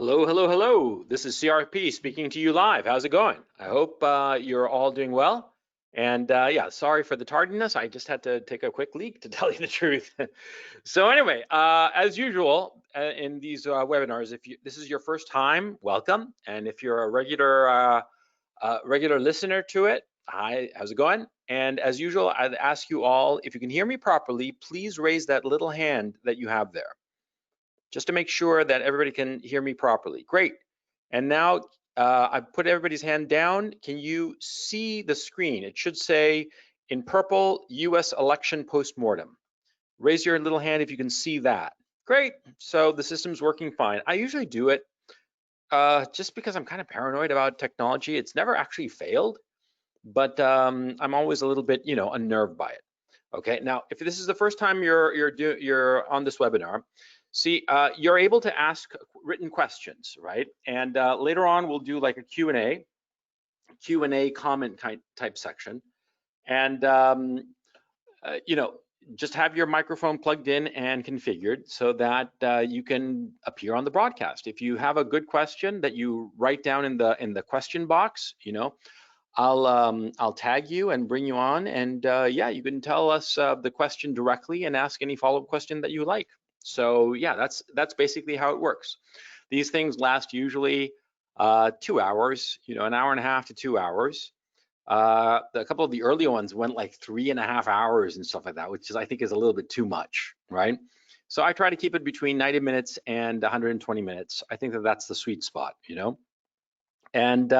Hello, hello, hello. This is CRP speaking to you live. How's it going? I hope you're all doing well. And yeah, sorry for the tardiness. I just had to take a quick leak to tell you the truth. So anyway, as usual in these webinars, if this is your first time, welcome. And if you're a regular listener to it, hi, how's it going? And as usual, I'd ask you all, if you can hear me properly, please raise that little hand that you have there, just to make sure that everybody can hear me properly. Great. And now I've put everybody's hand down. Can you see the screen? It should say in purple, US election postmortem. Raise your little hand if you can see that. Great. So the system's working fine. I usually do it just because I'm kind of paranoid about technology. It's never actually failed, but I'm always a little bit, unnerved by it. Okay, now if this is the first time you're on this webinar, see, you're able to ask written questions, right? And later on, we'll do like a Q&A comment type section, and just have your microphone plugged in and configured so that you can appear on the broadcast. If you have a good question that you write down in the question box, I'll tag you and bring you on, and yeah, you can tell us the question directly and ask any follow-up question that you like. So yeah, that's basically how it works. These things last usually 2 hours, an hour and a half to 2 hours. A couple of the early ones went like 3.5 hours and stuff like that, which I think is a little bit too much, right? So I try to keep it between 90 minutes and 120 minutes. I think that's the sweet spot, And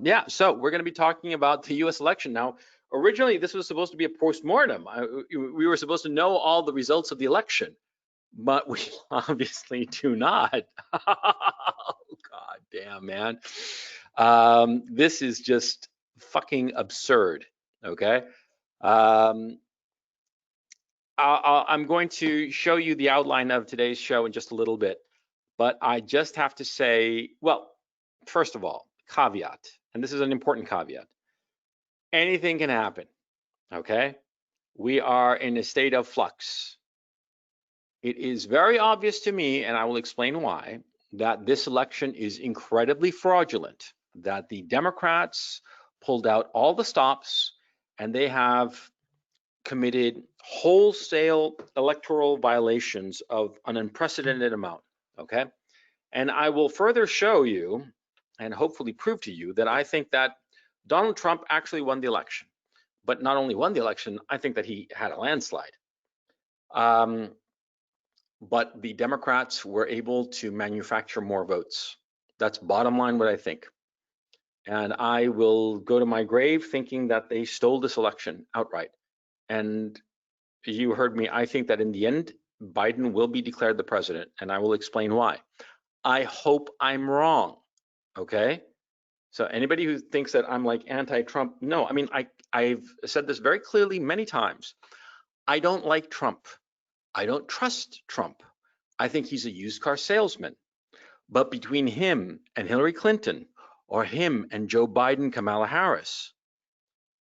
yeah, so we're going to be talking about the U.S. election. Now, originally, this was supposed to be a postmortem. We were supposed to know all the results of the election, but we obviously do not. Oh, God damn, man. This is just fucking absurd, okay? I'm going to show you the outline of today's show in just a little bit, but I just have to say, well, first of all, caveat, and this is an important caveat. Anything can happen, okay? We are in a state of flux. It is very obvious to me, and I will explain why, that this election is incredibly fraudulent, that the Democrats pulled out all the stops and they have committed wholesale electoral violations of an unprecedented amount, okay? And I will further show you and hopefully prove to you that I think that Donald Trump actually won the election. But not only won the election, I think that he had a landslide. But the Democrats were able to manufacture more votes. That's bottom line what I think. And I will go to my grave thinking that they stole this election outright. And you heard me, I think that in the end, Biden will be declared the president, and I will explain why. I hope I'm wrong, okay? So anybody who thinks that I'm like anti-Trump, no, I mean, I've said this very clearly many times. I don't like Trump. I don't trust Trump. I think he's a used car salesman. But between him and Hillary Clinton, or him and Joe Biden, Kamala Harris,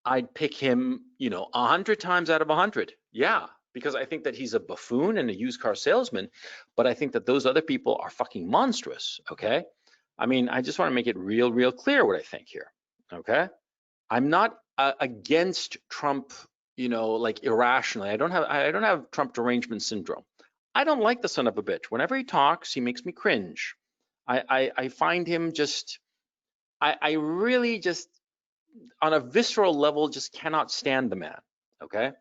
I'd pick him, 100 times out of 100. Yeah, because I think that he's a buffoon and a used car salesman, but I think that those other people are fucking monstrous, okay? I mean, I just want to make it real clear what I think here, okay? I'm not against Trump, like irrationally. I don't have Trump derangement syndrome. I don't like the son of a bitch. Whenever he talks, he makes me cringe. I find him just, I really just, on a visceral level, just cannot stand the man, okay?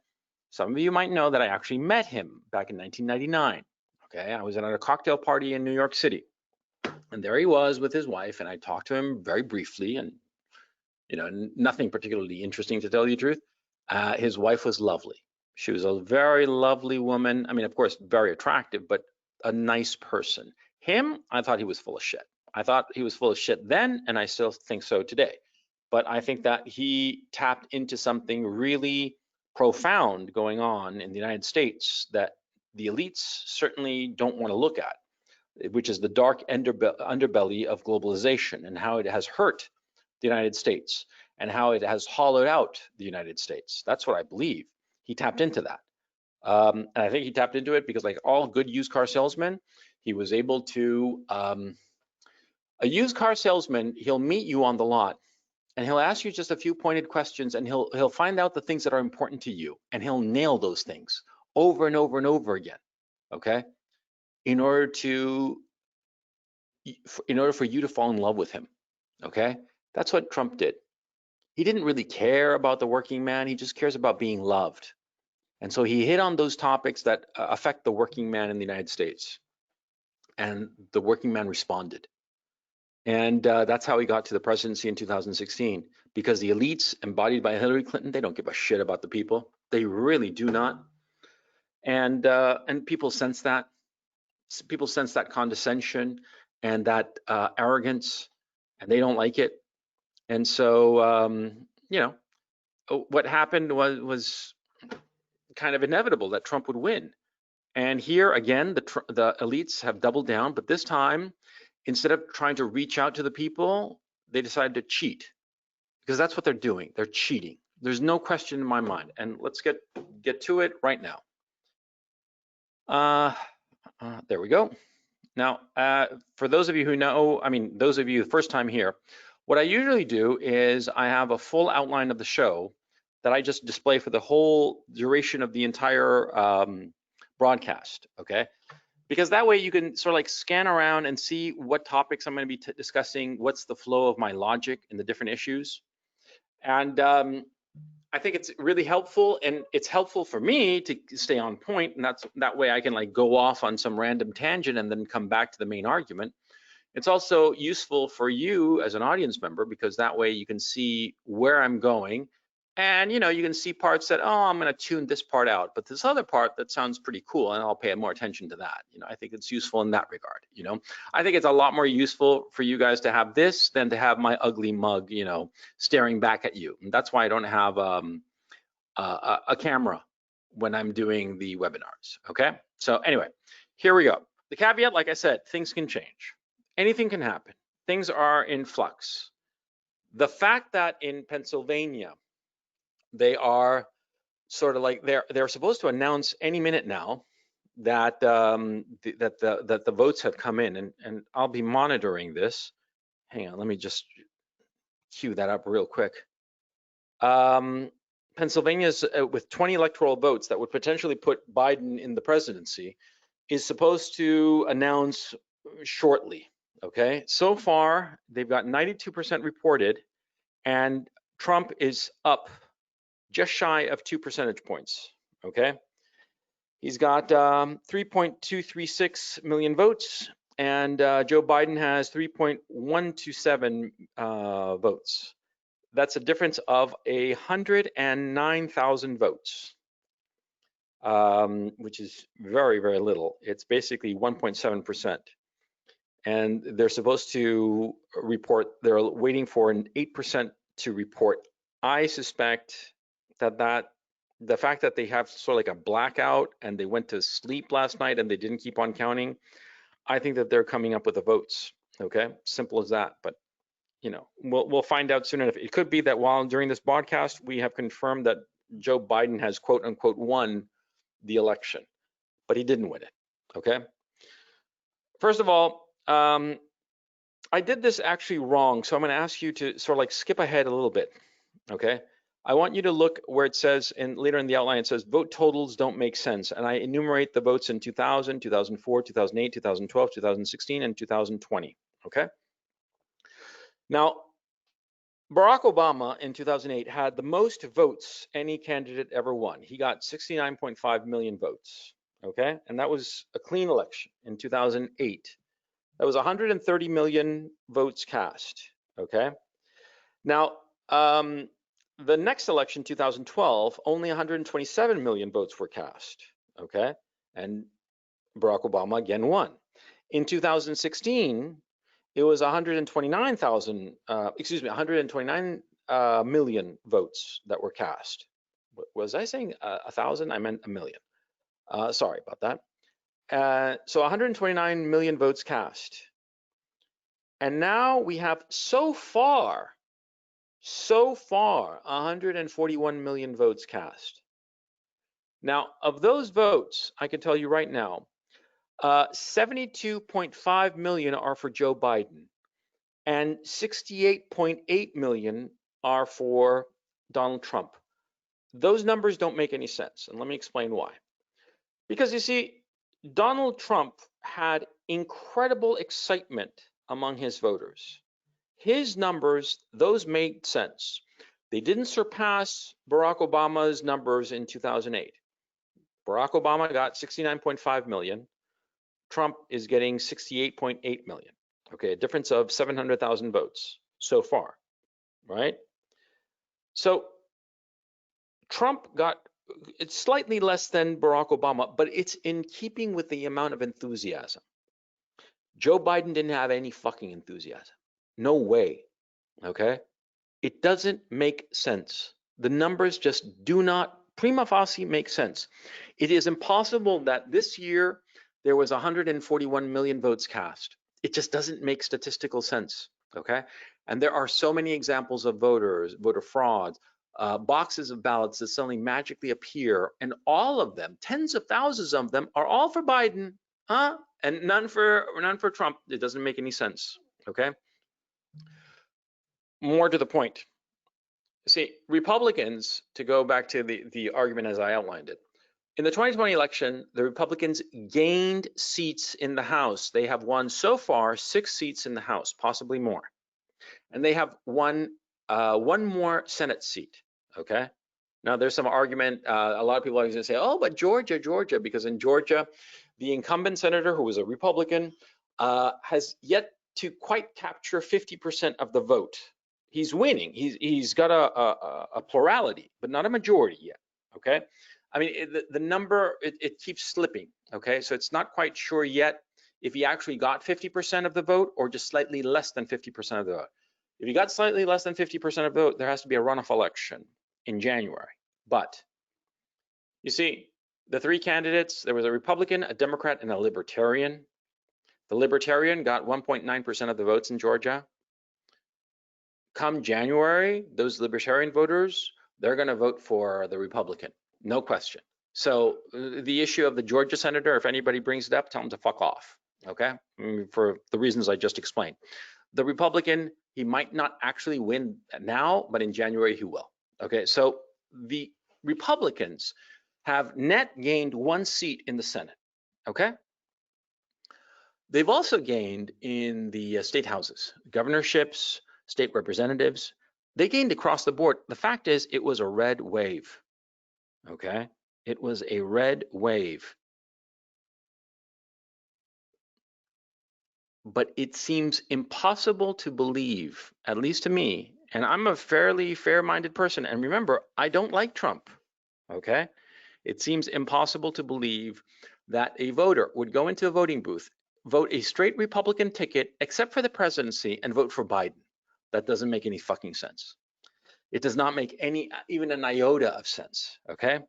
Some of you might know that I actually met him back in 1999, okay? I was at a cocktail party in New York City, and there he was with his wife, and I talked to him very briefly, and, nothing particularly interesting, to tell you the truth. His wife was lovely. She was a very lovely woman. I mean, of course, very attractive, but a nice person. Him, I thought he was full of shit. I thought he was full of shit then, and I still think so today. But I think that he tapped into something really profound going on in the United States that the elites certainly don't want to look at, which is the dark underbelly of globalization and how it has hurt the United States and how it has hollowed out the United States. That's what I believe. He tapped into that. And I think he tapped into it because, like all good used car salesmen, he was able to A used car salesman, he'll meet you on the lot and he'll ask you just a few pointed questions, and he'll find out the things that are important to you, and he'll nail those things over and over and over again, okay? In order for you to fall in love with him, okay? That's what Trump did. He didn't really care about the working man. He just cares about being loved. And so he hit on those topics that affect the working man in the United States. And the working man responded. And that's how he got to the presidency in 2016, because the elites embodied by Hillary Clinton, they don't give a shit about the people. They really do not. And people sense that. People sense that condescension and that arrogance, and they don't like it. And so, what happened was kind of inevitable that Trump would win. And here again, the elites have doubled down, but this time, instead of trying to reach out to the people, they decided to cheat, because that's what they're doing. They're cheating. There's no question in my mind. And let's get to it right now. There we go. Now, for those of you who know, those of you the first time here, what I usually do is I have a full outline of the show that I just display for the whole duration of the entire broadcast, okay? Because that way you can sort of like scan around and see what topics I'm going to be discussing, what's the flow of my logic in the different issues. And I think it's really helpful, and it's helpful for me to stay on point, and that way I can like go off on some random tangent and then come back to the main argument. It's also useful for you as an audience member, because that way you can see where I'm going, and you can see parts that, oh, I'm going to tune this part out, but this other part that sounds pretty cool, and I'll pay more attention to that. I think it's useful in that regard. I think it's a lot more useful for you guys to have this than to have my ugly mug, staring back at you. And that's why I don't have a camera when I'm doing the webinars. Okay. So anyway, here we go. The caveat, like I said, things can change. Anything can happen. Things are in flux. The fact that in Pennsylvania, they are sort of like they're supposed to announce any minute now that that the votes have come in, and I'll be monitoring this. Hang on, let me just cue that up real quick. Pennsylvania's with 20 electoral votes that would potentially put Biden in the presidency is supposed to announce shortly. Okay, so far they've got 92% reported, and Trump is up just shy of 2 percentage points. Okay, he's got 3.236 million votes, and Joe Biden has 3.127 votes. That's a difference of 109,000 votes, which is very, very little. It's basically 1.7%. And they're supposed to report, they're waiting for an 8% to report. I suspect that the fact that they have sort of like a blackout and they went to sleep last night and they didn't keep on counting, I think that they're coming up with the votes. Okay, simple as that. But we'll find out soon enough. It could be that while during this broadcast we have confirmed that Joe Biden has quote unquote won the election, but he didn't win it. Okay. First of all, I did this actually wrong, so I'm going to ask you to sort of like skip ahead a little bit. Okay. I want you to look where it says, and later in the outline it says vote totals don't make sense, and I enumerate the votes in 2000, 2004, 2008, 2012, 2016, and 2020. Okay. Now, Barack Obama in 2008 had the most votes any candidate ever won. He got 69.5 million votes, okay? And that was a clean election in 2008. That was 130 million votes cast, okay? Now, the next election, 2012, only 127 million votes were cast, okay? And Barack Obama again won. In 2016, it was 129 million votes that were cast. Was I saying 1,000? I meant a million. Sorry about that. So 129 million votes cast. And now we have so far, 141 million votes cast. Now, of those votes, I can tell you right now, 72.5 million are for Joe Biden. and 68.8 million are for Donald Trump. Those numbers don't make any sense, and let me explain why. Because you see, Donald Trump had incredible excitement among his voters. His numbers, those made sense. They didn't surpass Barack Obama's numbers in 2008. Barack Obama got 69.5 million. Trump is getting 68.8 million. Okay, a difference of 700,000 votes so far, right? So Trump got, it's slightly less than Barack Obama, but it's in keeping with the amount of enthusiasm. Joe Biden didn't have any fucking enthusiasm. No way, okay? It doesn't make sense. The numbers just do not prima facie make sense. It is impossible that this year there was 141 million votes cast. It just doesn't make statistical sense, okay? And there are so many examples of voter fraud, boxes of ballots that suddenly magically appear, and all of them, tens of thousands of them, are all for Biden, huh? And none for Trump. It doesn't make any sense, okay? More to the point. See, Republicans, to go back to the argument as I outlined it, in the 2020 election, the Republicans gained seats in the House. They have won so far 6 seats in the House, possibly more. And they have won one more Senate seat, okay? Now, there's some argument, a lot of people are going to say, oh, but Georgia, because in Georgia, the incumbent senator, who was a Republican, has yet to quite capture 50% of the vote. He's winning. He's got a plurality, but not a majority yet, okay? I mean, the number, it keeps slipping, okay? So it's not quite sure yet if he actually got 50% of the vote or just slightly less than 50% of the vote. If he got slightly less than 50% of the vote, there has to be a runoff election in January. But you see, the 3 candidates, there was a Republican, a Democrat, and a Libertarian. The Libertarian got 1.9% of the votes in Georgia. Come January, those Libertarian voters, they're going to vote for the Republican, no question. So the issue of the Georgia senator, if anybody brings it up, tell them to fuck off, okay? For the reasons I just explained. The Republican, he might not actually win now, but in January he will, okay? So the Republicans have net gained 1 seat in the Senate, okay? They've also gained in the state houses, governorships, state representatives. They gained across the board. The fact is, it was a red wave, okay? It was a red wave. But it seems impossible to believe, at least to me, and I'm a fairly fair-minded person, and remember, I don't like Trump, okay? It seems impossible to believe that a voter would go into a voting booth, vote a straight Republican ticket, except for the presidency, and vote for Biden. That doesn't make any fucking sense. It does not make any, even an iota of sense, okay?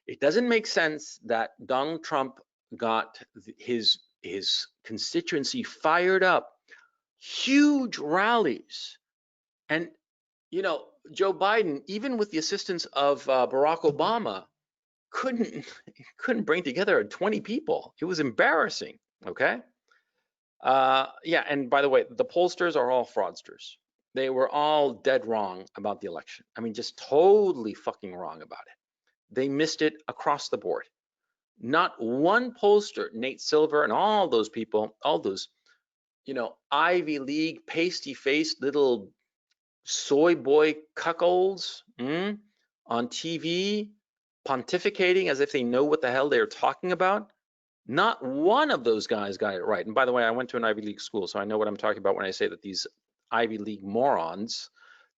It doesn't make sense that Donald Trump got his constituency fired up, huge rallies. And, you know, Joe Biden, even with the assistance of Barack Obama, couldn't bring together 20 people. It was embarrassing, okay? Yeah, and by the way, the pollsters are all fraudsters. They were all dead wrong about the election. I mean, just totally fucking wrong about it. They missed it across the board. Not one pollster, Nate Silver and all those people, all those, you know, Ivy League pasty-faced little soy boy cuckolds on TV, pontificating as if they know what the hell they're talking about. Not one of those guys got it right. And by the way, I went to an Ivy League school, so I know what I'm talking about when I say that these Ivy League morons,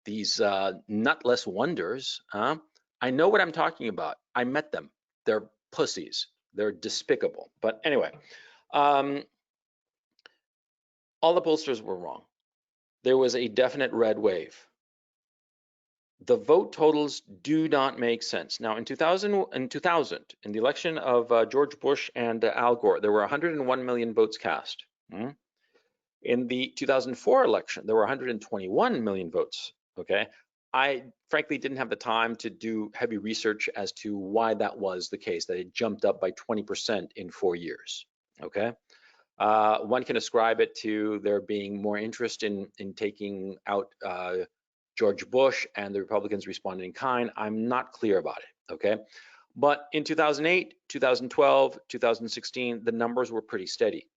these nutless wonders, I know what I'm talking about. I met them. They're pussies. They're despicable. But anyway, all the pollsters were wrong. There was a definite red wave. The vote totals do not make sense. Now, in 2000, in the election of George Bush and Al Gore, there were 101 million votes cast. In the 2004 election, there were 121 million votes, okay? I frankly didn't have the time to do heavy research as to why that was the case, that it jumped up by 20% in 4 years, okay? One can ascribe it to there being more interest in taking out George Bush and the Republicans responded in kind. I'm not clear about it, okay? But in 2008, 2012, 2016, the numbers were pretty steady.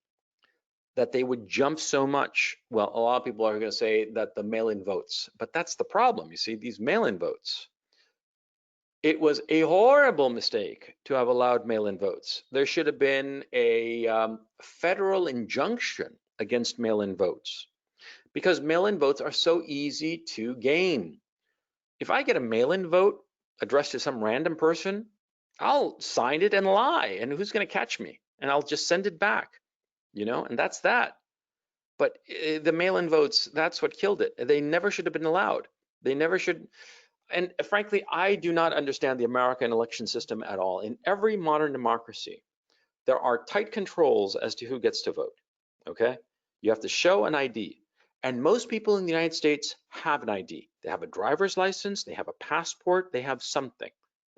That they would jump so much, well, a lot of people are going to say that the mail-in votes, but that's the problem. You see, these mail-in votes, it was a horrible mistake to have allowed mail-in votes. There should have been a federal injunction against mail-in votes because mail-in votes are so easy to game. If I get a mail-in vote addressed to some random person, I'll sign it and lie, and who's going to catch me? And I'll just send it back, and that's that. But the mail-in votes, that's what killed it. They never should have been allowed. They never should. And frankly, I do not understand the American election system at all. In every modern democracy, there are tight controls as to who gets to vote, okay? You have to show an ID. And most people in the United States have an ID. They have a driver's license, they have a passport, they have something.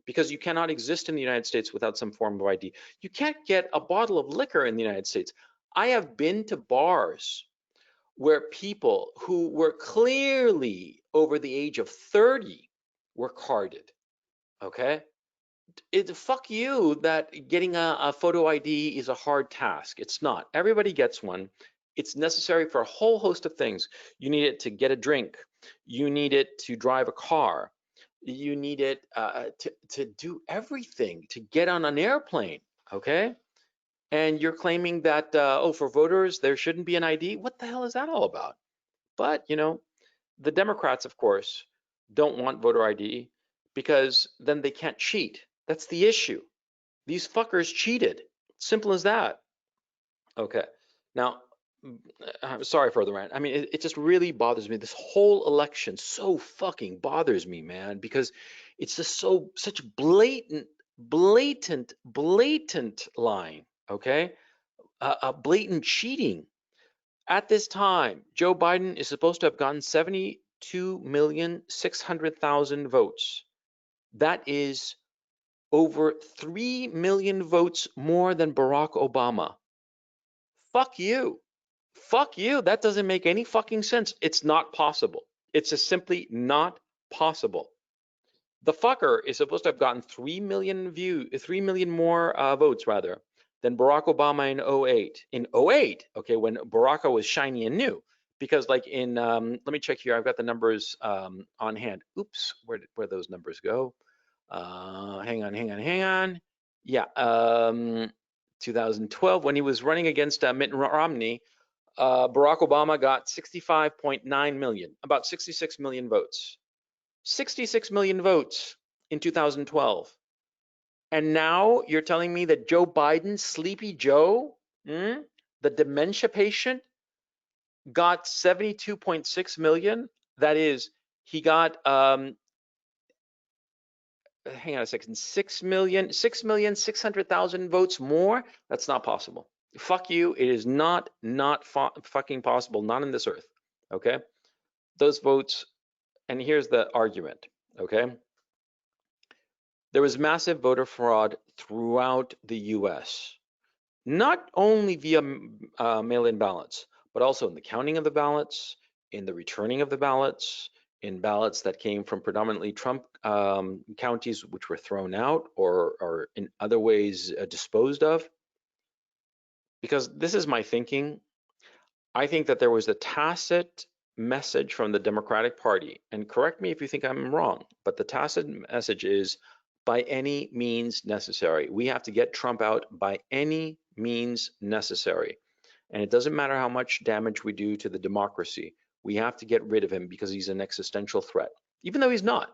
Because you cannot exist in the United States without some form of ID. You can't get a bottle of liquor in the United States. I have been to bars where people who were clearly over the age of 30 were carded, okay? Fuck you that getting a photo ID is a hard task. It's not. Everybody gets one. It's necessary for a whole host of things. You need it to get a drink. You need it to drive a car. You need it to do everything, to get on an airplane, okay? And you're claiming that, oh, for voters, there shouldn't be an ID? What the hell is that all about? But, the Democrats, of course, don't want voter ID because then they can't cheat. That's the issue. These fuckers cheated. Simple as that. Okay. Now, I'm sorry for the rant. I mean, it just really bothers me. This whole election so fucking bothers me, man, because it's just such blatant lying. Okay, a blatant cheating. At this time, Joe Biden is supposed to have gotten 72,600,000 votes. That is over 3 million votes more than Barack Obama. Fuck you. Fuck you. That doesn't make any fucking sense. It's not possible. It's just simply not possible. The fucker is supposed to have gotten 3 million more votes rather than Barack Obama in 08. In 08, okay, when Barack was shiny and new. Because like in, let me check here. I've got the numbers on hand. Oops, where those numbers go? Hang on. Yeah, 2012 when he was running against Mitt Romney, Barack Obama got 65.9 million, about 66 million votes. 66 million votes in 2012. And now you're telling me that Joe Biden, Sleepy Joe, the dementia patient, got 72.6 million. That is, he got, hang on a second, 6,600,000 votes more? That's not possible. Fuck you. It is not fucking possible, not on this earth. Okay? Those votes, and here's the argument. Okay? There was massive voter fraud throughout the US, not only via mail-in ballots, but also in the counting of the ballots, in the returning of the ballots, in ballots that came from predominantly Trump counties, which were thrown out or in other ways disposed of. Because this is my thinking. I think that there was a tacit message from the Democratic Party, and correct me if you think I'm wrong, but the tacit message is by any means necessary. We have to get Trump out by any means necessary. And it doesn't matter how much damage we do to the democracy. We have to get rid of him because he's an existential threat, even though he's not.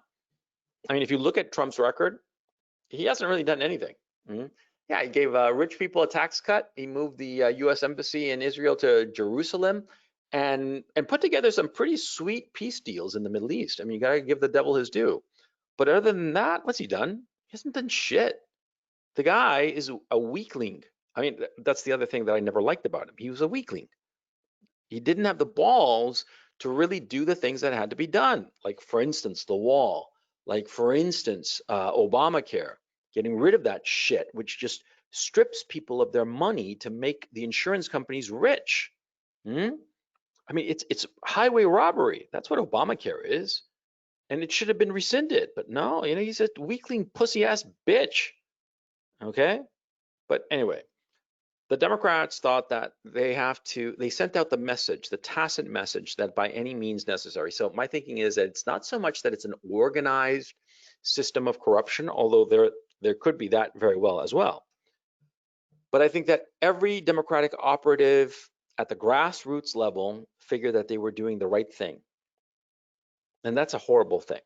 I mean, if you look at Trump's record, he hasn't really done anything. Yeah, he gave rich people a tax cut. He moved the U.S. Embassy in Israel to Jerusalem and put together some pretty sweet peace deals in the Middle East. I mean, you got to give the devil his due. But other than that, what's he done? He hasn't done shit. The guy is a weakling. I mean, that's the other thing that I never liked about him. He was a weakling. He didn't have the balls to really do the things that had to be done. Like, for instance, the wall. Like, for instance, Obamacare. Getting rid of that shit, which just strips people of their money to make the insurance companies rich. I mean, it's highway robbery. That's what Obamacare is. And it should have been rescinded. But no, you know, he's a weakling, pussy ass bitch. Okay? But anyway, the Democrats thought that they sent out the message, the tacit message that by any means necessary. So my thinking is that it's not so much that it's an organized system of corruption, although there could be that very well as well. But I think that every Democratic operative at the grassroots level figured that they were doing the right thing. And that's a horrible thing.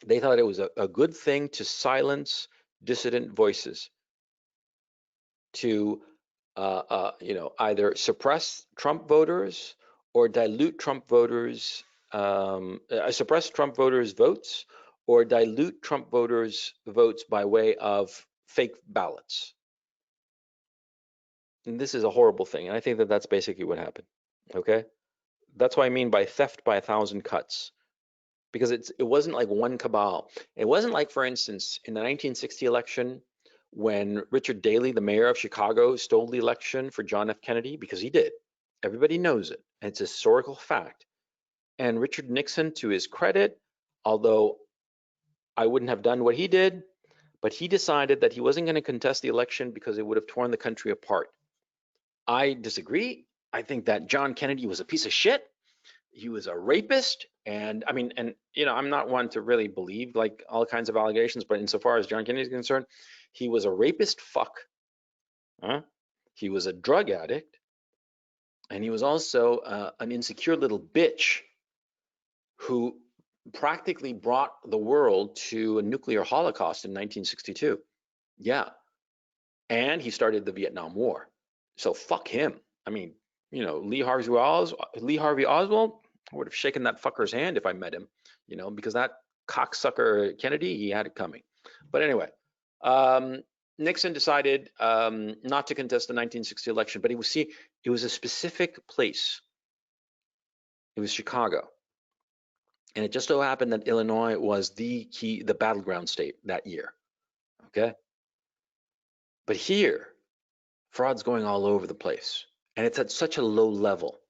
They thought it was a good thing to silence dissident voices, to either suppress Trump voters or dilute Trump voters, suppress Trump voters' votes or dilute Trump voters' votes by way of fake ballots. And this is a horrible thing. And I think that that's basically what happened. Okay? That's what I mean by theft by 1,000 cuts. Because it wasn't like one cabal. It wasn't like, for instance, in the 1960 election, when Richard Daley, the mayor of Chicago, stole the election for John F. Kennedy, because he did. Everybody knows it. And it's a historical fact. And Richard Nixon, to his credit, although I wouldn't have done what he did, but he decided that he wasn't going to contest the election because it would have torn the country apart. I disagree. I think that John Kennedy was a piece of shit. He was a rapist. And I mean, and you know, I'm not one to really believe like all kinds of allegations, but insofar as John Kennedy is concerned, he was a rapist fuck. He was a drug addict. And he was also an insecure little bitch who practically brought the world to a nuclear holocaust in 1962. Yeah. And he started the Vietnam War. So fuck him. I mean, you know, Lee Harvey Oswald, I would have shaken that fucker's hand if I met him, you know, because that cocksucker Kennedy, he had it coming. But anyway, Nixon decided not to contest the 1960 election, but it was a specific place. It was Chicago. And it just so happened that Illinois was the battleground state that year. Okay. But here, fraud's going all over the place. And it's at such a low level.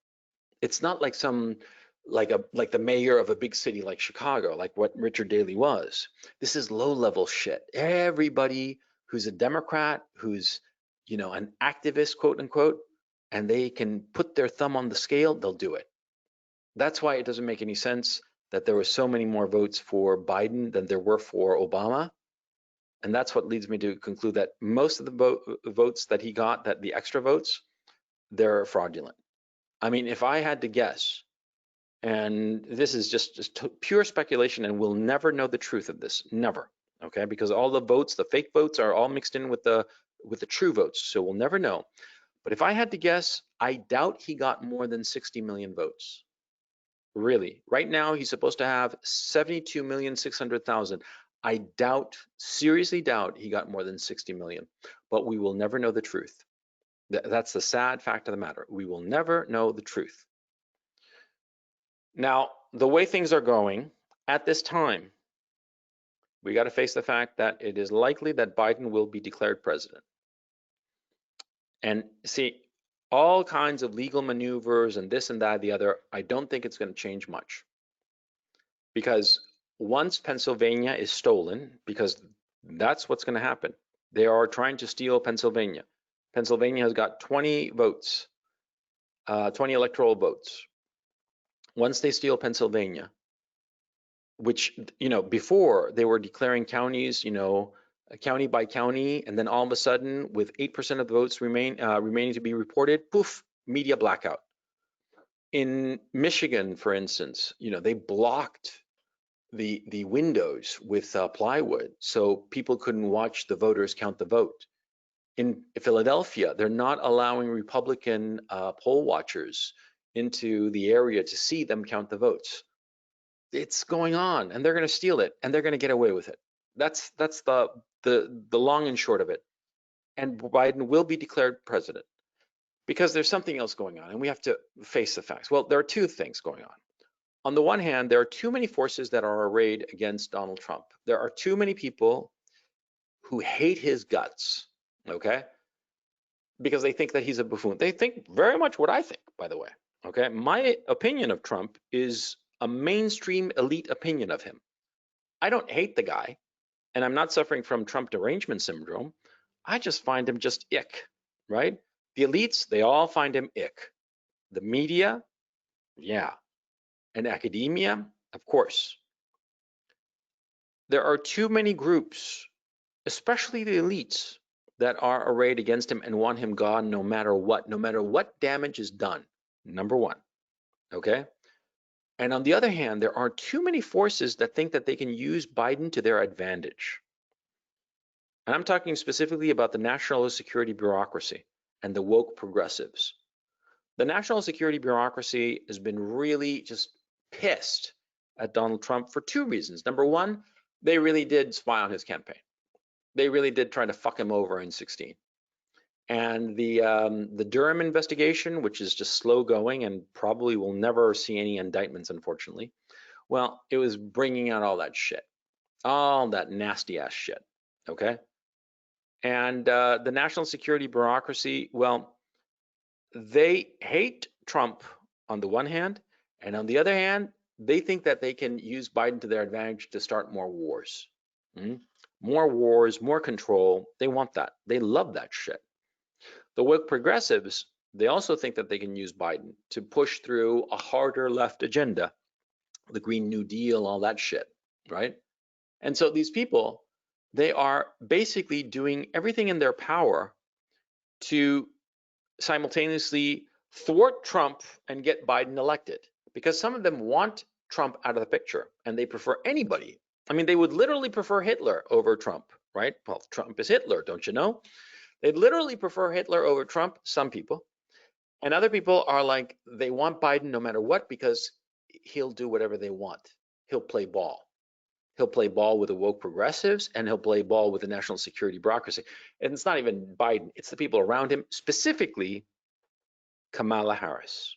It's not like like the mayor of a big city like Chicago, like what Richard Daley was. This is low level shit. Everybody who's a Democrat, who's, you know, an activist, quote unquote, and they can put their thumb on the scale, they'll do it. That's why it doesn't make any sense that there were so many more votes for Biden than there were for Obama. And that's what leads me to conclude that most of the votes that he got, that the extra votes, they're fraudulent. I mean, if I had to guess, and this is just pure speculation, and we'll never know the truth of this, never, okay? Because all the votes, the fake votes, are all mixed in with the true votes, so we'll never know. But if I had to guess, I doubt he got more than 60 million votes. Really, right now he's supposed to have 72,600,000. I doubt, seriously doubt, he got more than 60 million. But we will never know the truth. That's the sad fact of the matter. We will never know the truth. Now, the way things are going at this time, we got to face the fact that it is likely that Biden will be declared president. And see, all kinds of legal maneuvers and this and that, the other, I don't think it's going to change much. Because once Pennsylvania is stolen, because that's what's going to happen. They are trying to steal Pennsylvania. Pennsylvania has got 20 votes, 20 electoral votes. Once they steal Pennsylvania, which, you know, before they were declaring counties, you know, county by county, and then all of a sudden, with 8% of the votes remaining to be reported, poof, media blackout. In Michigan, for instance, you know, they blocked the windows with plywood, so people couldn't watch the voters count the vote. In Philadelphia, they're not allowing Republican poll watchers into the area to see them count the votes. It's going on, and they're going to steal it, and they're going to get away with it. That's the long and short of it. And Biden will be declared president because there's something else going on, and we have to face the facts. Well, there are two things going on. On the one hand, there are too many forces that are arrayed against Donald Trump. There are too many people who hate his guts. okay? Because they think that he's a buffoon. They think very much what I think, by the way, okay? My opinion of Trump is a mainstream elite opinion of him. I don't hate the guy, and I'm not suffering from Trump derangement syndrome. I just find him just ick, right? The elites, they all find him ick. The media, yeah. And academia, of course. There are too many groups, especially the elites, that are arrayed against him and want him gone no matter what damage is done, number one, okay? And on the other hand, there are too many forces that think that they can use Biden to their advantage. And I'm talking specifically about the national security bureaucracy and the woke progressives. The national security bureaucracy has been really just pissed at Donald Trump for two reasons. Number one, they really did spy on his campaign. They really did try to fuck him over in 16. And the Durham investigation, which is just slow going and probably will never see any indictments, unfortunately. Well, it was bringing out all that shit, all that nasty ass shit. Okay. And the national security bureaucracy, well, they hate Trump on the one hand, and on the other hand, they think that they can use Biden to their advantage to start more wars. More wars, more control. They want that. They love that shit. The woke progressives, they also think that they can use Biden to push through a harder left agenda, the Green New Deal, all that shit, right? And so these people, they are basically doing everything in their power to simultaneously thwart Trump and get Biden elected, because some of them want Trump out of the picture and they prefer anybody. I mean, they would literally prefer Hitler over Trump, right? Well, Trump is Hitler, don't you know? They'd literally prefer Hitler over Trump, some people. And other people are like, they want Biden no matter what because he'll do whatever they want. He'll play ball. He'll play ball with the woke progressives and he'll play ball with the national security bureaucracy. And it's not even Biden, it's the people around him, specifically Kamala Harris.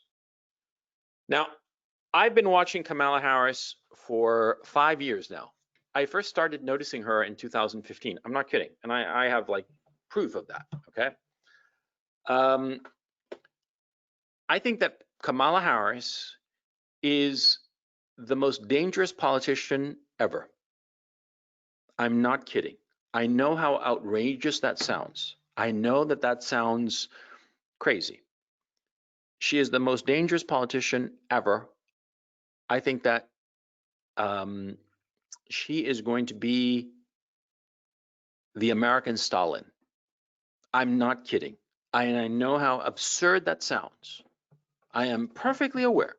Now, I've been watching Kamala Harris for 5 years now. I first started noticing her in 2015. I'm not kidding. And I have like proof of that, okay? I think that Kamala Harris is the most dangerous politician ever. I'm not kidding. I know how outrageous that sounds. I know that that sounds crazy. She is the most dangerous politician ever. I think that she is going to be the American Stalin. I'm not kidding. I know how absurd that sounds. I am perfectly aware.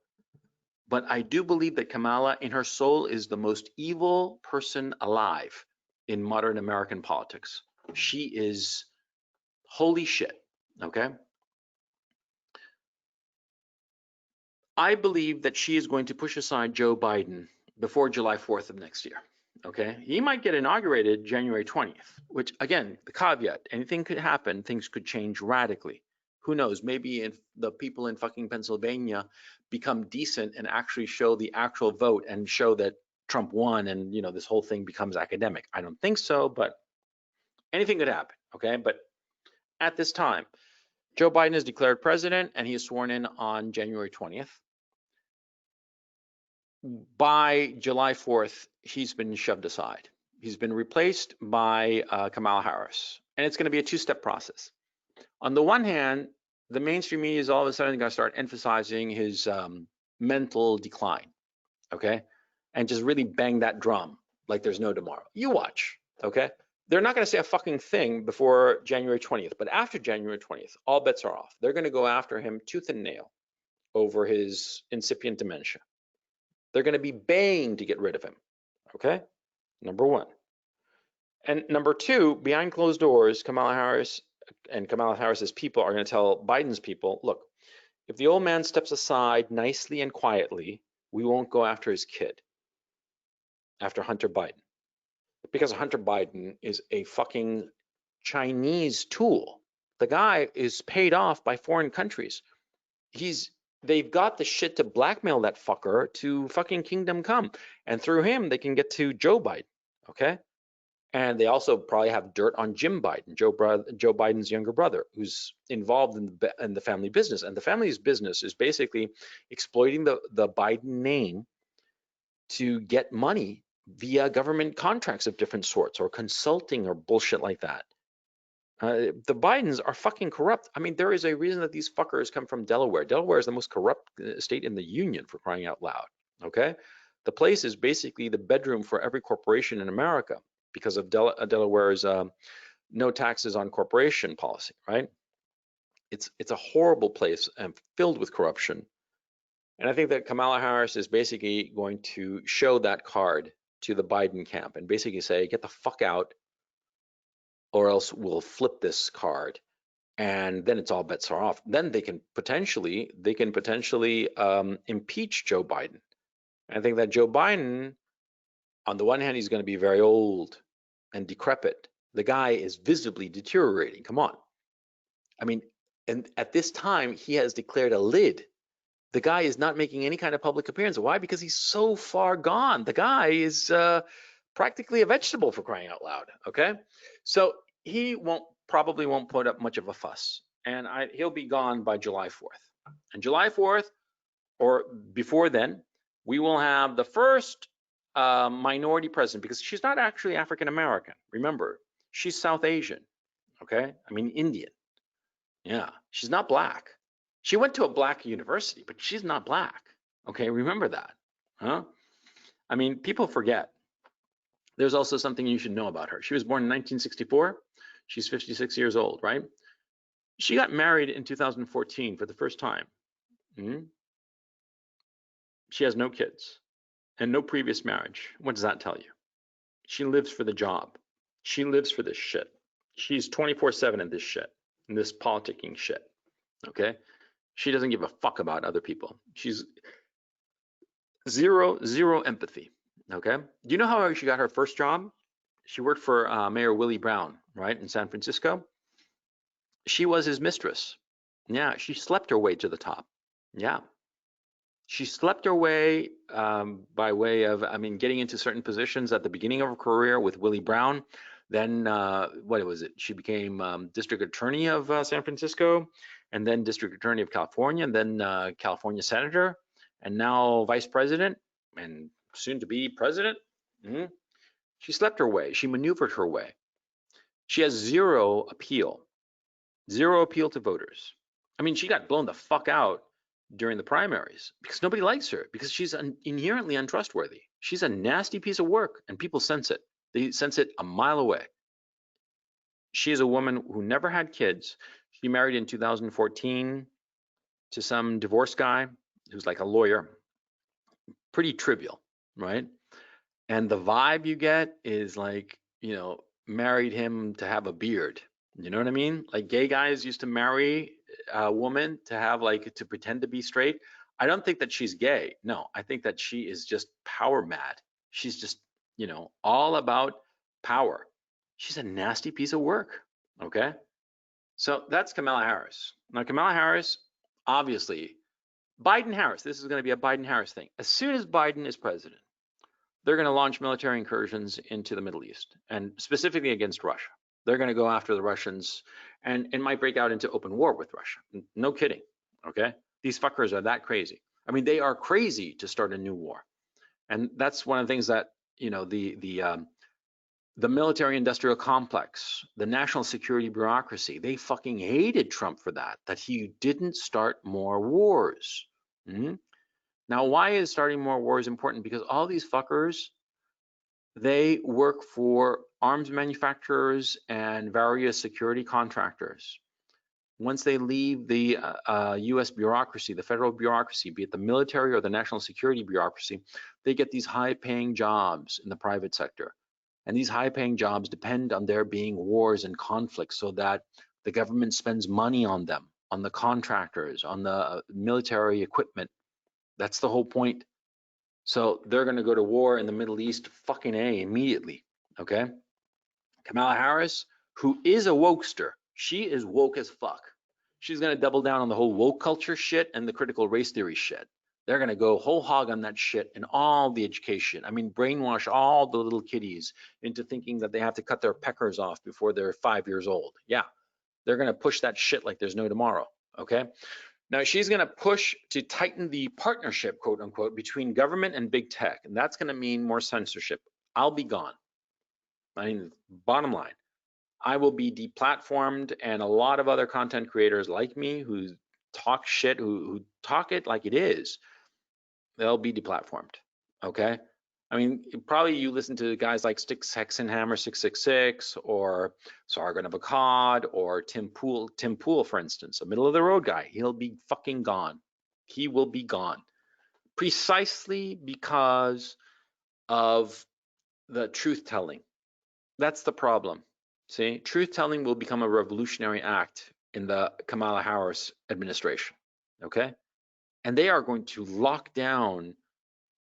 But I do believe that Kamala, in her soul, is the most evil person alive in modern American politics. She is holy shit, okay? I believe that she is going to push aside Joe Biden before July 4th of next year, okay? He might get inaugurated January 20th, which, again, the caveat, anything could happen, things could change radically. Who knows, maybe if the people in fucking Pennsylvania become decent and actually show the actual vote and show that Trump won and, you know, this whole thing becomes academic. I don't think so, but anything could happen, okay? But at this time, Joe Biden is declared president and he is sworn in on January 20th. By July 4th, he's been shoved aside. He's been replaced by Kamala Harris, and it's going to be a two-step process. On the one hand, the mainstream media is all of a sudden going to start emphasizing his mental decline, okay? And just really bang that drum like there's no tomorrow. You watch, okay? They're not going to say a fucking thing before January 20th, but after January 20th, all bets are off. They're going to go after him tooth and nail over his incipient dementia. They're going to be baying to get rid of him, okay? Number one. And number two, behind closed doors, Kamala Harris and Kamala Harris's people are going to tell Biden's people, look, if the old man steps aside nicely and quietly, we won't go after his kid, after Hunter Biden. Because Hunter Biden is a fucking Chinese tool. The guy is paid off by foreign countries. They've got the shit to blackmail that fucker to fucking kingdom come. And through him, they can get to Joe Biden, okay? And they also probably have dirt on Jim Biden, Joe Biden's younger brother, who's involved in the family business. And the family's business is basically exploiting the Biden name to get money via government contracts of different sorts or consulting or bullshit like that. The Bidens are fucking corrupt. I mean, there is a reason that these fuckers come from Delaware. Delaware is the most corrupt state in the union, for crying out loud. Okay? The place is basically the bedroom for every corporation in America because of Delaware's no taxes on corporation policy, right? It's a horrible place and filled with corruption. And I think that Kamala Harris is basically going to show that card to the Biden camp and basically say, get the fuck out, or else we'll flip this card. And then it's all bets are off. Then they can potentially impeach Joe Biden. I think that Joe Biden, on the one hand, he's going to be very old and decrepit. The guy is visibly deteriorating. Come on. I mean, and at this time, he has declared a lid. The guy is not making any kind of public appearance. Why? Because he's so far gone. The guy is practically a vegetable, for crying out loud. Okay, so he probably won't put up much of a fuss, and he'll be gone by July 4th. And July 4th, or before then, we will have the first minority president, because she's not actually African American. Remember, she's South Asian. Okay, I mean Indian. Yeah, she's not black. She went to a black university, but she's not black. Okay, remember that. Huh? I mean, people forget. There's also something you should know about her. She was born in 1964. She's 56 years old, right? She got married in 2014 for the first time. She has no kids and no previous marriage. What does that tell you? She lives for the job. She lives for this shit. She's 24/7 in this shit, in this politicking shit. Okay? She doesn't give a fuck about other people. She's zero empathy. Okay? Do you know how she got her first job? She worked for Mayor Willie Brown, right, in San Francisco. She was his mistress. Yeah, she slept her way to the top. Yeah. She slept her way by way of, I mean, getting into certain positions at the beginning of her career with Willie Brown. Then, what was it? She became district attorney of San Francisco, and then district attorney of California, and then California senator, and now vice president, and soon to be president. She slept her way. She maneuvered her way. She has zero appeal to voters. I mean, she got blown the fuck out during the primaries because nobody likes her, because she's inherently untrustworthy. She's a nasty piece of work, and people sense it. They sense it a mile away. She is a woman who never had kids. She married in 2014 to some divorce guy who's like a lawyer. Pretty trivial, right? And the vibe you get is like, you know, married him to have a beard. You know what I mean? Like gay guys used to marry a woman to have like, to pretend to be straight. I don't think that she's gay. No, I think that she is just power mad. She's just, you know, all about power. She's a nasty piece of work. Okay. So that's Kamala Harris. Now, Kamala Harris, obviously, Biden-Harris, this is going to be a Biden-Harris thing. As soon as Biden is president, they're going to launch military incursions into the Middle East, and specifically against Russia. They're going to go after the Russians, and it might break out into open war with Russia. No kidding, okay? These fuckers are that crazy. I mean, they are crazy to start a new war. And that's one of the things that, you know, the military-industrial complex, the national security bureaucracy, they fucking hated Trump for that he didn't start more wars. Now, why is starting more wars important? Because all these fuckers, they work for arms manufacturers and various security contractors. Once they leave the US bureaucracy, the federal bureaucracy, be it the military or the national security bureaucracy, they get these high-paying jobs in the private sector. And these high-paying jobs depend on there being wars and conflicts so that the government spends money on them, on the contractors, on the military equipment. That's the whole point. So they're going to go to war in the Middle East fucking A immediately, okay? Kamala Harris, who is a wokester, she is woke as fuck. She's going to double down on the whole woke culture shit and the critical race theory shit. They're going to go whole hog on that shit and all the education. I mean, brainwash all the little kiddies into thinking that they have to cut their peckers off before they're 5 years old. Yeah, they're going to push that shit like there's no tomorrow. Okay. Now she's going to push to tighten the partnership, quote unquote, between government and big tech. And that's going to mean more censorship. I'll be gone. I mean, bottom line, I will be deplatformed, and a lot of other content creators like me who talk shit, who talk it like it is, they'll be deplatformed. Okay. I mean, probably you listen to guys like Sticks Hexenhammer 666 or Sargon of Akkad or Tim Pool, for instance, a middle of the road guy. He'll be fucking gone. He will be gone precisely because of the truth telling. That's the problem. See, truth telling will become a revolutionary act in the Kamala Harris administration. Okay. And they are going to lock down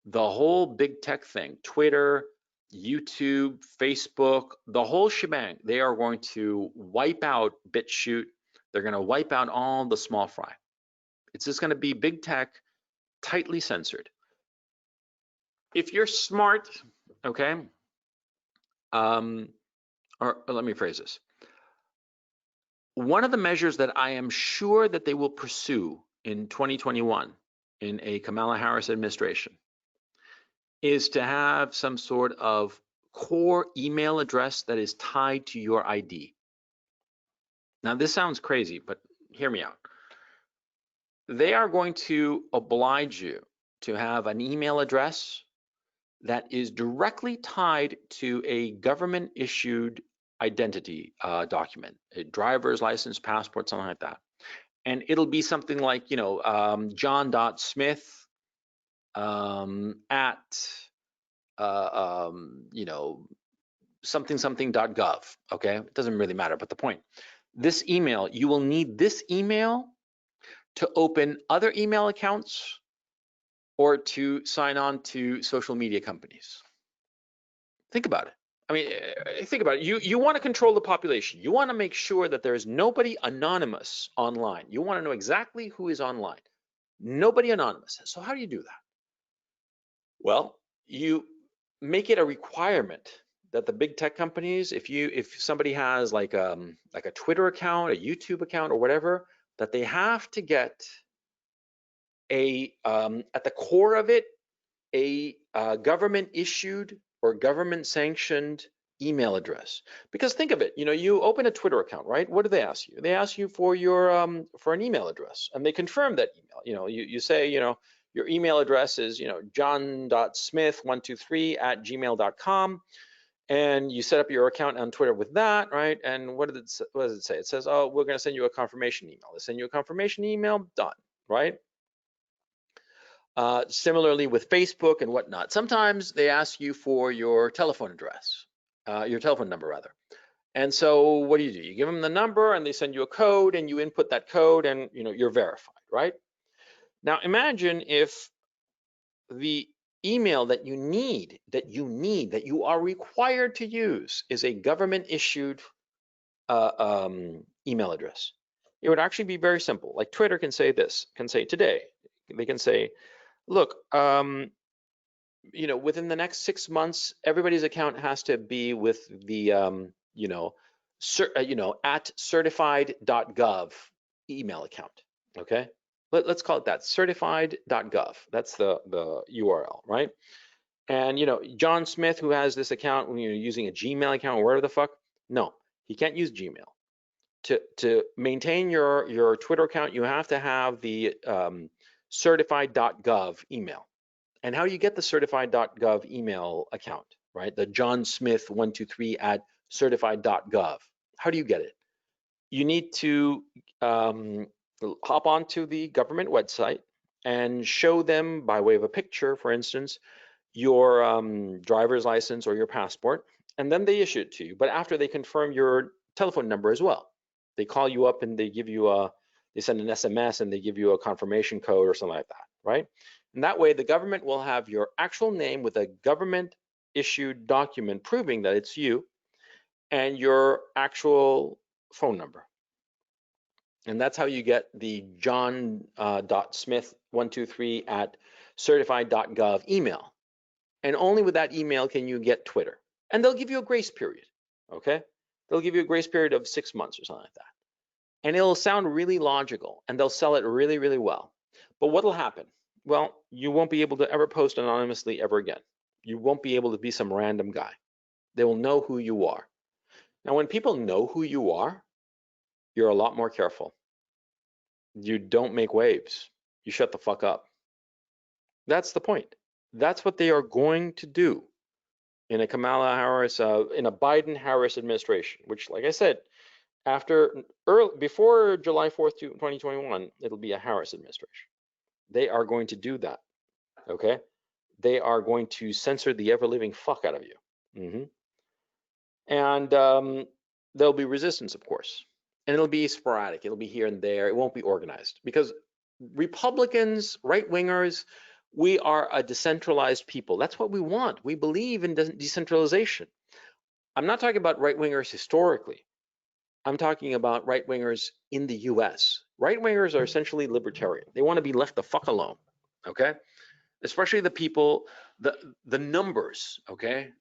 the whole big tech thing, Twitter, YouTube, Facebook, the whole shebang. They are going to wipe out BitChute. They're going to wipe out all the small fry. It's just going to be big tech, tightly censored. If you're smart, okay, or let me phrase this. One of the measures that I am sure that they will pursue in 2021 in a Kamala Harris administration is to have some sort of core email address that is tied to your ID. Now, this sounds crazy, but hear me out. They are going to oblige you to have an email address that is directly tied to a government issued identity document, a driver's license, passport, something like that. And it'll be something like, John.Smith at something.gov. Okay, it doesn't really matter, but the point, this email, you will need this email to open other email accounts or to sign on to social media companies. Think about it. I mean, think about it. You want to control the population. You want to make sure that there is nobody anonymous online. You want to know exactly who is online. Nobody anonymous. So how do you do that? Well, you make it a requirement that the big tech companies, if somebody has like a Twitter account, a YouTube account, or whatever, that they have to get a at the core of it a government issued or government sanctioned email address. Because think of it, you open a Twitter account, right? What do they ask you? They ask you for your for an email address, and they confirm that email. You say, your email address is, john.smith123@gmail.com, and you set up your account on Twitter with that, right? And what does it say? It says, oh, we're going to send you a confirmation email. They send you a confirmation email, done, right? Similarly with Facebook and whatnot. Sometimes they ask you for your telephone address, your telephone number rather. And so what do? You give them the number and they send you a code and you input that code and you're verified, right? Now imagine if the email that you are required to use is a government issued email address. It would actually be very simple. Like Twitter can say this, today, they can say, look, within the next 6 months, everybody's account has to be with the, at certified.gov email account. Okay, let's call it that, certified.gov. That's the URL, right? And John Smith, who has this account, using a Gmail account or whatever the fuck, no, he can't use Gmail. To maintain your Twitter account, you have to have the certified.gov email. And how do you get the certified.gov email account, right? The John Smith 123@certified.gov. How do you get it? You need to hop onto the government website and show them, by way of a picture, for instance, your driver's license or your passport, and then they issue it to you. But after they confirm your telephone number as well, they call you up and they give you they send an SMS and they give you a confirmation code or something like that, right? And that way the government will have your actual name with a government issued document proving that it's you and your actual phone number. And that's how you get the john.smith123@certified.gov email. And only with that email can you get Twitter. And they'll give you a grace period, okay? They'll give you a grace period of 6 months or something like that. And it'll sound really logical, and they'll sell it really, really well. But what'll happen? Well, you won't be able to ever post anonymously ever again. You won't be able to be some random guy. They will know who you are. Now, when people know who you are, you're a lot more careful. You don't make waves. You shut the fuck up. That's the point. That's what they are going to do in a Kamala Harris, in a Biden-Harris administration, which, like I said, before July 4th, 2021, it'll be a Harris administration. They are going to do that, okay? They are going to censor the ever-living fuck out of you. And there'll be resistance, of course. And it'll be sporadic. It'll be here and there. It won't be organized. Because Republicans, right-wingers, we are a decentralized people. That's what we want. We believe in decentralization. I'm not talking about right-wingers historically. I'm talking about right-wingers in the US. Right-wingers are essentially libertarian. They want to be left the fuck alone, okay? Especially the people, the numbers, okay?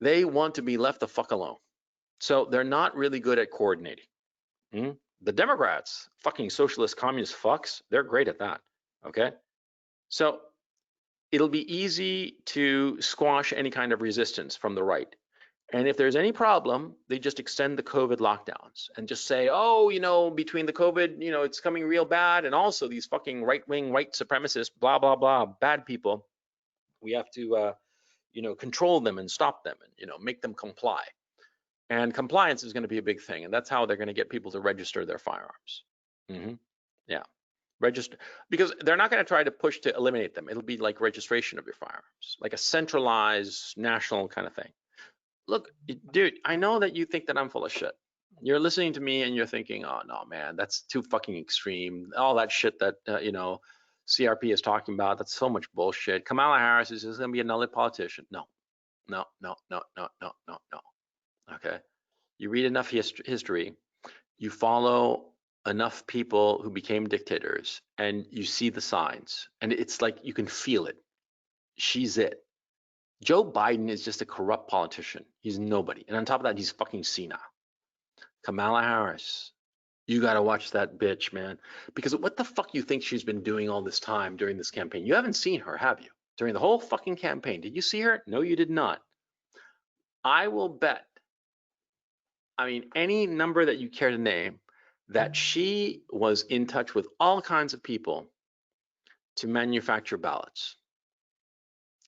They want to be left the fuck alone. So they're not really good at coordinating. The Democrats, fucking socialist communist fucks, they're great at that, okay? So it'll be easy to squash any kind of resistance from the right. And if there's any problem, they just extend the COVID lockdowns and just say, oh, between the COVID, it's coming real bad. And also these fucking right-wing, white supremacists, blah, blah, blah, bad people, we have to, control them and stop them and, make them comply. And compliance is going to be a big thing. And that's how they're going to get people to register their firearms. Yeah. Register, because they're not going to try to push to eliminate them. It'll be like registration of your firearms, like a centralized national kind of thing. Look, dude, I know that you think that I'm full of shit. You're listening to me and you're thinking, oh no, man, that's too fucking extreme. All that shit that, CRP is talking about, that's so much bullshit. Kamala Harris is just going to be another politician. No. Okay. You read enough history, you follow enough people who became dictators, and you see the signs, and it's like you can feel it. She's it. Joe Biden is just a corrupt politician. He's nobody. And on top of that, he's fucking senile. Kamala Harris, you got to watch that bitch, man. Because what the fuck you think she's been doing all this time during this campaign? You haven't seen her, have you? During the whole fucking campaign. Did you see her? No, you did not. I will bet, any number that you care to name, that she was in touch with all kinds of people to manufacture ballots.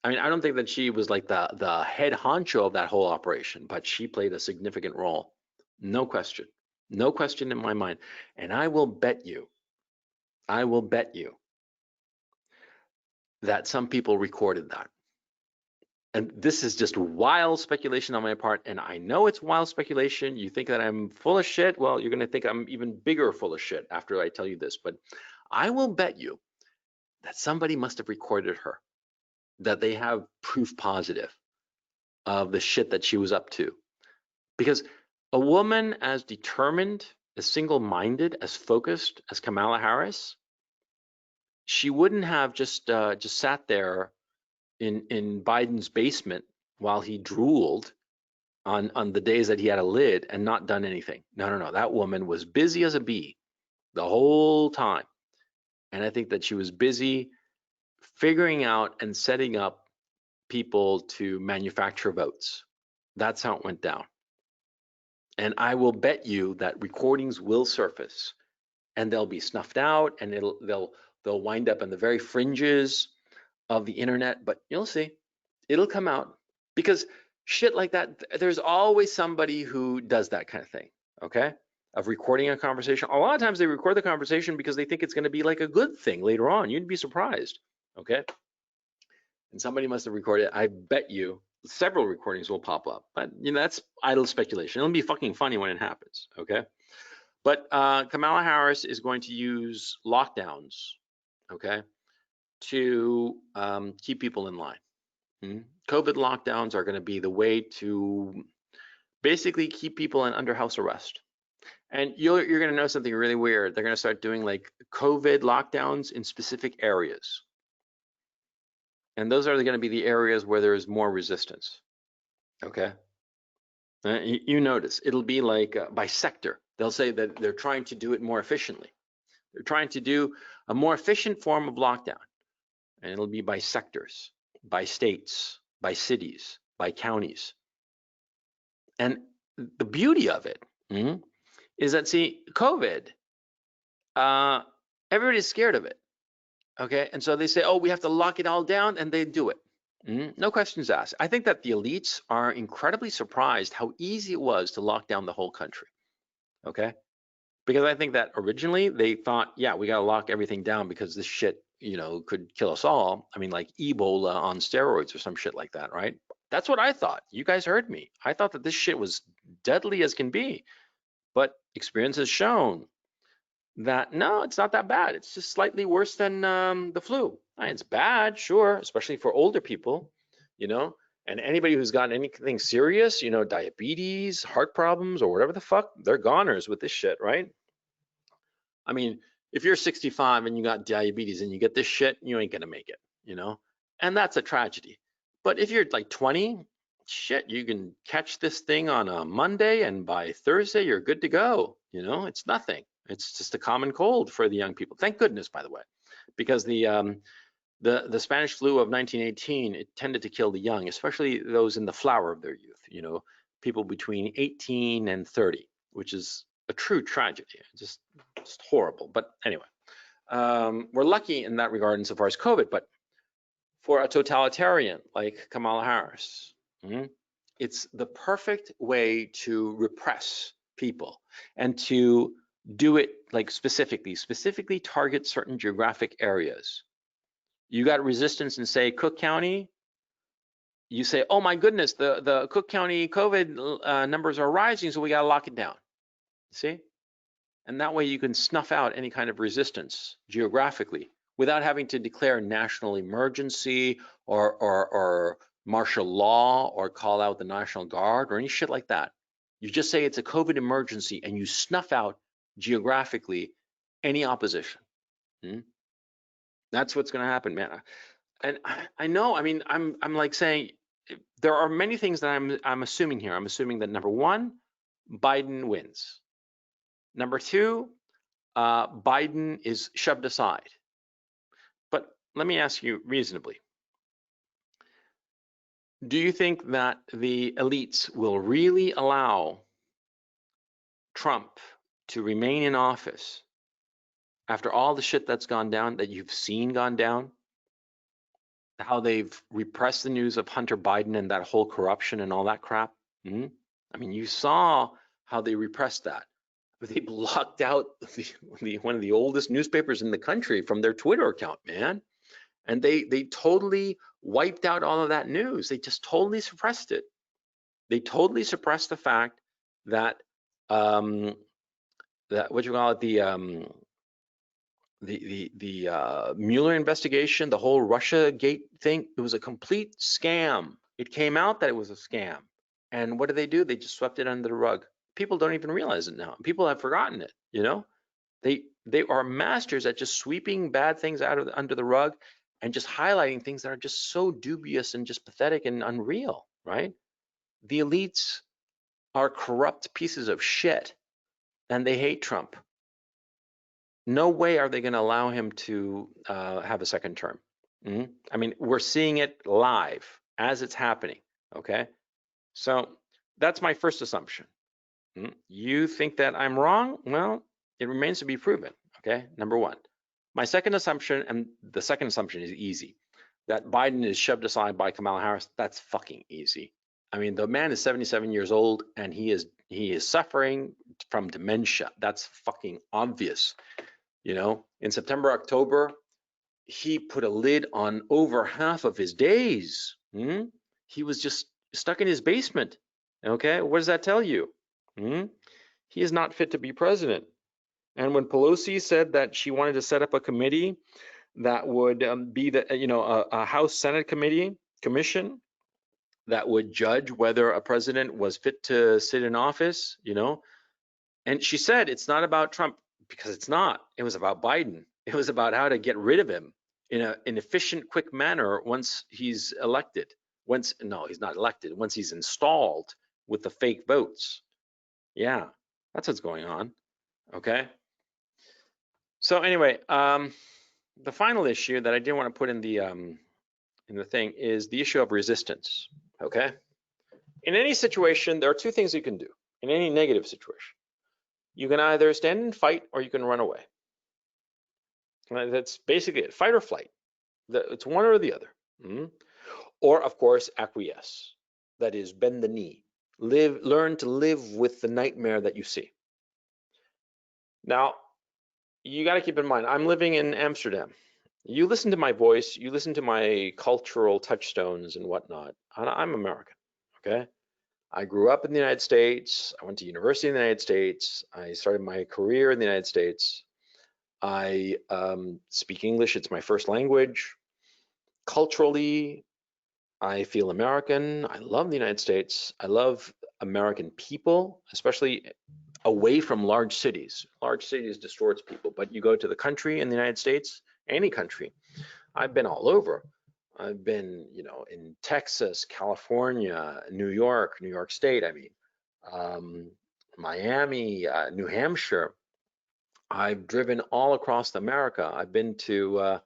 I don't think that she was like the head honcho of that whole operation, but she played a significant role. No question. No question in my mind. And I will bet you that some people recorded that. And this is just wild speculation on my part. And I know it's wild speculation. You think that I'm full of shit? Well, you're going to think I'm even bigger full of shit after I tell you this. But I will bet you that somebody must have recorded her, that they have proof positive of the shit that she was up to. Because a woman as determined, as single-minded, as focused as Kamala Harris, she wouldn't have just sat there in Biden's basement while he drooled on the days that he had a lid and not done anything. No. That woman was busy as a bee the whole time. And I think that she was busy figuring out and setting up people to manufacture votes. That's how it went down. And I will bet you that recordings will surface, and they'll be snuffed out, and they'll wind up in the very fringes of the internet. But you'll see, it'll come out, because shit like that, there's always somebody who does that kind of thing. Okay, of recording a conversation. A lot of times they record the conversation because they think it's going to be like a good thing later on. You'd be surprised. Okay, and somebody must have recorded it. I bet you several recordings will pop up, but that's idle speculation. It'll be fucking funny when it happens. Okay, but Kamala Harris is going to use lockdowns, okay, to keep people in line. COVID lockdowns are going to be the way to basically keep people under house arrest. And you're going to know something really weird. They're going to start doing like COVID lockdowns in specific areas. And those are going to be the areas where there is more resistance. Okay. You notice it'll be like by sector. They'll say that they're trying to do it more efficiently. They're trying to do a more efficient form of lockdown. And it'll be by sectors, by states, by cities, by counties. And the beauty of it is that, see, COVID, everybody's scared of it. Okay. And so they say, oh, we have to lock it all down, and they do it. No questions asked. I think that the elites are incredibly surprised how easy it was to lock down the whole country. Okay. Because I think that originally they thought, yeah, we got to lock everything down because this shit, could kill us all. I mean, like Ebola on steroids or some shit like that, right? That's what I thought. You guys heard me. I thought that this shit was deadly as can be. But experience has shown that no, it's not that bad. It's just slightly worse than the flu. It's bad, sure, especially for older people, and anybody who's got anything serious, diabetes, heart problems, or whatever the fuck, they're goners with this shit, right? I mean, if you're 65 and you got diabetes and you get this shit, you ain't gonna make it, and that's a tragedy. But if you're like 20, shit, you can catch this thing on a Monday, and by Thursday you're good to go. It's nothing. It's just a common cold for the young people. Thank goodness, by the way, because the Spanish flu of 1918, it tended to kill the young, especially those in the flower of their youth. People between 18 and 30, which is a true tragedy. Just horrible. But anyway, we're lucky in that regard insofar as COVID. But for a totalitarian like Kamala Harris, it's the perfect way to repress people and to do it like specifically target certain geographic areas. You got resistance in, say, Cook County. You say, oh my goodness, the Cook County COVID numbers are rising, so we got to lock it down. See? And that way you can snuff out any kind of resistance geographically without having to declare national emergency or martial law or call out the National Guard or any shit like that. You just say it's a COVID emergency and you snuff out geographically any opposition. That's what's going to happen, man. And I know, I mean, I'm like saying there are many things that I'm assuming here. I'm assuming that number one, Biden wins. Number two, Biden is shoved aside. But let me ask you reasonably. Do you think that the elites will really allow Trump to remain in office after all the shit that's gone down, that you've seen gone down? How they've repressed the news of Hunter Biden and that whole corruption and all that crap? I mean, you saw how they repressed that. They blocked out one of the oldest newspapers in the country from their Twitter account, man. And they totally wiped out all of that news. They just totally suppressed it. They totally suppressed the fact that that what you call it, the Mueller investigation, the whole Russia Gate thing, it was a complete scam. It came out that it was a scam. And what did they do? They just swept it under the rug. People don't even realize it now. People have forgotten it, They are masters at just sweeping bad things under the rug and just highlighting things that are just so dubious and just pathetic and unreal, right? The elites are corrupt pieces of shit, and they hate Trump. No way are they going to allow him to have a second term. I mean, we're seeing it live as it's happening, okay? So that's my first assumption. You think that I'm wrong? Well, it remains to be proven, okay? Number one. My second assumption, and the second assumption is easy, that Biden is shoved aside by Kamala Harris. That's fucking easy. I mean, the man is 77 years old and he is suffering from dementia. That's fucking obvious. In September, October, he put a lid on over half of his days. He was just stuck in his basement. Okay, what does that tell you? He is not fit to be president. And when Pelosi said that she wanted to set up a committee that would be a House Senate commission that would judge whether a president was fit to sit in office, And she said it's not about Trump, because it's not. It was about Biden. It was about how to get rid of him in an efficient, quick manner once he's elected. No, he's not elected. Once he's installed with the fake votes. Yeah, that's what's going on. Okay. So anyway, the final issue that I didn't want to put in the thing is the issue of resistance. Okay. In any situation, there are two things you can do. In any negative situation, you can either stand and fight, or you can run away. That's basically it. Fight or flight. It's one or the other. Or, of course, acquiesce. That is, bend the knee. Learn to live with the nightmare that you see. Now, you got to keep in mind, I'm living in Amsterdam. You listen to my voice, you listen to my cultural touchstones and whatnot. I'm American, okay? I grew up in the United States. I went to university in the United States. I started my career in the United States. I speak English. It's my first language. Culturally, I feel American. I love the United States. I love American people, especially away from large cities. Large cities distorts people, but you go to the country in the United States, any country. I've been all over. I've been, in Texas, California, New York State, I mean, Miami, New Hampshire. I've driven all across America. I've been to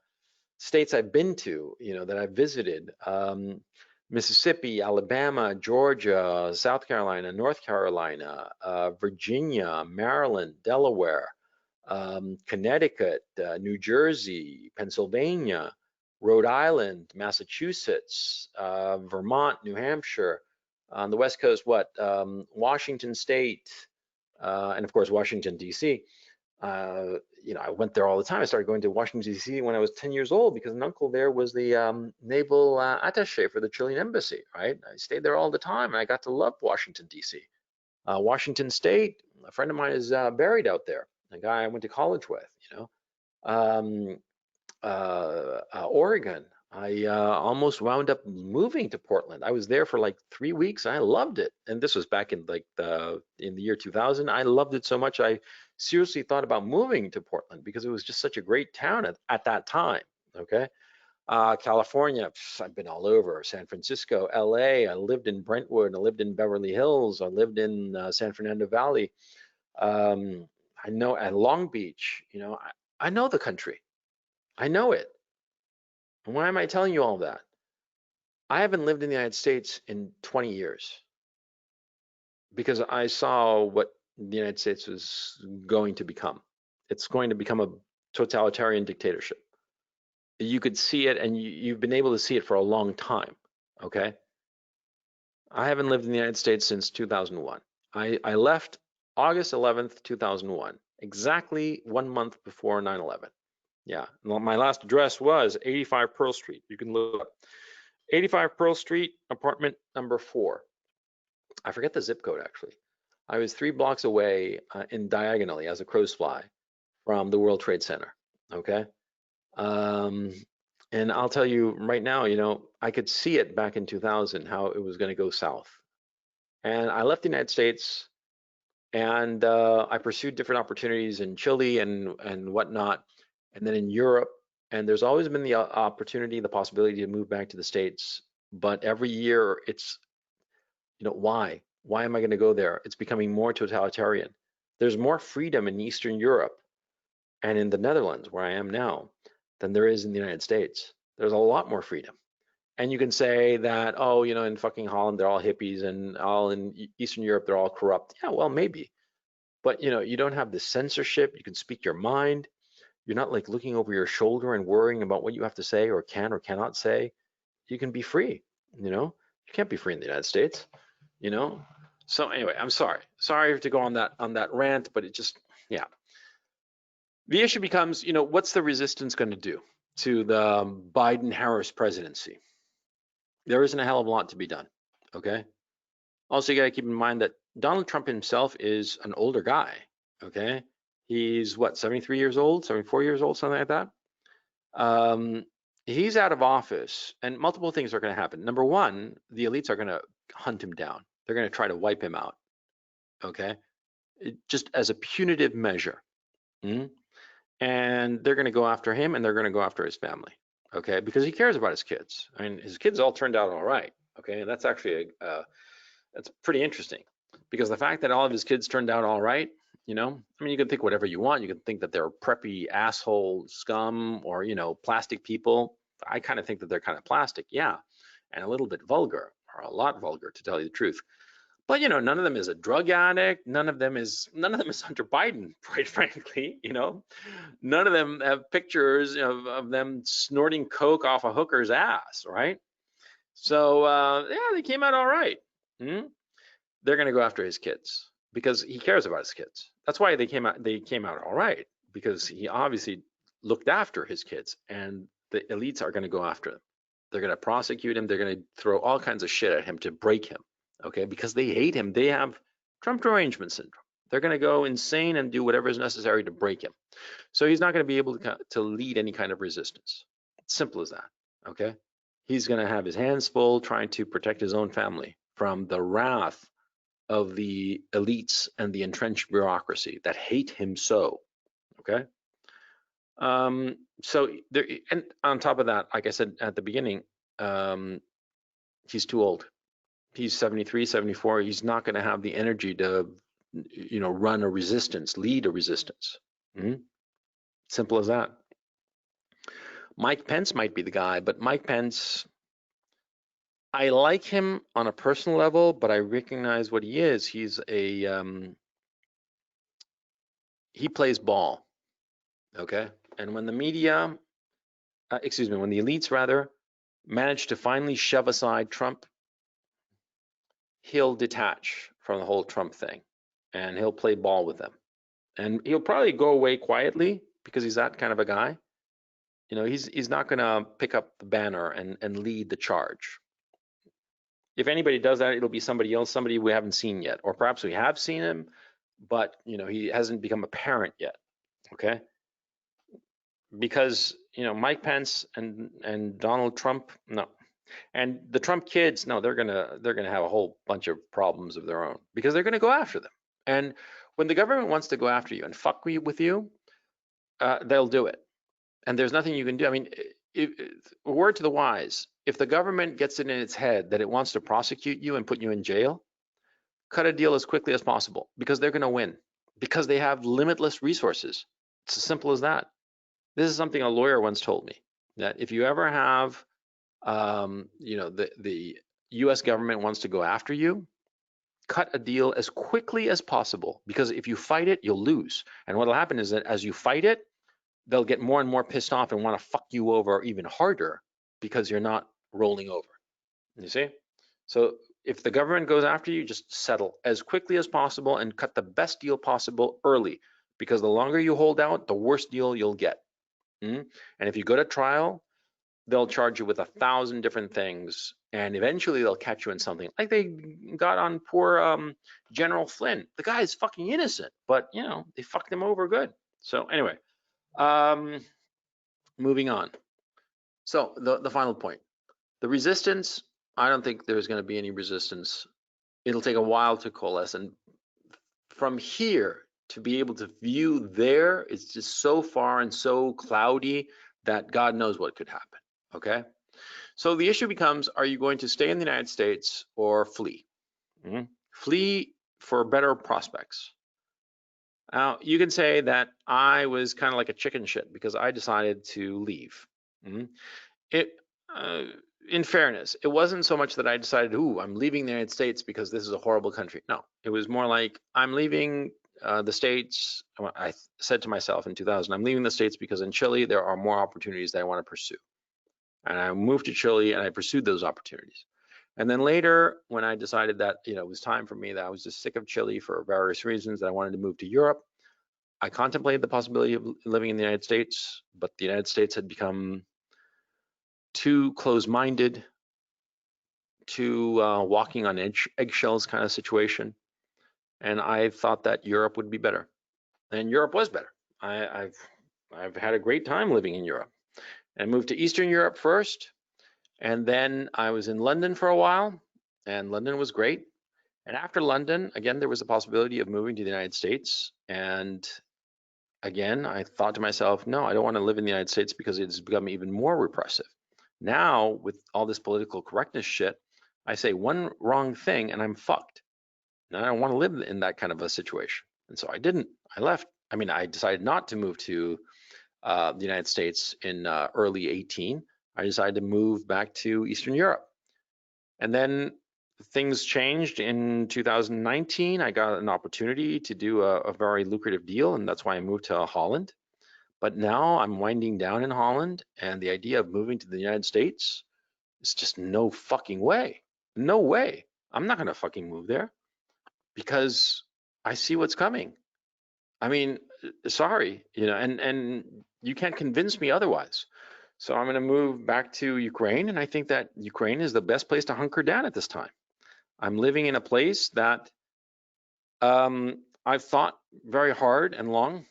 states I've been to, that I've visited. Mississippi, Alabama, Georgia, South Carolina, North Carolina, Virginia, Maryland, Delaware, Connecticut, New Jersey, Pennsylvania, Rhode Island, Massachusetts, Vermont, New Hampshire. On the West Coast, Washington State, and of course, Washington, D.C. I went there all the time. I started going to Washington, D.C. when I was 10 years old because an uncle there was the naval attaché for the Chilean embassy, right? I stayed there all the time, and I got to love Washington, D.C. Washington State, a friend of mine is buried out there, a guy I went to college with, Um, Oregon, I almost wound up moving to Portland. I was there for like 3 weeks. And I loved it. And this was back in in the year 2000. I loved it so much. I seriously thought about moving to Portland because it was just such a great town at that time. Okay. California, I've been all over. San Francisco, LA. I lived in Brentwood. I lived in Beverly Hills. I lived in San Fernando Valley. I know at Long Beach, I know the country. I know it. And why am I telling you all that? I haven't lived in the United States in 20 years because I saw what the United States was going to become. It's going to become a totalitarian dictatorship. You could see it, and you've been able to see it for a long time, okay? I haven't lived in the United States since 2001. I left August 11th, 2001, exactly 1 month before 9/11. Yeah, my last address was 85 Pearl Street. You can look up 85 Pearl Street, apartment number 4. I forget the zip code actually. I was 3 blocks away in diagonally as a crow's fly from the World Trade Center. Okay. And I'll tell you right now, I could see it back in 2000 how it was going to go south. And I left the United States, and I pursued different opportunities in Chile and whatnot, and then in Europe. And there's always been the opportunity, the possibility to move back to the States. But every year it's, why? Why am I going to go there? It's becoming more totalitarian. There's more freedom in Eastern Europe and in the Netherlands, where I am now, than there is in the United States. There's a lot more freedom. And you can say that, oh, in fucking Holland, they're all hippies, and all in Eastern Europe, they're all corrupt. Yeah, well, maybe. But, you don't have the censorship. You can speak your mind. You're not like looking over your shoulder and worrying about what you have to say or can or cannot say. You can be free, You can't be free in the United States, So anyway, I'm sorry to go on that rant, but it just, yeah. The issue becomes, what's the resistance going to do to the Biden-Harris presidency? There isn't a hell of a lot to be done, okay? Also, you got to keep in mind that Donald Trump himself is an older guy, okay? He's 73 years old, 74 years old, something like that. He's out of office, and multiple things are going to happen. Number one, the elites are going to hunt him down. They're going to try to wipe him out, okay? just as a punitive measure. Mm? And they're going to go after him, and they're going to go after his family, okay? Because he cares about his kids. I mean, his kids all turned out all right, okay? And that's actually that's pretty interesting, because the fact that all of his kids turned out all right, you know, I mean, you can think whatever you want. You can think that they're preppy asshole scum, or, you know, plastic people. I kind of think that they're kind of plastic, yeah, and a little bit vulgar, or a lot vulgar, to tell you the truth. But, you know, none of them is a drug addict. None of them is Hunter Biden, quite frankly. You know, none of them have pictures of them snorting coke off a hooker's ass, right? So yeah, they came out all right. Hmm? They're going to go after his kids because he cares about his kids. That's why they came out. They came out all right, because he obviously looked after his kids, and the elites are going to go after him. They're going to prosecute him. They're going to throw all kinds of shit at him to break him. Okay, because they hate him. They have Trump derangement syndrome. They're going to go insane and do whatever is necessary to break him. So he's not going to be able to lead any kind of resistance. Simple as that. Okay, he's going to have his hands full trying to protect his own family from the wrath of the elites and the entrenched bureaucracy that hate him so. Okay. So there, and on top of that, like I said at the beginning, he's too old. He's 73, 74. He's not going to have the energy to, you know, run a resistance, lead a resistance. Mm-hmm. Simple as that. Mike Pence might be the guy, but Mike Pence, I like him on a personal level, but I recognize what he is. He's a he plays ball, okay? And when the media, when the elites rather, manage to finally shove aside Trump, he'll detach from the whole Trump thing, and he'll play ball with them. And he'll probably go away quietly because he's that kind of a guy. You know, he's not going to pick up the banner and lead the charge. If anybody does that, it'll be somebody else, somebody we haven't seen yet, or perhaps we have seen him, but, you know, he hasn't become apparent yet. Okay, because, you know, Mike Pence and Donald Trump, no, and the Trump kids, no, they're gonna have a whole bunch of problems of their own, because they're gonna go after them. And when the government wants to go after you and fuck with you, they'll do it, and there's nothing you can do. I mean, a word to the wise: if the government gets it in its head that it wants to prosecute you and put you in jail, cut a deal as quickly as possible, because they're going to win, because they have limitless resources. It's as simple as that. This is something a lawyer once told me, that if you ever have, you know, the U.S. government wants to go after you, cut a deal as quickly as possible, because if you fight it, you'll lose. And what will happen is that as you fight it, they'll get more and more pissed off and want to fuck you over even harder, because you're not rolling over. You see? So if the government goes after you, just settle as quickly as possible and cut the best deal possible early, because the longer you hold out, the worse deal you'll get. And if you go to trial, they'll charge you with 1,000 different things, and eventually they'll catch you in something, like they got on poor General Flynn. The guy is fucking innocent, but, you know, they fucked him over good. So anyway, moving on. So the final point, the resistance, I don't think there's going to be any resistance. It'll take a while to coalesce, and from here to be able to view there, it's just so far and so cloudy that God knows what could happen. Okay, so the issue becomes: are you going to stay in the United States or flee? Flee for better prospects. Now, you can say that I was kind of like a chicken shit because I decided to leave. In fairness, it wasn't so much that I decided, ooh, I'm leaving the United States because this is a horrible country. No, it was more like, I'm leaving the States. I said to myself in 2000, I'm leaving the States because in Chile, there are more opportunities that I want to pursue. And I moved to Chile and I pursued those opportunities. And then later, when I decided that, you know, it was time for me, that I was just sick of Chile for various reasons, that I wanted to move to Europe, I contemplated the possibility of living in the United States, but the United States had become too close-minded, too walking on eggshells kind of situation. And I thought that Europe would be better. And Europe was better. I've had a great time living in Europe. And moved to Eastern Europe first, and then I was in London for a while, and London was great. And after London, again, there was a possibility of moving to the United States. And again, I thought to myself, no, I don't want to live in the United States because it's become even more repressive. Now, with all this political correctness shit, I say one wrong thing and I'm fucked. And I don't want to live in that kind of a situation. And so I didn't. I left. I mean, I decided not to move to the United States in early 18. I decided to move back to Eastern Europe. And then things changed in 2019. I got an opportunity to do a very lucrative deal, and that's why I moved to Holland. But now I'm winding down in Holland, and the idea of moving to the United States is just no fucking way. No way. I'm not gonna fucking move there because I see what's coming. I mean, sorry, and you can't convince me otherwise. So I'm going to move back to Ukraine, and I think that Ukraine is the best place to hunker down at this time. I'm living in a place that I've thought very hard and long.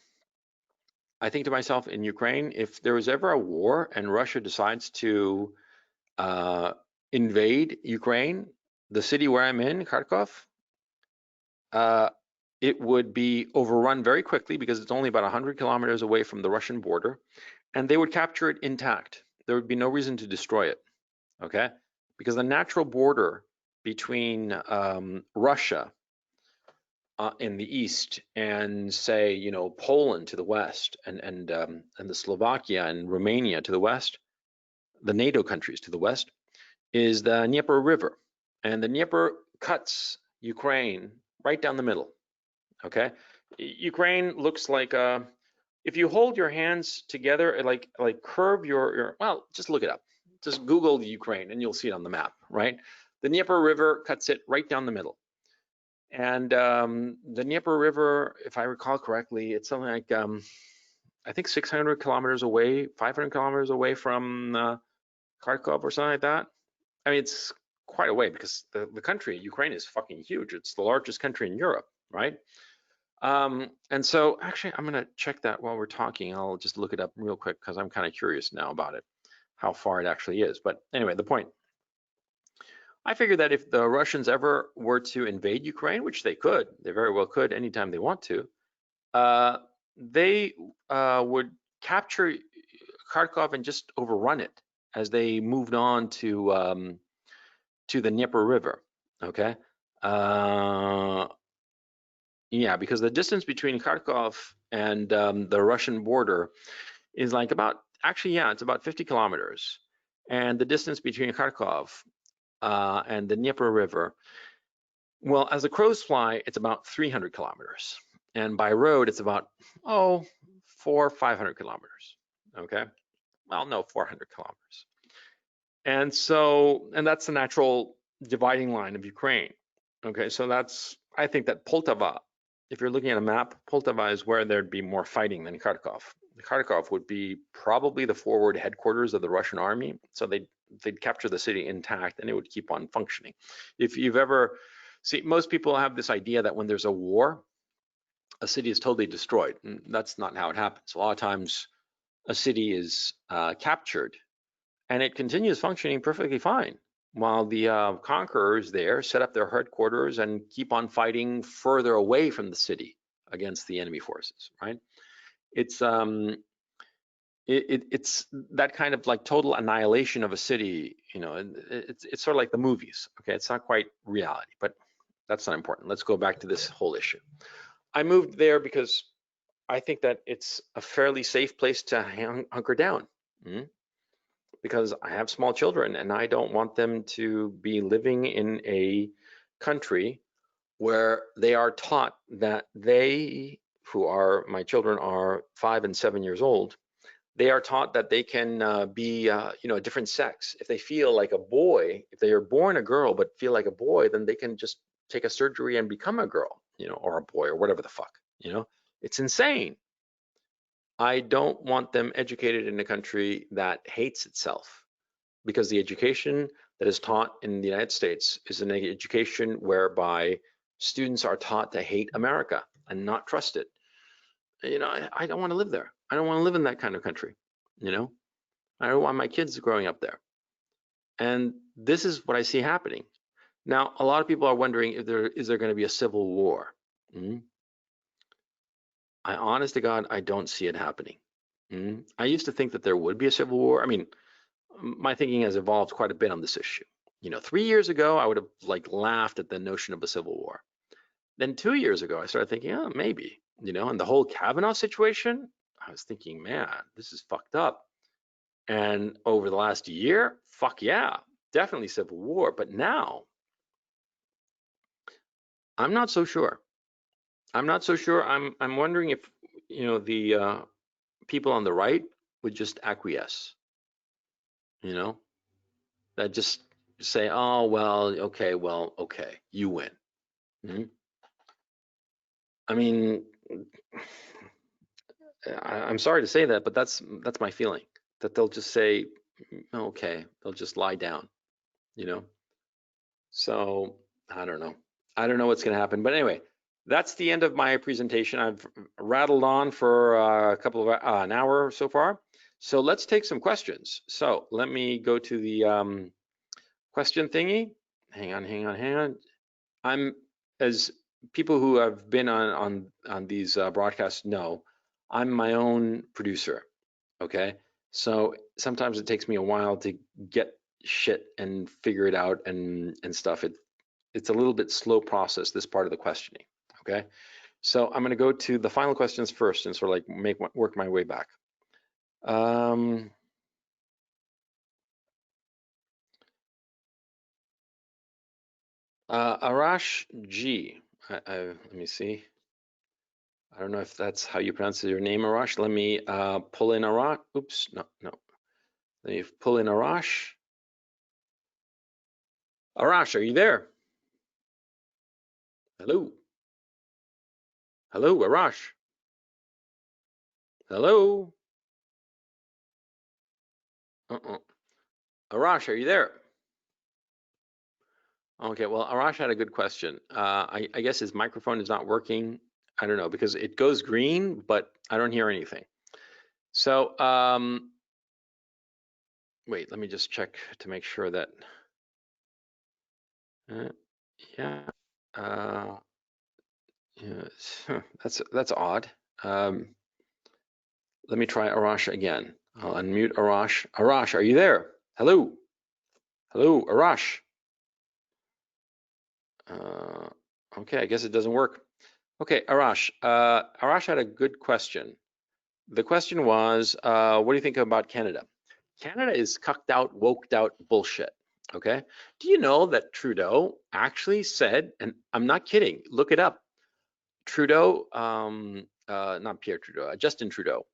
I think to myself, in Ukraine, if there was ever a war and Russia decides to invade Ukraine, the city where I'm in, Kharkov, uh, it would be overrun very quickly because it's only about 100 kilometers away from the Russian border, and they would capture it intact. There would be no reason to destroy it, okay? Because the natural border between Russia in the east and, say, Poland to the west, and the Slovakia and Romania to the west, the NATO countries to the west, is the Dnieper River, and the Dnieper cuts Ukraine right down the middle. Okay, Ukraine looks like if you hold your hands together, like curve your well, just look it up. Just Google the Ukraine and you'll see it on the map, right? The Dnieper River cuts it right down the middle. And the Dnieper River, if I recall correctly, it's something like I think 600 kilometers away, 500 kilometers away from Kharkov or something like that. I mean, it's quite a way because the country, Ukraine, is fucking huge. It's the largest country in Europe, right? And so actually, I'm going to check that while we're talking. I'll just look it up real quick because I'm kind of curious now about it, how far it actually is. But anyway, the point, I figure that if the Russians ever were to invade Ukraine, which they could, they very well could anytime they want to, they would capture Kharkov and just overrun it as they moved on to the Dnieper River, okay? Yeah, because the distance between Kharkov and the Russian border is like actually, yeah, it's about 50 kilometers. And the distance between Kharkov and the Dnieper River, well, as the crows fly, it's about 300 kilometers. And by road, it's about, 500 kilometers, okay? Well, no, 400 kilometers. And that's the natural dividing line of Ukraine. Okay, so I think that Poltava, if you're looking at a map, Poltava is where there'd be more fighting than Kharkov. Kharkov would be probably the forward headquarters of the Russian army, so they'd capture the city intact and it would keep on functioning. If you've ever most people have this idea that when there's a war, a city is totally destroyed. And that's not how it happens. A lot of times a city is captured and it continues functioning perfectly fine while the conquerors there set up their headquarters and keep on fighting further away from the city against the enemy forces, right? It's it's that kind of like total annihilation of a city, it's sort of like the movies, okay? It's not quite reality, but that's not important. Let's go back to this whole issue. I moved there because I think that it's a fairly safe place to hunker down. Because I have small children and I don't want them to be living in a country where they are taught that my children are 5 and 7 years old, they are taught that they can be, a different sex. If they feel like a boy, if they are born a girl but feel like a boy, then they can just take a surgery and become a girl, or a boy or whatever the fuck, It's insane. I don't want them educated in a country that hates itself, because the education that is taught in the United States is an education whereby students are taught to hate America and not trust it. I don't want to live there. I don't want to live in that kind of country. I don't want my kids growing up there. And this is what I see happening. Now, a lot of people are wondering if there is going to be a civil war. I, honest to God, I don't see it happening. I used to think that there would be a civil war. I mean, my thinking has evolved quite a bit on this issue. 3 years ago, I would have laughed at the notion of a civil war. Then 2 years ago, I started thinking, oh, maybe, and the whole Kavanaugh situation, I was thinking, man, this is fucked up. And over the last year, fuck yeah, definitely civil war. But now, I'm not so sure. I'm not so sure. I'm wondering if, the people on the right would just acquiesce, that just say, oh, well, okay, you win. I mean, I'm sorry to say that, but that's my feeling, that they'll just say, okay, they'll just lie down, So I don't know. I don't know what's going to happen. But anyway, that's the end of my presentation. I've rattled on for a couple of an hour so far. So let's take some questions. So let me go to the question thingy. Hang on. I'm, as people who have been on these broadcasts know, I'm my own producer. Okay, so sometimes it takes me a while to get shit and figure it out and stuff. It's a little bit slow process, this part of the questioning. Okay, so I'm going to go to the final questions first and sort of work my way back. Arash G. Let me see. I don't know if that's how you pronounce your name, Arash. Let me pull in Arash. Oops, no. Let me pull in Arash. Arash, are you there? Hello? Hello, Arash? Hello? Arash, are you there? Okay, well, Arash had a good question. I guess his microphone is not working. I don't know, because it goes green, but I don't hear anything. So, wait, let me just check to make sure that, yeah, that's odd. Let me try Arash again. I'll unmute Arash. Arash, are you there? Hello? Hello, Arash? Okay, I guess it doesn't work. Okay, Arash. Arash had a good question. The question was, what do you think about Canada? Canada is cucked out, woked out bullshit. Okay. Do you know that Trudeau actually said, and I'm not kidding, look it up. Trudeau, not Pierre Trudeau, Justin Trudeau,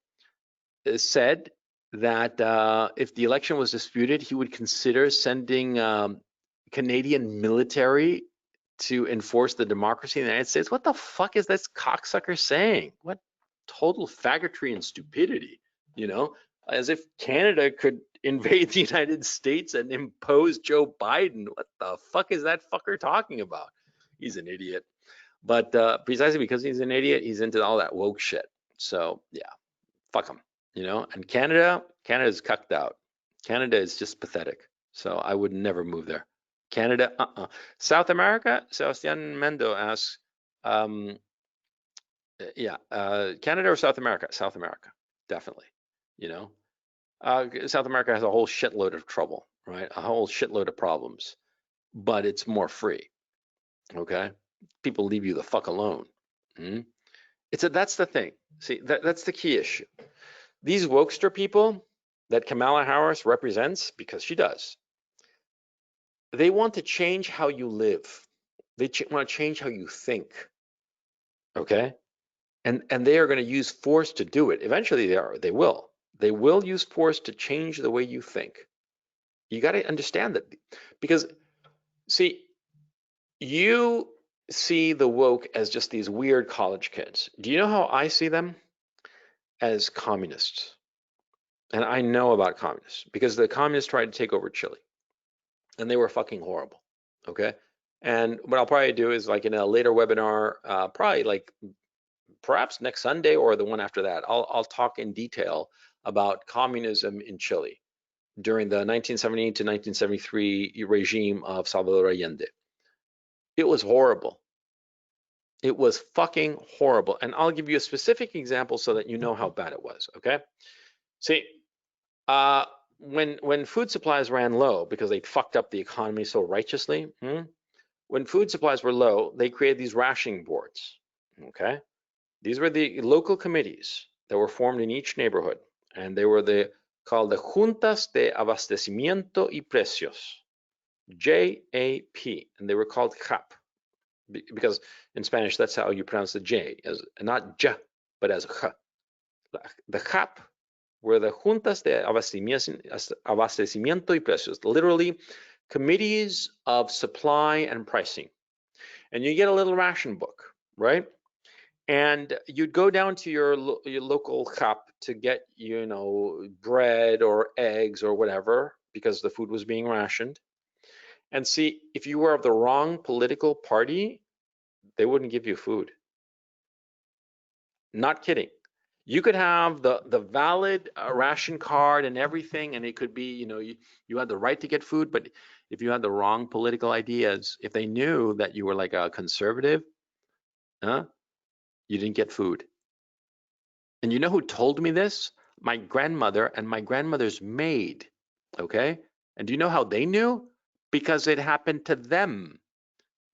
said that if the election was disputed, he would consider sending Canadian military to enforce the democracy in the United States. What the fuck is this cocksucker saying? What total faggotry and stupidity, as if Canada could invade the United States and impose Joe Biden. What the fuck is that fucker talking about? He's an idiot. But precisely because he's an idiot, he's into all that woke shit. So yeah, fuck him, and Canada's cucked out. Canada is just pathetic. So I would never move there. Canada, South America, Sebastian Mendo asks, Canada or South America? South America, definitely. South America has a whole shitload of trouble, right? A whole shitload of problems, but it's more free. Okay, people leave you the fuck alone. That's the thing. See, that's the key issue. These wokester people that Kamala Harris represents, because she does, they want to change how you live. They want to change how you think. Okay, and they are going to use force to do it. Eventually, they will. They will use force to change the way you think. You got to understand that, because see, you see the woke as just these weird college kids. Do you know how I see them? As communists. And I know about communists because the communists tried to take over Chile and they were fucking horrible. Okay. And what I'll probably do is, like, in a later webinar, probably like perhaps next Sunday or the one after that, I'll talk in detail about communism in Chile during the 1970 to 1973 regime of Salvador Allende. It was horrible. It was fucking horrible. And I'll give you a specific example so that you know how bad it was, okay? See, uh, when food supplies ran low because they fucked up the economy so righteously, when food supplies were low, they created these rationing boards, okay? These were the local committees that were formed in each neighborhood, and they were called the Juntas de Abastecimiento y Precios, JAP, and they were called CAP, because in Spanish that's how you pronounce the J, as not J, but as J. The CAP were the Juntas de Abastecimiento y Precios, literally committees of supply and pricing. And you get a little ration book, right? And you'd go down to your local CAP to get, bread or eggs or whatever, because the food was being rationed. And see, if you were of the wrong political party, they wouldn't give you food. Not kidding. You could have the valid ration card and everything, and it could be, you had the right to get food, but if you had the wrong political ideas, if they knew that you were like a conservative, you didn't get food. And you know who told me this? My grandmother and my grandmother's maid, okay? And do you know how they knew? Because it happened to them.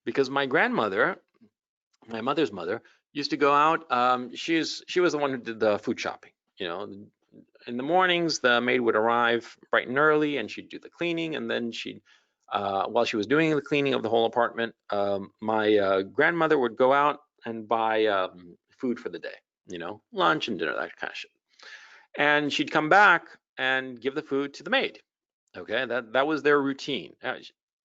Because my grandmother, my mother's mother, used to go out. She was the one who did the food shopping. In the mornings, the maid would arrive bright and early, and she'd do the cleaning. And then while she was doing the cleaning of the whole apartment, my grandmother would go out and buy food for the day. Lunch and dinner, that kind of shit. And she'd come back and give the food to the maid. Okay, that was their routine.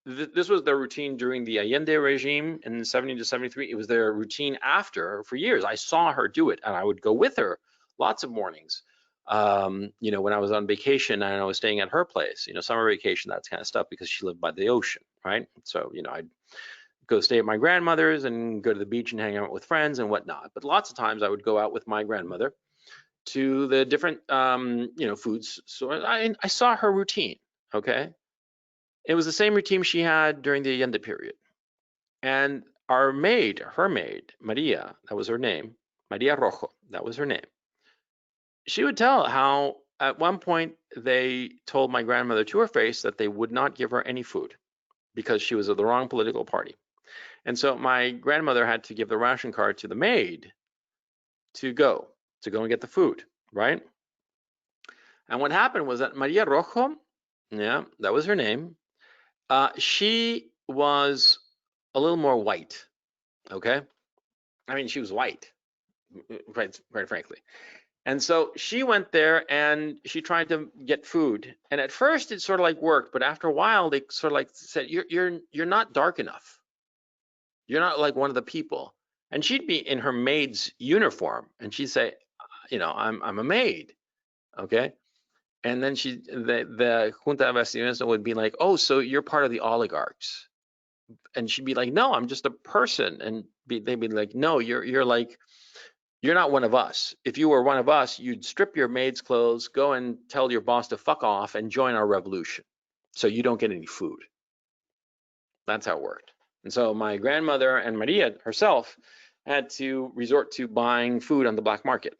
This was their routine during the Allende regime in 70 to 73. It was their routine after for years. I saw her do it, and I would go with her lots of mornings. When I was on vacation and I was staying at her place, summer vacation, that kind of stuff, because she lived by the ocean, right? So, I'd go stay at my grandmother's and go to the beach and hang out with friends and whatnot. But lots of times I would go out with my grandmother to the different, foods. So I saw her routine, okay? It was the same routine she had during the Allende period. And her maid, Maria, that was her name, Maria Rojo, that was her name. She would tell how at one point they told my grandmother to her face that they would not give her any food because she was of the wrong political party. And so my grandmother had to give the ration card to the maid to go and get the food, right? And what happened was that Maria Rojo, yeah, that was her name, she was a little more white, okay? I mean, she was white, quite frankly. And so she went there and she tried to get food. And at first it sort of like worked, but after a while they sort of like said, you're not dark enough. You're not like one of the people. And she'd be in her maid's uniform and she'd say, I'm a maid, okay? And then the Junta de Abastecimiento would be like, oh, so you're part of the oligarchs. And she'd be like, no, I'm just a person. And they'd be like, no, you're not one of us. If you were one of us, you'd strip your maid's clothes, go and tell your boss to fuck off and join our revolution. So you don't get any food. That's how it worked. And so my grandmother and Maria herself had to resort to buying food on the black market.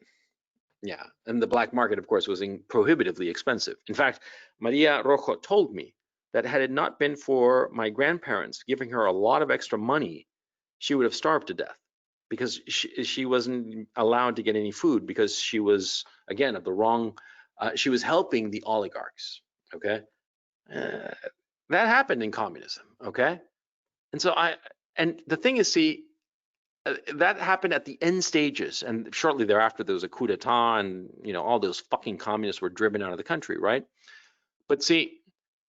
Yeah, and the black market, of course, was prohibitively expensive. In fact, Maria Rojo told me that had it not been for my grandparents giving her a lot of extra money, she would have starved to death because she wasn't allowed to get any food because she was, again, of the wrong, she was helping the oligarchs, okay? That happened in communism, okay? And so and the thing is, see, that happened at the end stages, and shortly thereafter there was a coup d'etat, and all those fucking communists were driven out of the country, right? But see,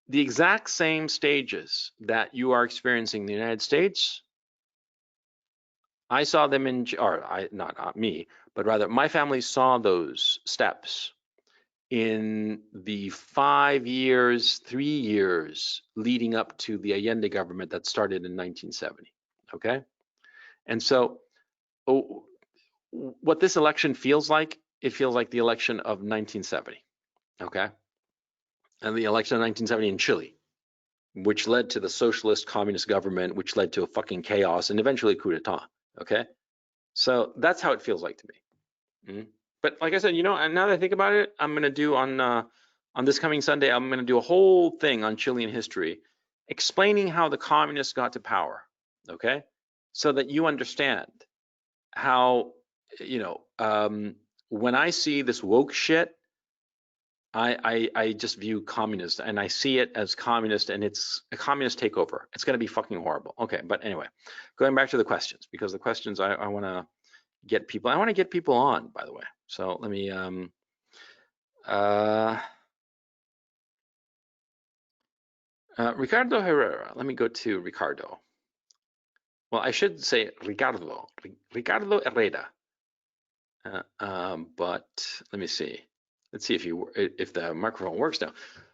the exact same stages that you are experiencing in the United States, I saw them not me, but rather my family saw those steps in the 3 years leading up to the Allende government that started in 1970, okay? And so what this election feels like, it feels like the election of 1970, okay? And the election of 1970 in Chile. which led to the socialist communist government, which led to a fucking chaos and eventually coup d'etat. Okay, so that's how it feels like to me. But like I said, and now that I think about it, I'm gonna do on this coming Sunday, I'm gonna do a whole thing on Chilean history, explaining how the communists got to power. Okay, so that you understand how, when I see this woke shit, I just view communist and I see it as communist, and it's a communist takeover. It's going to be fucking horrible. Okay, but anyway, going back to the questions, because the questions I want to get people. I want to get people on, by the way. So let me Ricardo Herrera. Let me go to Ricardo. Well, I should say Ricardo Herrera. But let me see. Let's see if the microphone works now.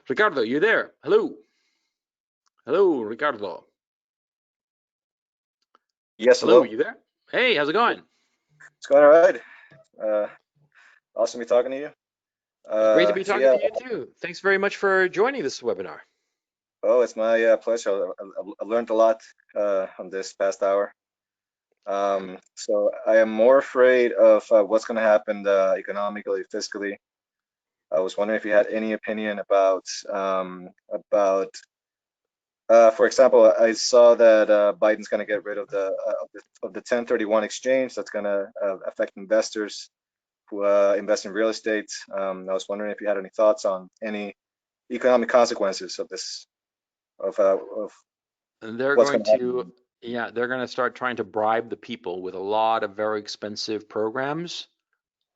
Ricardo, you there? Hello. Hello, Ricardo. Yes, Hello, hello. you there? Hey, how's it going? It's going all right. Awesome to be talking to you. Great to be So talking yeah, to you too. Thanks very much for joining this webinar. oh, it's my pleasure. I learned a lot on this past hour. So I am more afraid of what's going to happen economically, fiscally. I was wondering if you had any opinion for example, I saw that Biden's going to get rid of the 1031 exchange. That's going to affect investors who invest in real estate. I was wondering if you had any thoughts on any economic consequences of this, of And they're what's going going to to, happen. yeah, they're going to start trying to bribe the people with a lot of very expensive programs,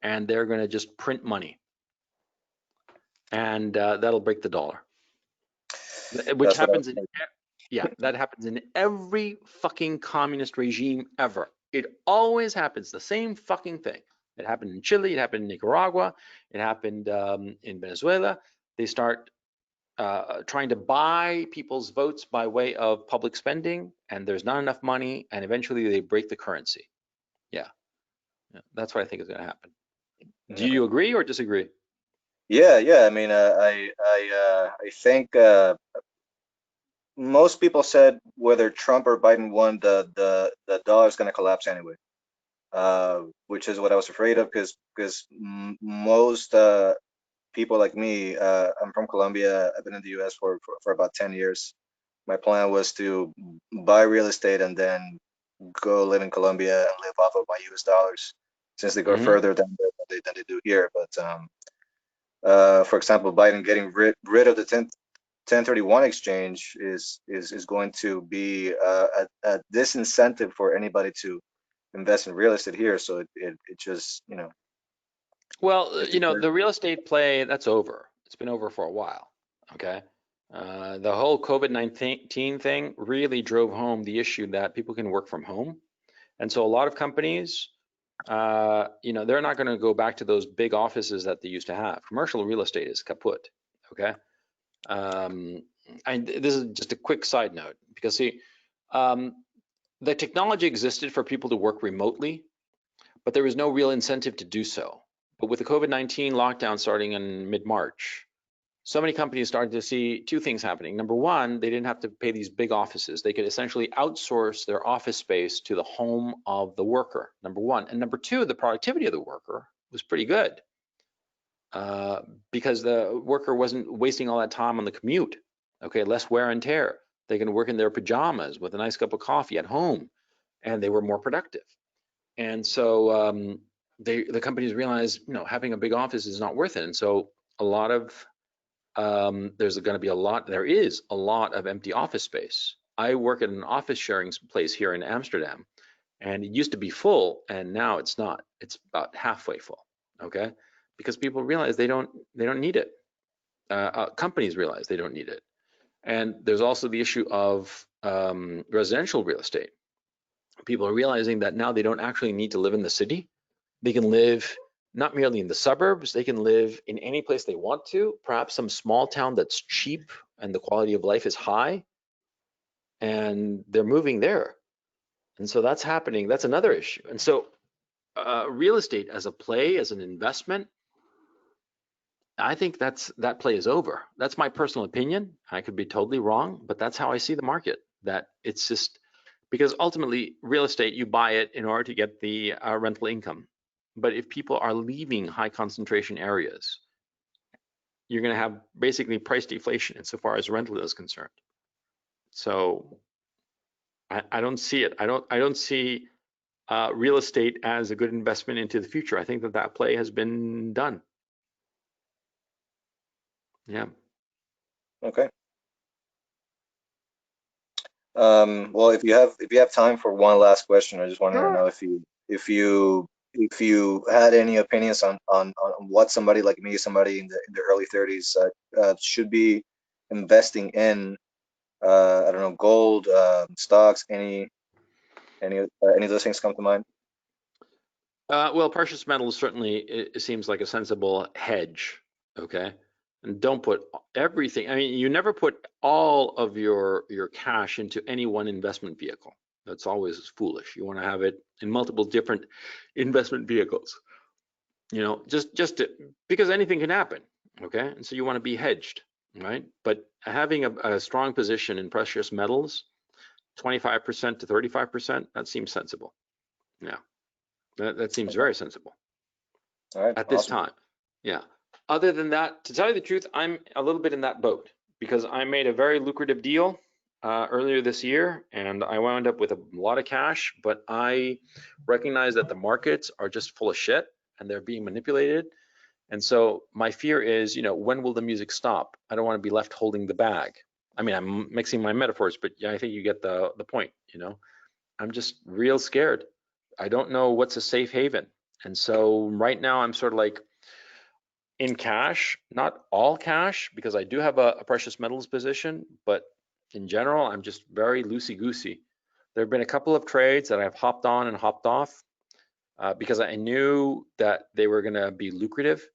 and they're going to just print money, and that'll break the dollar, which That's what I happens in, was. yeah, that happens in every fucking communist regime ever. It always happens, the same fucking thing. It happened in Chile, it happened in Nicaragua, it happened in Venezuela. They start trying to buy people's votes by way of public spending, and there's not enough money, and eventually they break the currency. Yeah, yeah, that's what I think is going to happen. Do Okay. you agree or disagree? Yeah, yeah. I mean, I think most people said whether Trump or Biden won, the dollar's going to collapse anyway. Which is what I was afraid of because most people like me, I'm from Colombia. I've been in the U.S. for about 10 years. My plan was to buy real estate and then go live in Colombia and live off of my U.S. dollars, since they go Hmm. further than they do here. But for example, Biden getting rid of the 1031 exchange is going to be a disincentive for anybody to invest in real estate here. So it just, Well, it just the real estate play, that's over. It's been over for a while. Okay. The whole COVID-19 thing really drove home the issue that people can work from home. And so a lot of companies, they're not going to go back to those big offices that they used to have. Commercial real estate is kaput. Okay. Um, and this is just a quick side note because see, um, the technology existed for people to work remotely, but there was no real incentive to do so. But with the COVID-19 lockdown starting in mid-March, so many companies started to see two things happening. Number one, they didn't have to pay these big offices. They could essentially outsource their office space to the home of the worker, number one. And number two, the productivity of the worker was pretty good uh, because the worker wasn't wasting all that time on the commute. Okay, less wear and tear. They can work in their pajamas with a nice cup of coffee at home, and they were more productive. And so the companies realized, having a big office is not worth it. And so a lot of there is a lot of empty office space. I work at an office sharing place here in Amsterdam, and it used to be full, and now it's not. It's about halfway full. Okay, because people realize they don't need it. Companies realize they don't need it, and there's also the issue of residential real estate. People are realizing that now they don't actually need to live in the city. They can live not merely in the suburbs, they can live in any place they want to, perhaps some small town that's cheap and the quality of life is high, and they're moving there. And so that's happening. That's another issue. And so real estate as a play, as an investment, I think that play is over. That's my personal opinion. I could be totally wrong, but that's how I see the market. That it's just because ultimately real estate, you buy it in order to get the rental income. But if people are leaving high concentration areas, you're going to have basically price deflation insofar as rental is concerned. So I don't see it. I don't see real estate as a good investment into the future. I think that play has been done. Yeah. Okay. Well, if you have time for one last question, I just wanted to know Sure. if you had any opinions on what somebody like me, somebody in the early 30s, should be investing in. I don't know, gold, stocks, any of those things come to mind? Well, precious metals certainly it seems like a sensible hedge. Okay, and don't put everything. I mean, you never put all of your cash into any one investment vehicle. That's always foolish. You want to have it in multiple different investment vehicles. Because anything can happen. Okay, and so you want to be hedged, right? But having a strong position in precious metals, 25% to 35%, that seems sensible. Yeah, that seems Okay. very sensible All right. at this Awesome. time. Yeah. Other than that, to tell you the truth, I'm a little bit in that boat because I made a very lucrative deal earlier this year and I wound up with a lot of cash, but I recognize that the markets are just full of shit and they're being manipulated. And so my fear is, when will the music stop? I don't want to be left holding the bag. I mean, I'm mixing my metaphors, but yeah, I think you get the point. I'm just real scared. I don't know what's a safe haven. And so right now I'm sort of like in cash, not all cash, because I do have a precious metals position, but in general, I'm just very loosey-goosey. There have been a couple of trades that I've hopped on and hopped off because I knew that they were going to be lucrative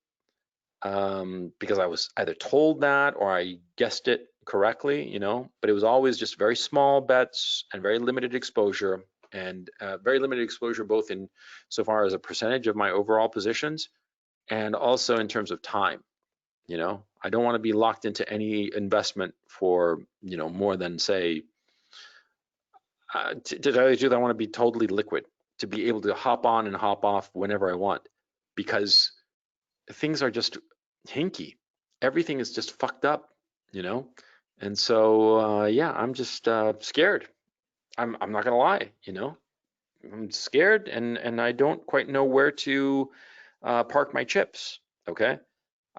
because I was either told that or I guessed it correctly, but it was always just very small bets and very limited exposure and very limited exposure both in so far as a percentage of my overall positions and also in terms of time. I don't want to be locked into any investment for, more than say, to tell you the truth, I want to be totally liquid to be able to hop on and hop off whenever I want because things are just hinky. Everything is just fucked up, you know? And so, yeah, I'm just scared. I'm not gonna lie. I'm scared and I don't quite know where to park my chips. Okay.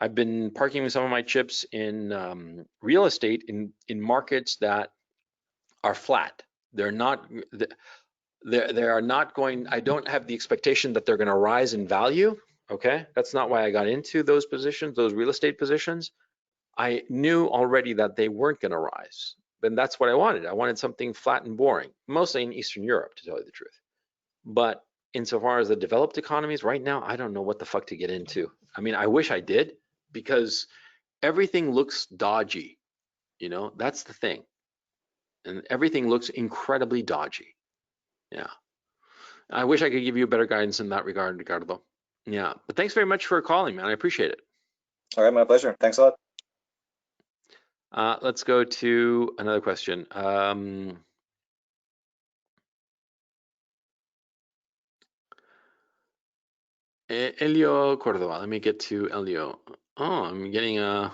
I've been parking some of my chips in real estate in markets that are flat. They're not. They are not going. I don't have the expectation that they're going to rise in value. Okay, that's not why I got into those positions, those real estate positions. I knew already that they weren't going to rise. And that's what I wanted. I wanted something flat and boring, mostly in Eastern Europe, to tell you the truth. But insofar as the developed economies, right now, I don't know what the fuck to get into. I mean, I wish I did because everything looks dodgy. That's the thing. And everything looks incredibly dodgy. Yeah. I wish I could give you better guidance in that regard, Ricardo. Yeah. But thanks very much for calling, man. I appreciate it. All right, my pleasure. Thanks a lot. Let's go to another question. Elio Cordova. Let me get to Elio. Oh, I'm getting uh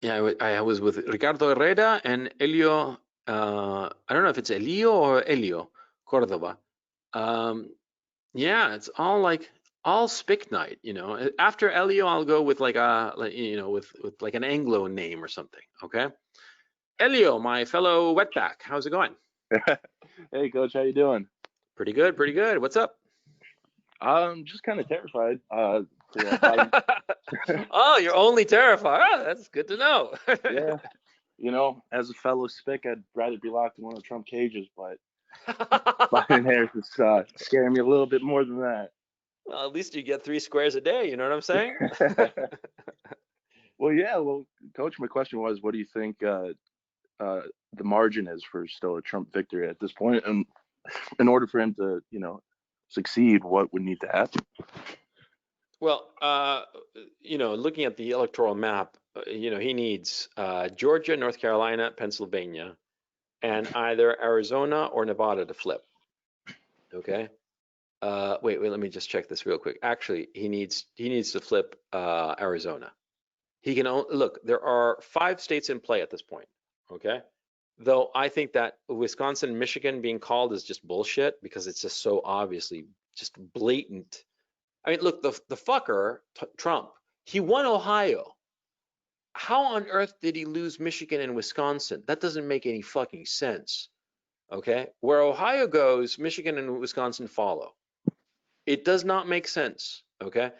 yeah, I was with Ricardo Herrera and Elio. I don't know if it's Elio or Elio Cordova. Um, yeah, it's all Spic night. After Elio, I'll go with with like an Anglo name or something. Okay, Elio, my fellow wetback, how's it going? Hey, coach, how you doing? Pretty good, pretty good. What's up? I'm just kind of terrified. Biden. Oh, you're only terrified. Oh, that's good to know. Yeah, as a fellow spick, I'd rather be locked in one of Trump cages, but Biden Harris is scaring me a little bit more than that. Well, at least you get 3 squares a day. You know what I'm saying? Well, yeah. Well, coach, my question was, what do you think the margin is for still a Trump victory at this point? And in order for him to, succeed, what would need to happen? Well, looking at the electoral map, he needs Georgia, North Carolina, Pennsylvania, and either Arizona or Nevada to flip. Okay. Wait, let me just check this real quick. Actually, he needs to flip Arizona. He can look. There are 5 states in play at this point. Okay. Though I think that Wisconsin and Michigan being called is just bullshit because it's just so obviously just blatant. I mean, look, the fucker, Trump, he won Ohio. How on earth did he lose Michigan and Wisconsin? That doesn't make any fucking sense. Okay? Where Ohio goes, Michigan and Wisconsin follow. It does not make sense. Okay?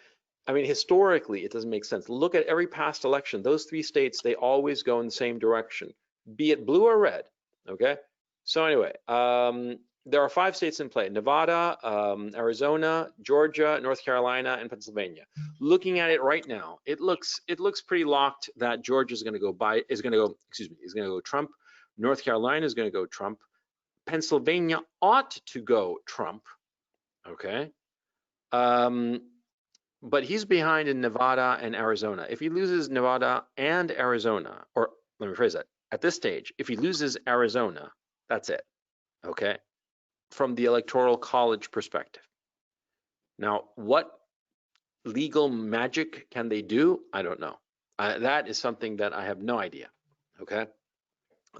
I mean, historically, it doesn't make sense. Look at every past election. Those 3 states, they always go in the same direction, be it blue or red. Okay? So anyway, there are 5 states in play: Nevada, Arizona, Georgia, North Carolina, and Pennsylvania. Looking at it right now, it looks pretty locked that Georgia is going to go Trump. North Carolina is going to go Trump. Pennsylvania ought to go Trump. Okay. But he's behind in Nevada and Arizona. If he loses Nevada and Arizona, or let me phrase that, at this stage, if he loses Arizona, that's it. Okay. From the Electoral College perspective. Now, what legal magic can they do? I don't know. That is something that I have no idea. Okay.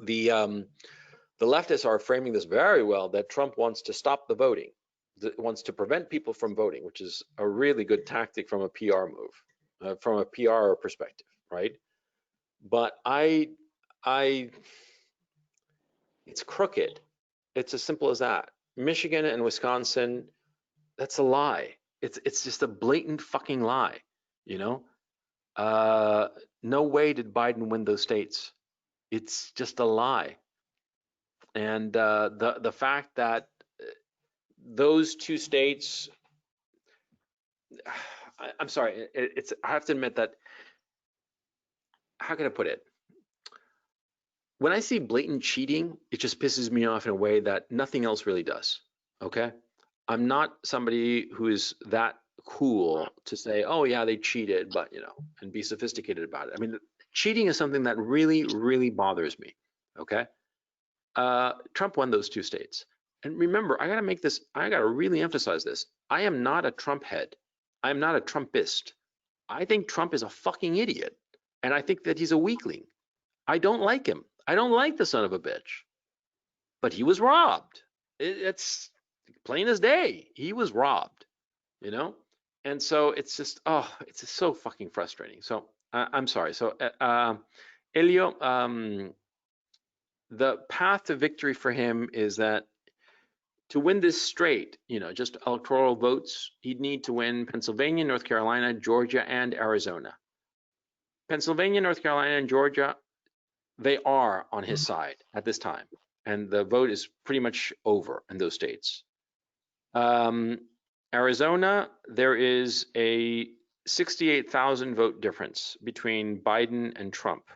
The leftists are framing this very well, that Trump wants to stop the voting, wants to prevent people from voting, which is a really good tactic from a PR move, from a PR perspective, right? But it's crooked. It's as simple as that. Michigan and Wisconsin, that's a lie. It's just a blatant fucking lie, you know? No way did Biden win those states. It's just a lie. And the fact that those 2 states, I'm sorry, I have to admit that, how can I put it? When I see blatant cheating, it just pisses me off in a way that nothing else really does. Okay? I'm not somebody who is that cool to say, oh yeah, they cheated, but and be sophisticated about it. I mean, cheating is something that really, really bothers me. Okay? Trump won those 2 states. And remember, I gotta really emphasize this. I am not a Trump head. I am not a Trumpist. I think Trump is a fucking idiot. And I think that he's a weakling. I don't like him. I don't like the son of a bitch. But he was robbed. It's plain as day. He was robbed, And so it's just, it's just so fucking frustrating. So I'm sorry. So, Elio, the path to victory for him is that to win this straight, just electoral votes, he'd need to win Pennsylvania, North Carolina, Georgia, and Arizona. Pennsylvania, North Carolina, and Georgia, they are on his side at this time. And the vote is pretty much over in those states. Arizona, there is a 68,000 vote difference between Biden and Trump.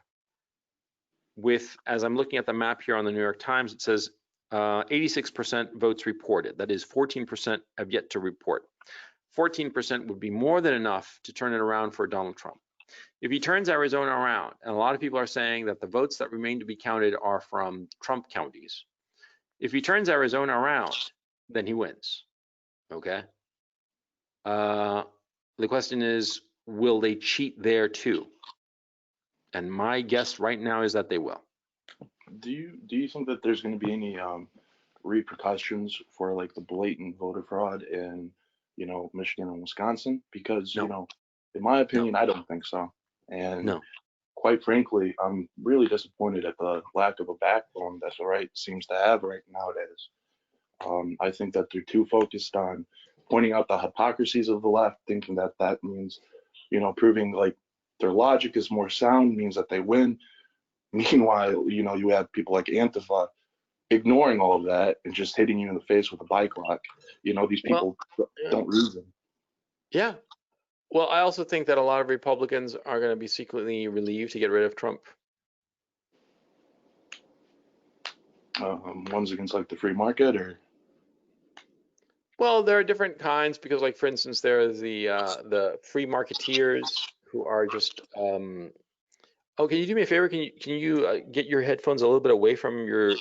With, as I'm looking at the map here on the New York Times, it says 86% votes reported. That is 14% have yet to report. 14% would be more than enough to turn it around for Donald Trump. If he turns Arizona around, and a lot of people are saying that the votes that remain to be counted are from Trump counties. If he turns Arizona around, then he wins. Okay. The question is, will they cheat there too? And my guess right now is that they will. Do you think that there's going to be any repercussions for like the blatant voter fraud in Michigan and Wisconsin? Because No. In my opinion, I don't think so. And No. quite frankly, I'm really disappointed at the lack of a backbone that the right seems to have right nowadays. I think that they're too focused on pointing out the hypocrisies of the left, thinking that that means, proving like their logic is more sound means that they win. Meanwhile, you have people like Antifa ignoring all of that and just hitting you in the face with a bike lock. These people don't reason. Yeah. Well, I also think that a lot of Republicans are going to be secretly relieved to get rid of Trump. One's against like the free market, or Well, there are different kinds because, like, for instance, there are the free marketeers who are just. Oh, can you do me a favor? Can you get your headphones a little bit away from your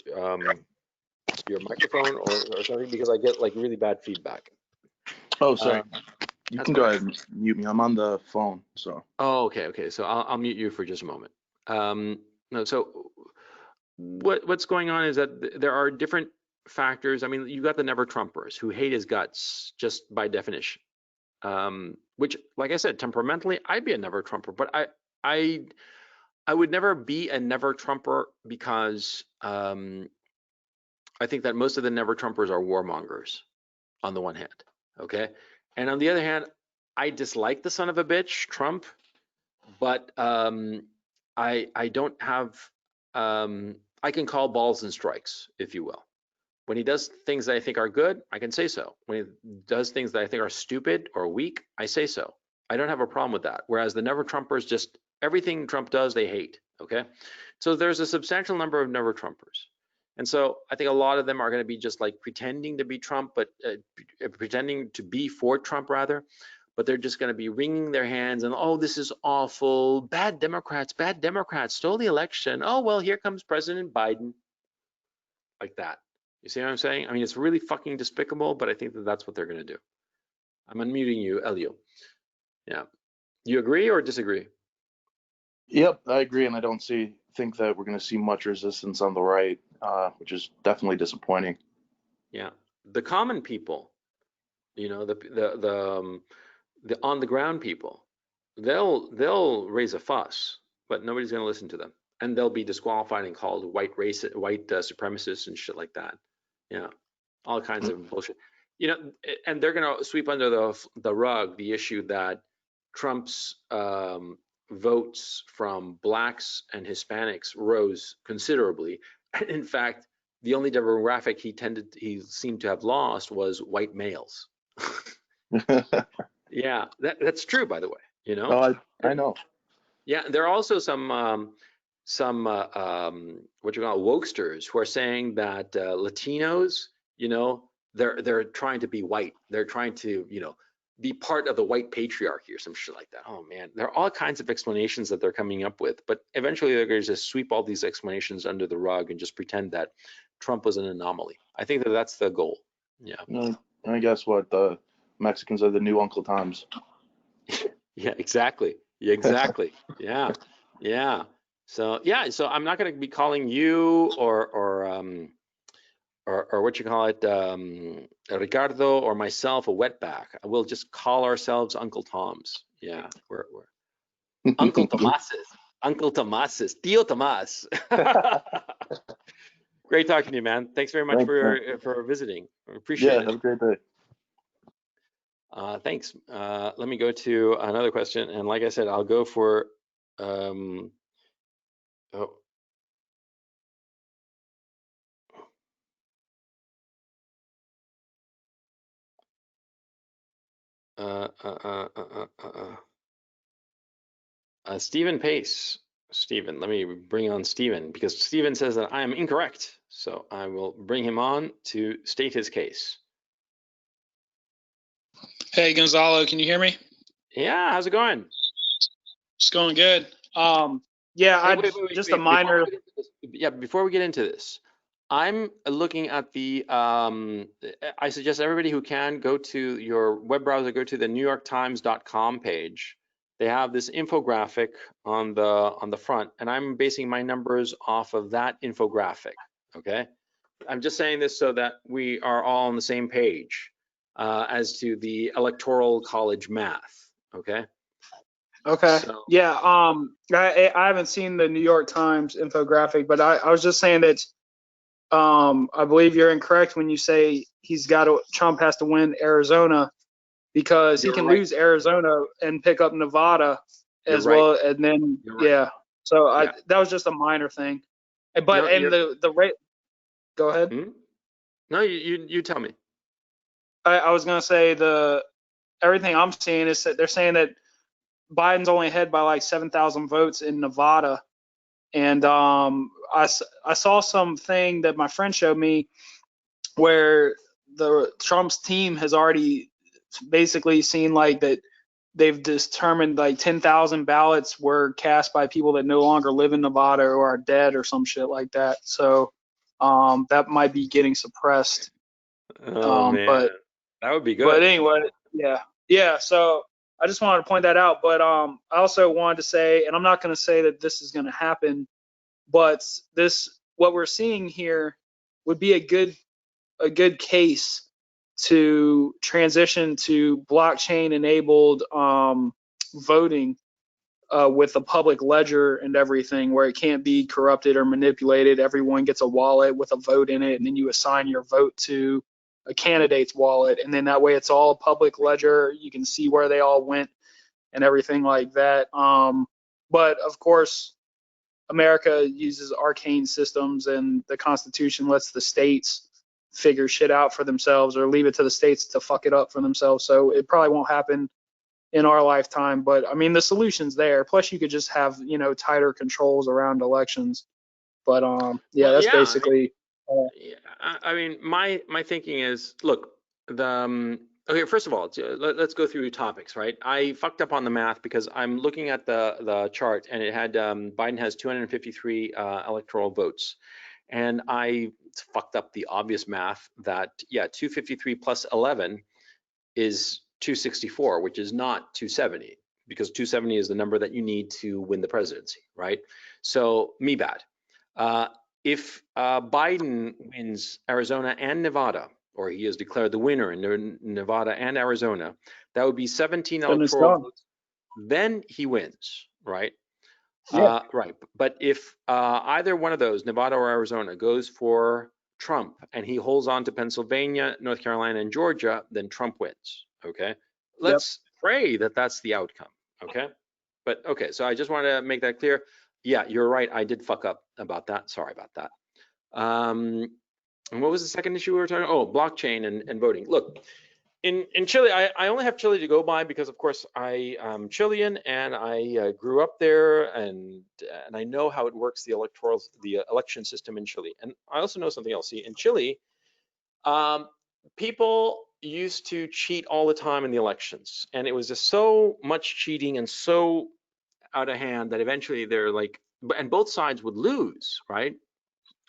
microphone or something because I get like really bad feedback. Oh, sorry. You That's can go fine. ahead and mute me. I'm on the phone, so. Oh, okay. So I'll mute you for just a moment. No, so what's going on is that there are different factors. I mean, you got the never Trumpers who hate his guts just by definition. Which, like I said, temperamentally, I'd be a never Trumper, but I I would never be a never Trumper because I think that most of the never Trumpers are warmongers on the one hand, okay? And on the other hand, I dislike the son of a bitch, Trump, but I don't have I can call balls and strikes, if you will. When he does things that I think are good, I can say so. When he does things that I think are stupid or weak, I say so. I don't have a problem with that. Whereas the never Trumpers, just everything Trump does, they hate. Okay, so there's a substantial number of never Trumpers, and so I think a lot of them are going to be just like pretending to be Trump, but pretending to be for Trump rather. But they're just going to be wringing their hands and, oh, this is awful. Bad Democrats stole the election. Oh, well, here comes President Biden. Like that. You see what I'm saying? I mean, it's really fucking despicable, but I think that that's what they're going to do. I'm unmuting you, Elio. Yeah. You agree or disagree? Yep, I agree, and I don't think that we're going to see much resistance on the right, which is definitely disappointing. Yeah. The common people, you know, the on the ground people, they'll raise a fuss, but nobody's going to listen to them, and they'll be disqualified and called white supremacists and shit like that. Yeah. All kinds of bullshit. You know, and they're going to sweep under the rug the issue that Trump's votes from blacks and Hispanics rose considerably. And in fact, the only demographic he seemed to have lost was white males. Yeah, that's true, by the way. You know, Oh, I know. yeah, there are also some what you call wokesters who are saying that Latinos, you know, they're trying to be white. They're trying to, you know, be part of the white patriarchy or some shit like that. Oh man, there are all kinds of explanations that they're coming up with, but eventually they're going to just sweep all these explanations under the rug and just pretend that Trump was an anomaly. I think that that's the goal. Yeah. I guess what the Mexicans are the new Uncle Toms. Yeah, exactly. Exactly. Yeah. Yeah. So yeah, so I'm not going to be calling you or what you call it, Ricardo or myself a wetback. We'll just call ourselves Uncle Toms. Yeah, we're Uncle Tomases, Uncle Tomases, Tío Tomas. Great talking to you, man. Thanks very much Thanks, man. for visiting. Yeah, Appreciate have it. a great day. Thanks. Let me go to another question, and like I said, I'll go for oh, Stephen Pace. Stephen, let me bring on Stephen because Stephen says that I am incorrect. So I will bring him on to state his case. Hey, Gonzalo, can you hear me? Yeah, how's it going? It's going good. Yeah, Hey, just a wait. Before minor. we get into this, yeah, before we get into this, I'm looking at the. I suggest everybody who can go to your web browser, go to the NewYorkTimes.com page. They have this infographic on the front, and I'm basing my numbers off of that infographic. Okay, I'm just saying this so that we are all on the same page as to the electoral college math. Okay. Okay. So Yeah. I haven't seen the New York Times infographic, but I was just saying that I believe you're incorrect when you say Trump has to win Arizona because he you're can right. lose Arizona and pick up Nevada You're as right. well, and then You're right. yeah. So Yeah. that was just a minor thing. But You're the rate. Go ahead. No, you tell me. I was gonna say everything I'm seeing is that they're saying that Biden's only ahead by like 7,000 votes in Nevada. And I saw something that my friend showed me where the Trump's team has already basically seen like that they've determined like 10,000 ballots were cast by people that no longer live in Nevada or are dead or some shit like that. So that might be getting suppressed. Oh man, that would be But good. anyway, yeah. So I just wanted to point that out. But I also wanted to say, and I'm not going to say that this is going to happen, but what we're seeing here would be a good case to transition to blockchain enabled voting with a public ledger and everything, where it can't be corrupted or manipulated. Everyone gets a wallet with a vote in it, and then you assign your vote to a candidate's wallet, and then that way it's all public ledger. You can see where they all went and everything like that. But of course, America uses arcane systems, and the Constitution lets the states figure shit out for themselves, or leave it to the states to fuck it up for themselves. So it probably won't happen in our lifetime. But I mean, the solution's there. Plus, you could just have tighter controls around elections. But yeah, Well, that's yeah, I mean, basically. yeah, I mean, my thinking is, look, the okay. First of all, let's go through topics, right? I fucked up on the math because I'm looking at the chart, and it had Biden has 253 electoral votes, and I fucked up the obvious math that 253 plus 11 is 264, which is not 270, because 270 is the number that you need to win the presidency, right? So me bad. If Biden wins Arizona and Nevada, or he is declared the winner in Nevada and Arizona, that would be 17 Then it's electoral done. votes. Then he wins, right? Yeah. Right. But if either one of those, Nevada or Arizona, goes for Trump and he holds on to Pennsylvania, North Carolina, and Georgia, then Trump wins. Okay. Let's pray that that's the outcome. Okay. But okay. So I just want to make that clear. Yeah, you're right. I did fuck up about that. Sorry about that. And what was the second issue we were talking about? Oh, blockchain and voting. Look, in Chile, I only have Chile to go by because, of course, I am Chilean and I grew up there, and I know how it works, the election system in Chile. And I also know something else. See, in Chile, people used to cheat all the time in the elections, and it was just so much cheating and so out of hand that eventually they're like, and both sides would lose, right?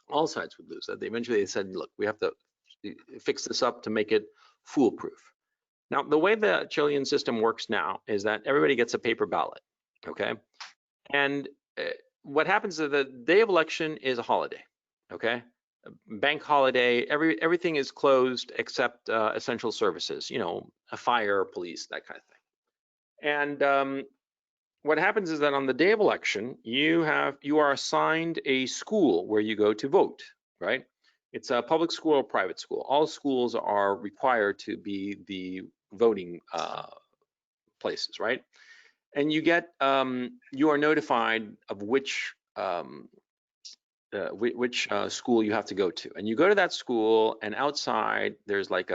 All sides would lose. That eventually they said, look, we have to fix this up to make it foolproof. Now, the way the Chilean system works now is that everybody gets a paper ballot, okay? And what happens is the day of election is a holiday, okay? Bank holiday, everything is closed except essential services, a fire, police, that kind of thing. And what happens is that on the day of election, you are assigned a school where you go to vote, right? It's a public school or private school. All schools are required to be the voting places, right? And you are notified of which school you have to go to, and you go to that school, and outside there's like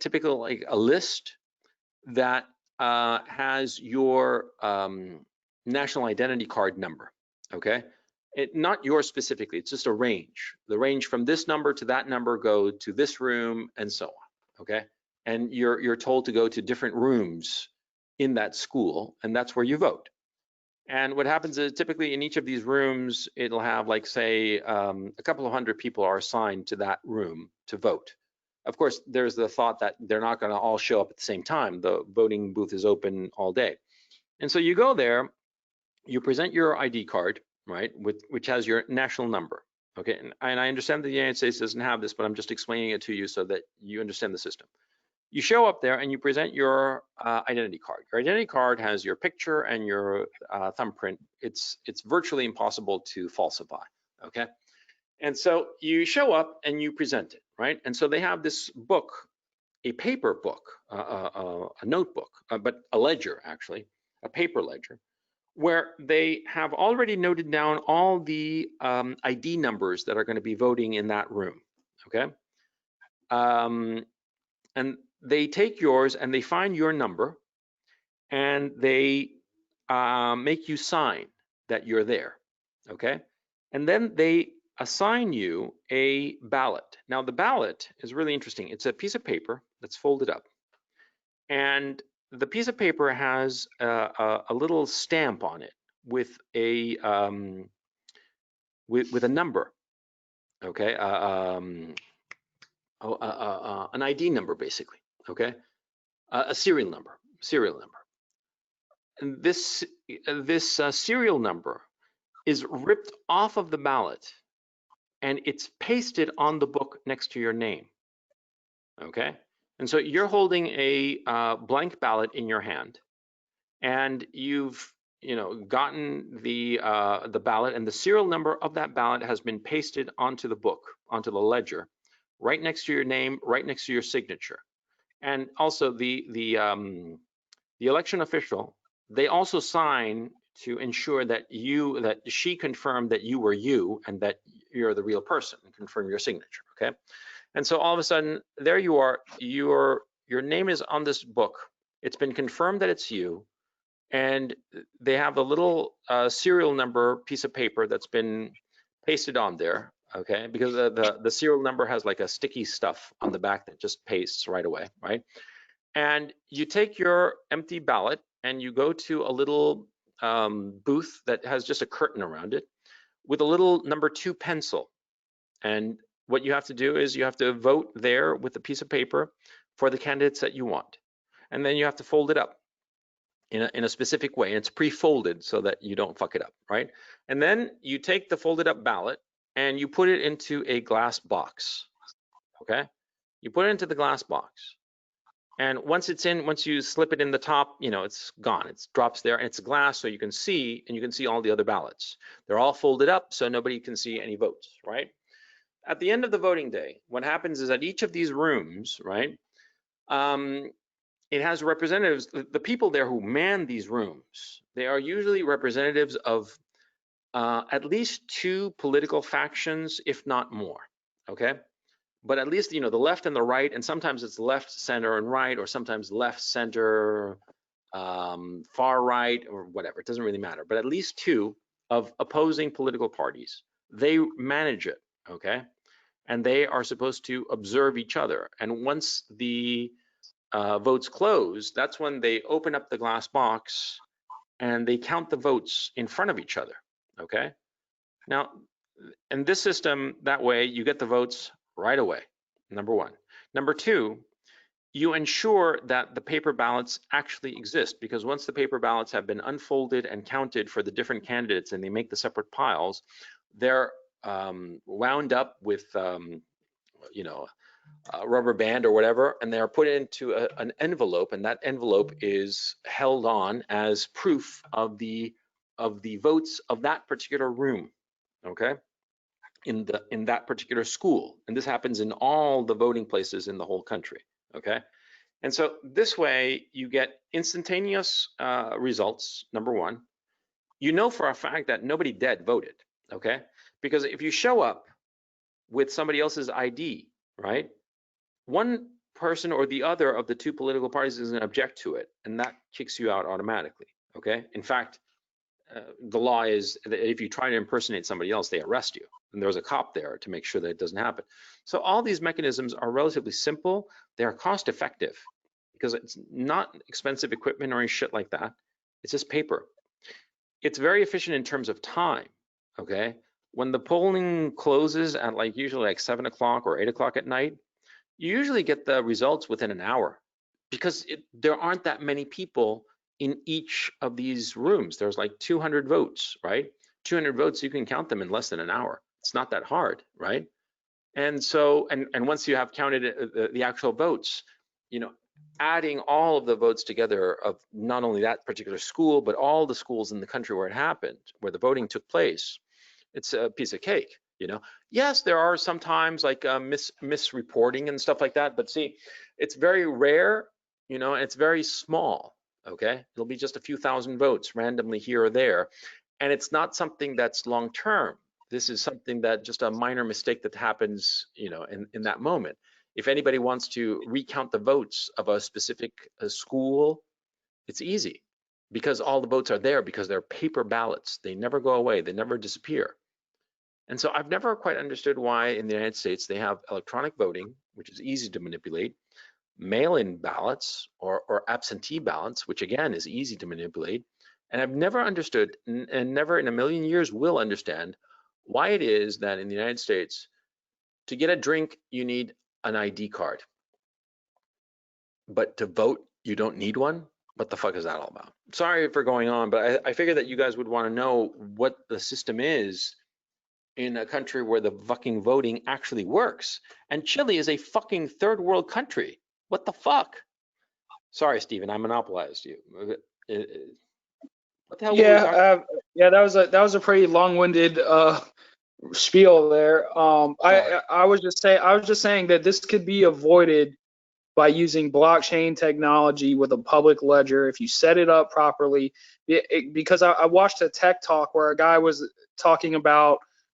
typical like a list that has your national identity card number, okay? Not yours specifically, it's just a range. The range from this number to that number go to this room and so on, okay? And you're told to go to different rooms in that school, and that's where you vote. And what happens is typically in each of these rooms, it'll have like, say, a couple of hundred people are assigned to that room to vote. Of course, there's the thought that they're not going to all show up at the same time. The voting booth is open all day. And so you go there, you present your ID card, right, which has your national number, okay? And I understand that the United States doesn't have this, but I'm just explaining it to you so that you understand the system. You show up there and you present your identity card. Your identity card has your picture and your thumbprint. It's virtually impossible to falsify, okay? And so you show up and you present it, right? And so they have this book, a paper book, a notebook, but a ledger actually, a paper ledger, where they have already noted down all the ID numbers that are going to be voting in that room, okay? And they take yours and they find your number and they make you sign that you're there, okay? And then they assign you a ballot. Now, the ballot is really interesting. It's a piece of paper that's folded up. And the piece of paper has a little stamp on it with a with a number, okay, an ID number basically, okay, a serial number, And this serial number is ripped off of the ballot and it's pasted on the book next to your name, okay. And so you're holding a blank ballot in your hand, and you've gotten the ballot, and the serial number of that ballot has been pasted onto the book, onto the ledger, right next to your name, right next to your signature. And also the election official, they also sign to ensure that she confirmed that you were you and that you're the real person, and confirm your signature, okay? And so all of a sudden, there you are, your name is on this book. It's been confirmed that it's you, and they have a little serial number piece of paper that's been pasted on there, okay? Because the serial number has like a sticky stuff on the back that just pastes right away, right? And you take your empty ballot and you go to a little booth that has just a curtain around it with a little number 2 pencil. And what you have to do is you have to vote there with a piece of paper for the candidates that you want. And then you have to fold it up in a specific way. And it's pre-folded so that you don't fuck it up, right? And then you take the folded up ballot and you put it into a glass box, okay? You put it into the glass box. And once it's in, once you slip it in the top, it's gone. It drops there, and it's glass, so you can see, and you can see all the other ballots. They're all folded up, so nobody can see any votes, right? At the end of the voting day, what happens is at each of these rooms, right, it has representatives, the people there who man these rooms, they are usually representatives of at least 2 political factions, if not more, okay? But at least, the left and the right, and sometimes it's left, center, and right, or sometimes left, center, far right, or whatever. It doesn't really matter. But at least 2 of opposing political parties, they manage it, okay? And they are supposed to observe each other. And once the votes close, that's when they open up the glass box and they count the votes in front of each other, okay? Now, in this system, that way you get the votes right away, number 1. Number 2, you ensure that the paper ballots actually exist, because once the paper ballots have been unfolded and counted for the different candidates and they make the separate piles, they're wound up with, a rubber band or whatever, and they're put into an envelope, and that envelope is held on as proof of the votes of that particular room, okay? In that particular school. And this happens in all the voting places in the whole country, okay? And so this way you get instantaneous results, number 1. You know for a fact that nobody dead voted, okay? Because if you show up with somebody else's ID, right, one person or the other of the 2 political parties is going to object to it, and that kicks you out automatically, okay? In fact, the law is that if you try to impersonate somebody else, they arrest you. And there's a cop there to make sure that it doesn't happen. So all these mechanisms are relatively simple. They are cost effective because it's not expensive equipment or any shit like that. It's just paper. It's very efficient in terms of time, okay? When the polling closes at usually 7 o'clock or 8 o'clock at night, you usually get the results within an hour because there aren't that many people in each of these rooms. There's like 200 votes, right? 200 votes, you can count them in less than an hour. It's not that hard, right? And so, and once you have counted the actual votes, adding all of the votes together of not only that particular school, but all the schools in the country where it happened, where the voting took place, it's a piece of cake, Yes, there are sometimes like misreporting and stuff like that, but see, it's very rare, and it's very small, okay? It'll be just a few thousand votes randomly here or there. And it's not something that's long-term. This is something that just a minor mistake that happens, in that moment. If anybody wants to recount the votes of a specific school, it's easy because all the votes are there because they're paper ballots. They never go away. They never disappear. And so I've never quite understood why in the United States they have electronic voting, which is easy to manipulate, mail-in ballots or absentee ballots, which again is easy to manipulate. And I've never understood, and never in a million years will understand, why it is that in the United States, to get a drink, you need an ID card. But to vote, you don't need one? What the fuck is that all about? Sorry for going on, but I figure that you guys would want to know what the system is in a country where the fucking voting actually works. And Chile is a fucking third world country. What the fuck? Sorry, Stephen, I monopolized you. What the hell were we talking? Yeah, that was a pretty long-winded spiel there. Sorry. I was just saying that this could be avoided by using blockchain technology with a public ledger if you set it up properly. Because I watched a tech talk where a guy was talking about,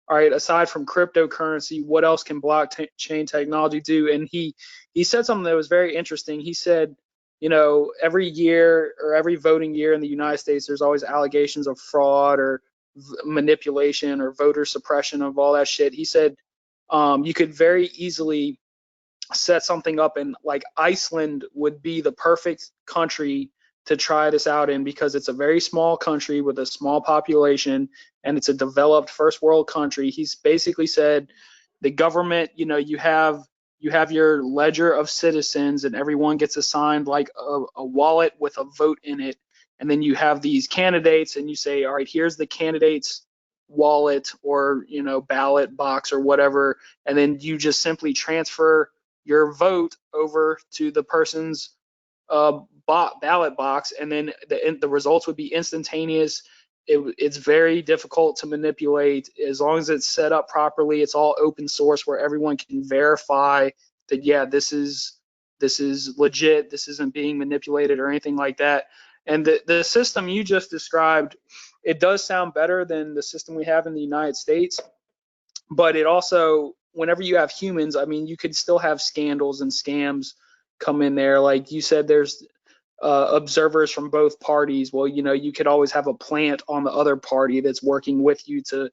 all right, aside from cryptocurrency, what else can blockchain technology do? And he said something that was very interesting. He said, every year or every voting year in the United States, there's always allegations of fraud or manipulation or voter suppression of all that shit. He said you could very easily set something up, and like Iceland would be the perfect country to try this out in, because it's a very small country with a small population and it's a developed first world country. He's basically said the government, you have your ledger of citizens and everyone gets assigned like a wallet with a vote in it, and then you have these candidates and you say, all right, here's the candidate's wallet or ballot box or whatever, and then you just simply transfer your vote over to the person's ballot box, and then the results would be instantaneous. It's very difficult to manipulate as long as it's set up properly. It's all open source where everyone can verify that, yeah, this is legit. This isn't being manipulated or anything like that. And the system you just described, it does sound better than the system we have in the United States, but it also, whenever you have humans, I mean, you could still have scandals and scams come in there. Like you said, there's observers from both parties. Well, you could always have a plant on the other party that's working with you to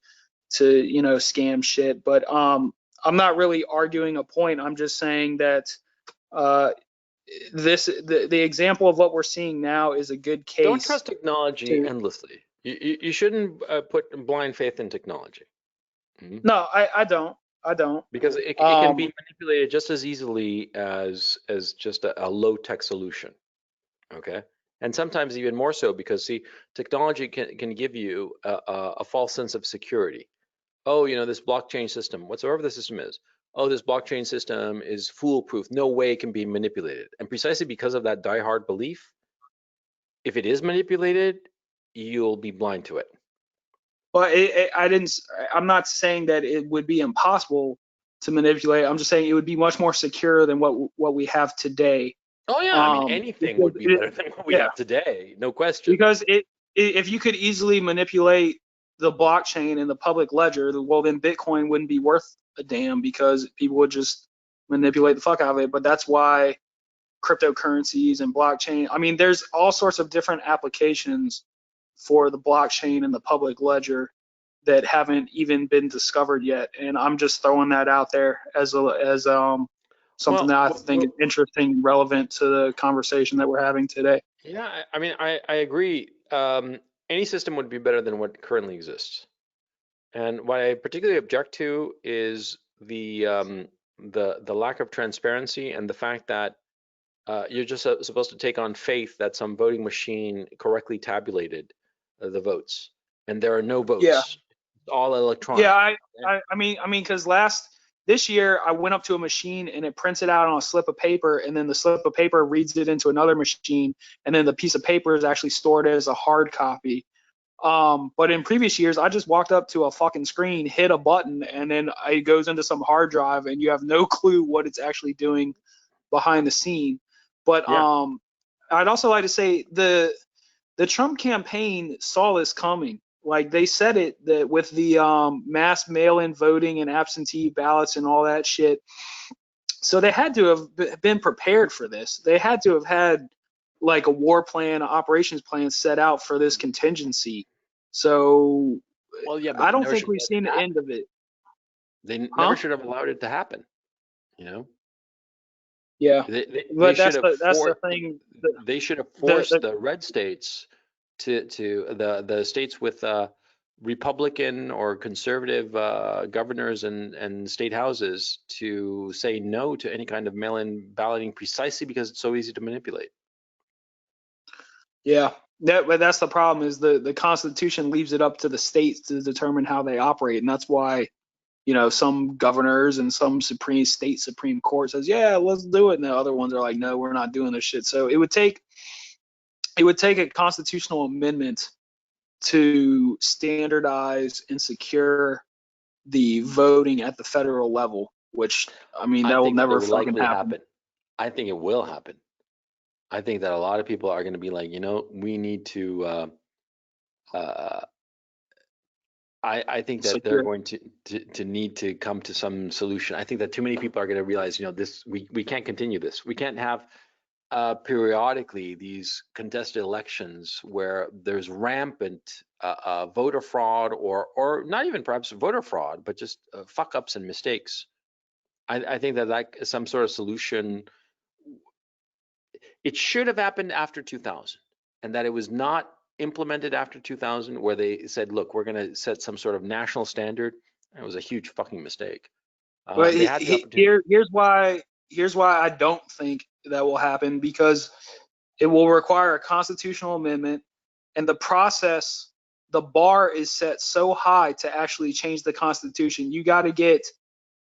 scam shit. But I'm not really arguing a point. I'm just saying that uh, the example of what we're seeing now is a good case. Don't trust technology endlessly. You shouldn't put blind faith in technology. Mm-hmm. No, I don't. Because it can be manipulated just as easily as just a low-tech solution. Okay, and sometimes even more so, because see, technology can give you a false sense of security. Oh, this blockchain system, whatsoever the system is. Oh, this blockchain system is foolproof. No way it can be manipulated. And precisely because of that diehard belief, if it is manipulated, you'll be blind to it. Well, I'm not saying that it would be impossible to manipulate. I'm just saying it would be much more secure than what we have today. Oh yeah, I mean, anything would be better than what we have today, no question. Because if you could easily manipulate the blockchain and the public ledger, well, then Bitcoin wouldn't be worth a damn, because people would just manipulate the fuck out of it. But that's why cryptocurrencies and blockchain, I mean, there's all sorts of different applications for the blockchain and the public ledger that haven't even been discovered yet. And I'm just throwing that out there as something that I think is interesting and relevant to the conversation that we're having today. Yeah, I mean, I agree. Any system would be better than what currently exists. And what I particularly object to is the lack of transparency and the fact that you're just supposed to take on faith that some voting machine correctly tabulated the votes, and there are no votes. Yeah. All electronic. Yeah, I mean, because this year I went up to a machine and it prints it out on a slip of paper, and then the slip of paper reads it into another machine, and then the piece of paper is actually stored as a hard copy. But in previous years, I just walked up to a fucking screen, hit a button, and then it goes into some hard drive, and you have no clue what it's actually doing behind the scene. But yeah. I'd also like to say the Trump campaign saw this coming. Like they said it, that with the mass mail-in voting and absentee ballots and all that shit. So they had to have been prepared for this. They had to have had like a war plan, an operations plan set out for this contingency. So well, yeah, I don't think we've seen the end of it. They Huh? never should have allowed it to happen. You know, Yeah, they but should have that's the thing. they should have The forced the red states to the states with Republican or conservative governors and state houses to say no to any kind of mail-in balloting, precisely because it's so easy to manipulate. Yeah, but that's the problem is the Constitution leaves it up to the states to determine how they operate, and that's why some governors and some Supreme Court says, yeah, let's do it, and the other ones are like, no, we're not doing this shit. So it would take a constitutional amendment to standardize and secure the voting at the federal level, which I mean I that will think that it never will fucking likely happen. happen. I think it will happen. I think that a lot of people are going to be like, we need to. I think that they're Secure. going to need to come to some solution. I think that too many people are going to realize, this we can't continue this. We can't have periodically these contested elections where there's rampant voter fraud or not even perhaps voter fraud, but just fuck ups and mistakes. I think that is some sort of solution. It should have happened after 2000, and that it was not implemented after 2000, where they said, look, we're going to set some sort of national standard. It was a huge fucking mistake. But They had the opportunity. here's why I don't think that will happen, because it will require a constitutional amendment, and the bar is set so high to actually change the Constitution. You got to get,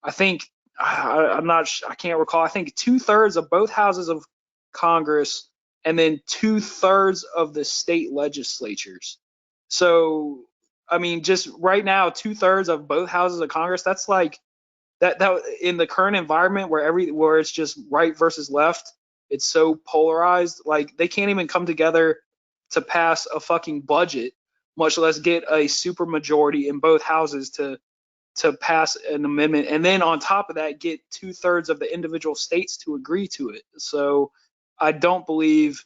I think, I can't recall. I think 2/3 of both houses of Congress, and then 2/3 of the state legislatures. So, I mean, just right now, 2/3 of both houses of Congress. That's like that in the current environment where it's just right versus left. It's so polarized. Like they can't even come together to pass a fucking budget, much less get a super majority in both houses to pass an amendment, and then on top of that get 2/3 of the individual states to agree to it. So I don't believe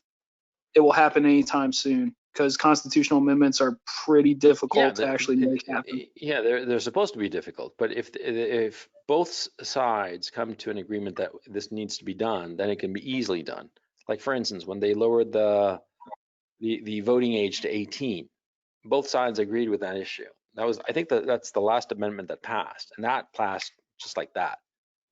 it will happen anytime soon, because constitutional amendments are pretty Yeah, difficult to actually make happen. yeah, they're supposed to be difficult, but if both sides come to an agreement that this needs to be done, then it can be easily done. Like for instance, when they lowered the voting age to 18, both sides agreed with that issue. I think that's the last amendment that passed, and that passed just like that.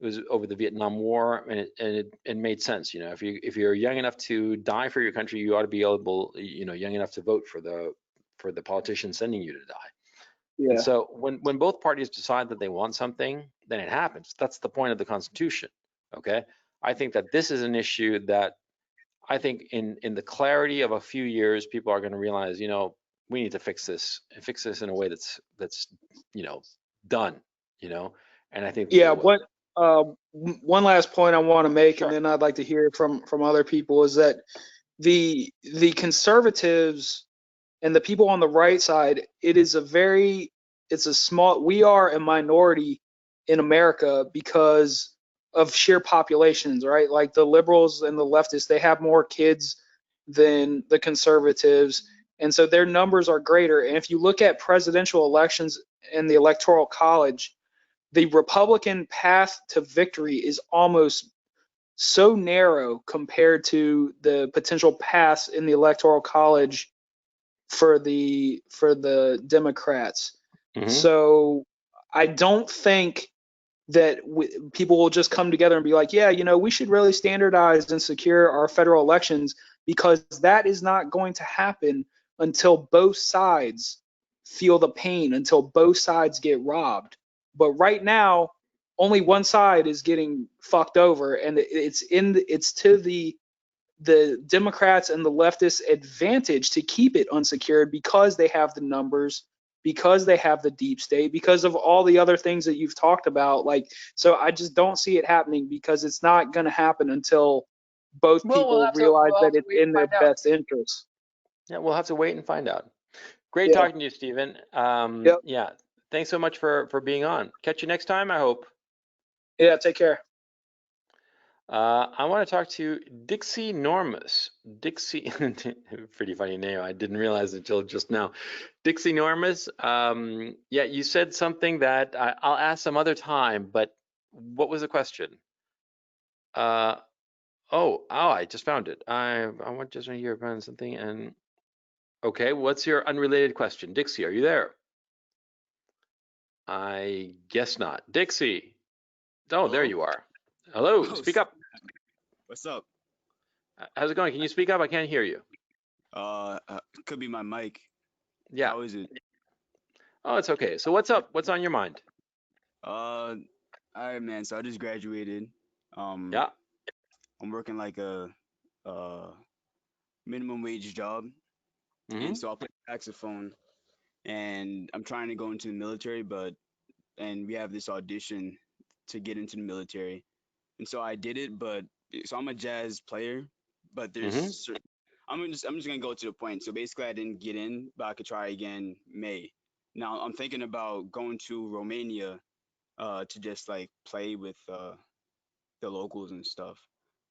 It was over the Vietnam War, and it made sense. If you're young enough to die for your country, you ought to be eligible. Young enough to vote for the politician sending you to die. And Yeah. so when both parties decide that they want something, then it happens. That's the point of the Constitution. Okay, I think that this is an issue that I think in the clarity of a few years, people are going to realize, we need to fix this in a way that's done, and I think that they Yeah. will. One last point I want to make, and Sure. then I'd like to hear from other people, is that the conservatives and the people on the right side, we are a minority in America because of sheer populations, right? Like the liberals and the leftists, they have more kids than the conservatives, and so their numbers are greater. And if you look at presidential elections in the electoral college, the Republican path to victory is almost so narrow compared to the potential paths in the electoral college for the Democrats. Hmm. So I don't think that people will just come together and be like, yeah, we should really standardize and secure our federal elections, because that is not going to happen until both sides feel the pain, until both sides get robbed. But right now, only one side is getting fucked over, and it's to the Democrats and the leftists' advantage to keep it unsecured, because they have the numbers, because they have the deep state, because of all the other things that you've talked about. Like, so I just don't see it happening, because it's not going to happen until both Well, people realize we'll that have to it's wait and in their find out. best interest. Yeah, we'll have to wait and find out. Great Yeah. talking to you, Stephen. Yep. Yeah, thanks so much for being on. Catch you next time, I hope. Yeah. Take care. I want to talk to Dixie Normus. Dixie, pretty funny name. I didn't realize it until just now. Dixie Normus. Yeah, you said something that I'll ask some other time, but what was the question? Uh, I just found it. I want just to hear about something. And okay, what's your unrelated question? Dixie, are you there? I guess not. Dixie. Oh, there Hello? you are. Hello, Oh, speak up. what's up? How's it going? Can you speak up? I can't hear you. Could be my mic. Yeah. How is it? Oh, it's okay. So what's up? What's on your mind? All right, man. So I just graduated. Yeah. I'm working like a minimum wage job, Mm-hmm. and so I play saxophone, and I'm trying to go into the military, and we have this audition to get into the military, and so I did it, but so I'm a jazz player, but Mm-hmm. I'm just gonna go to the point. So basically, I didn't get in, but I could try again May. Now I'm thinking about going to Romania, to just like play with the locals and stuff,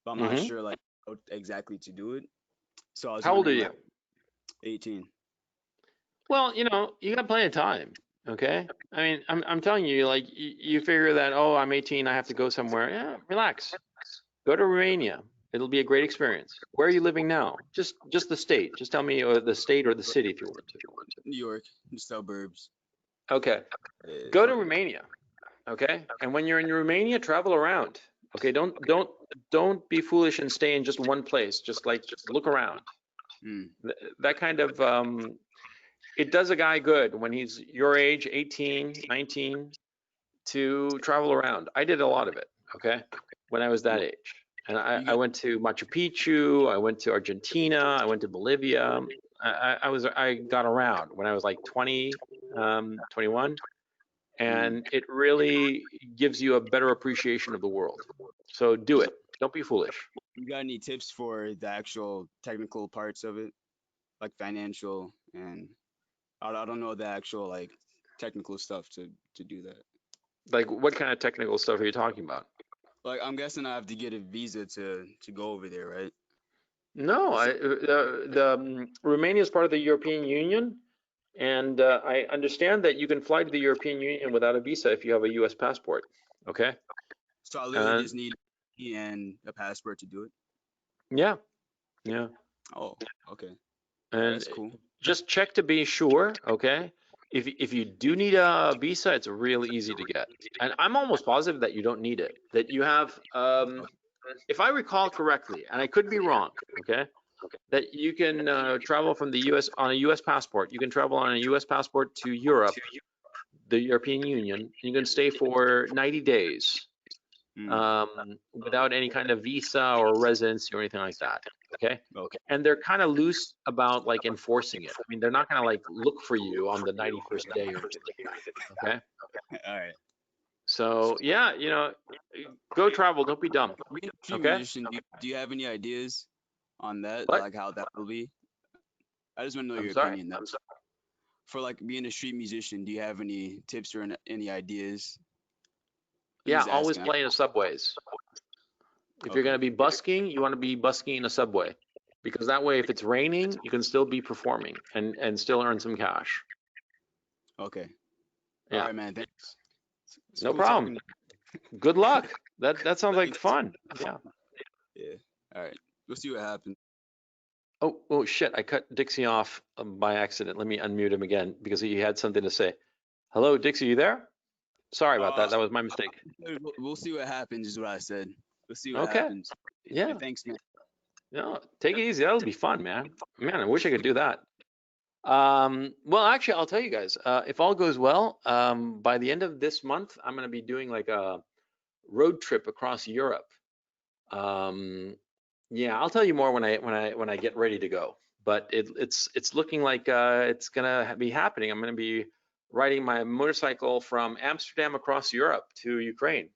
but I'm not Mm-hmm. sure like how exactly to do it. So I was How old are wondering you? like 18. Well, you got plenty of time. Okay. I mean, I'm telling you, like you figure that, oh, I'm 18, I have to go somewhere. Yeah, relax. Go to Romania. It'll be a great experience. Where are you living now? Just the state. Just tell me the state or the city if you want to. New York, the suburbs. Okay. Go to Romania. Okay. And when you're in Romania, travel around. Okay. Don't be foolish and stay in just one place. Just like look around. Mm. That kind of it does a guy good when he's your age, 18, 19, to travel around. I did a lot of it, okay, when I was that age. And You I got went to Machu Picchu, I went to Argentina, I went to Bolivia. I got around when I was like 20, 21, and it really gives you a better appreciation of the world. So do it. Don't be foolish. you got any tips for the actual technical parts of it, like financial and I don't know the actual like technical stuff to do that. Like, what kind of technical stuff are you talking about? Like I'm guessing I have to get a visa to go over there, right? No, Is Romania is part of the European Union, and I understand that you can fly to the European Union without a visa if you have a U.S. passport. Okay, So I literally and just need and a passport to do it. yeah, yeah, Oh, okay. All right, and that's cool. just check to be sure. Okay, if you do need a visa, it's really easy to get, and I'm almost positive that you don't need it. That you have, if I recall correctly, and I could be wrong. Okay, that you can travel from the U.S. on a U.S. passport. You can travel on a U.S. passport to Europe, the European Union. You can stay for 90 days Mm, without any kind of visa or residency or anything like that. Okay. okay. And they're kind of loose about like enforcing it. I mean, they're not going to like look for you on the 91st day or anything like that. Okay. All right. So yeah, go travel. Don't be dumb. Being a street Okay. musician, do you have any ideas on that, What? like how that will be? I just want to know I'm your sorry. opinion. That's for like being a street musician. Do you have any tips or any ideas? I'm Yeah, just always asking. play in the subways. If you're going Okay. to be busking, you want to be busking in a subway, because that way, if it's raining, you can still be performing and still earn some cash. Okay. All Yeah, right, man. Thanks. It's no cool talking problem. to Good luck. That sounds like fun. Yeah. you. Yeah. All right. We'll see what happens. Oh shit! I cut Dixie off by accident. Let me unmute him again because he had something to say. Hello, Dixie, you there? Sorry about Uh, that. That was my mistake. we'll see what happens, is what I said. We'll see what Okay. happens. Yeah. Thanks, man. No, take it easy. That'll be fun, man. Man, I wish I could do that. Well, actually, I'll tell you guys, if all goes well, by the end of this month, I'm going to be doing like a road trip across Europe. Yeah, I'll tell you more when I get ready to go. But it's looking like it's going to be happening. I'm going to be riding my motorcycle from Amsterdam across Europe to Ukraine.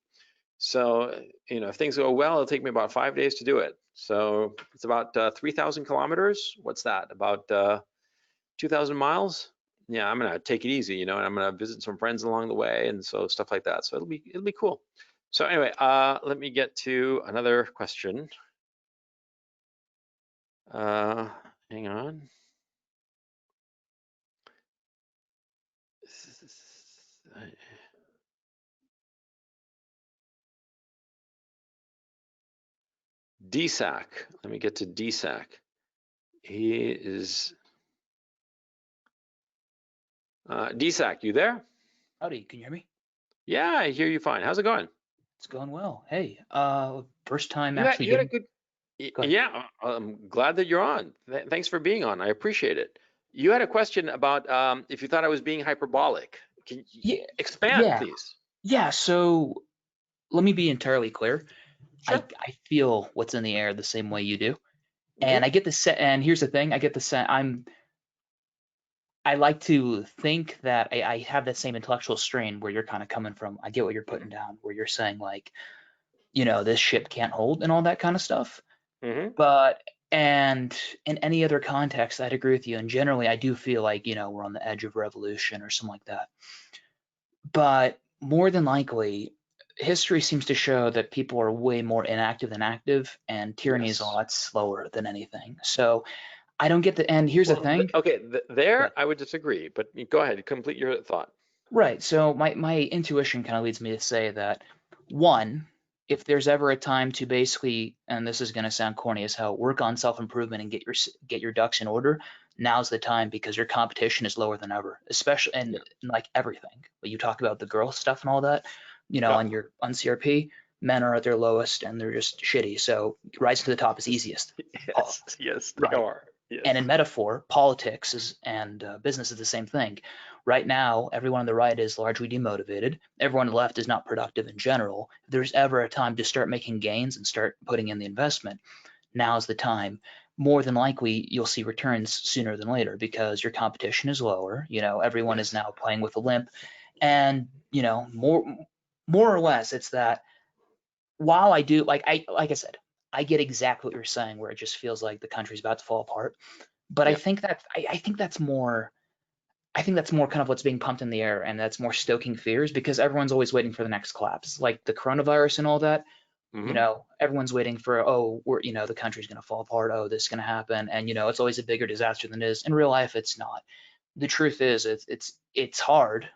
So, if things go well, it'll take me about 5 days to do it. So it's about 3,000 kilometers. What's that? About 2,000 miles. Yeah, I'm gonna take it easy, and I'm gonna visit some friends along the way, and so stuff like that. So it'll be cool. So anyway, let me get to another question. Hang on. DSAC. Let me get to DSAC. He is DSAC. You there? Howdy, can you hear me? Yeah, I hear you fine. How's it going? It's going well. Hey, first time You had, actually you had a getting. good. Go ahead. Yeah, I'm glad that you're on. Thanks for being on. I appreciate it. You had a question about if you thought I was being hyperbolic. Can you Yeah, expand, yeah, please? yeah. So let me be entirely clear. Sure. I feel what's in the air the same way you do, Okay. and I get the set. And here's the thing: I get the set. I like to think that I have that same intellectual strain where you're kind of coming from. I get what you're putting down, where you're saying like, this ship can't hold and all that kind of stuff. Mm-hmm. But and in any other context, I'd agree with you. And generally, I do feel like we're on the edge of revolution or something like that. But more than likely, history seems to show that people are way more inactive than active, and tyranny is a Yes. lot slower than anything. So I don't get the end. Here's the Well, thing. okay, there But, I would disagree, but go ahead, complete your thought. right. So my intuition kind of leads me to say that one, if there's ever a time to basically, and this is going to sound corny as hell, work on self-improvement and get your ducks in order, now's the time because your competition is lower than ever, especially Yeah. in like everything. But you talk about the girl stuff and all that, Yeah. on CRP, men are at their lowest and they're just shitty. So rising to the top is easiest. Yes, yes, they Right. are. Yes. And in metaphor, politics and business is the same thing. Right now, everyone on the right is largely demotivated. Everyone on the left is not productive in general. If there's ever a time to start making gains and start putting in the investment, now's the time. More than likely, you'll see returns sooner than later because your competition is lower. Everyone is Yes. now playing with a limp, and more or less, it's that. While I do like I said, I get exactly what you're saying, where it just feels like the country's about to fall apart. But I Yeah. think that I think that's more. I think that's more kind of what's being pumped in the air, and that's more stoking fears because everyone's always waiting for the next collapse, like the coronavirus and all that. Mm-hmm. Everyone's waiting for, the country's going to fall apart. Oh, this is going to happen, and it's always a bigger disaster than it is. In real life, it's not. The truth is, it's hard,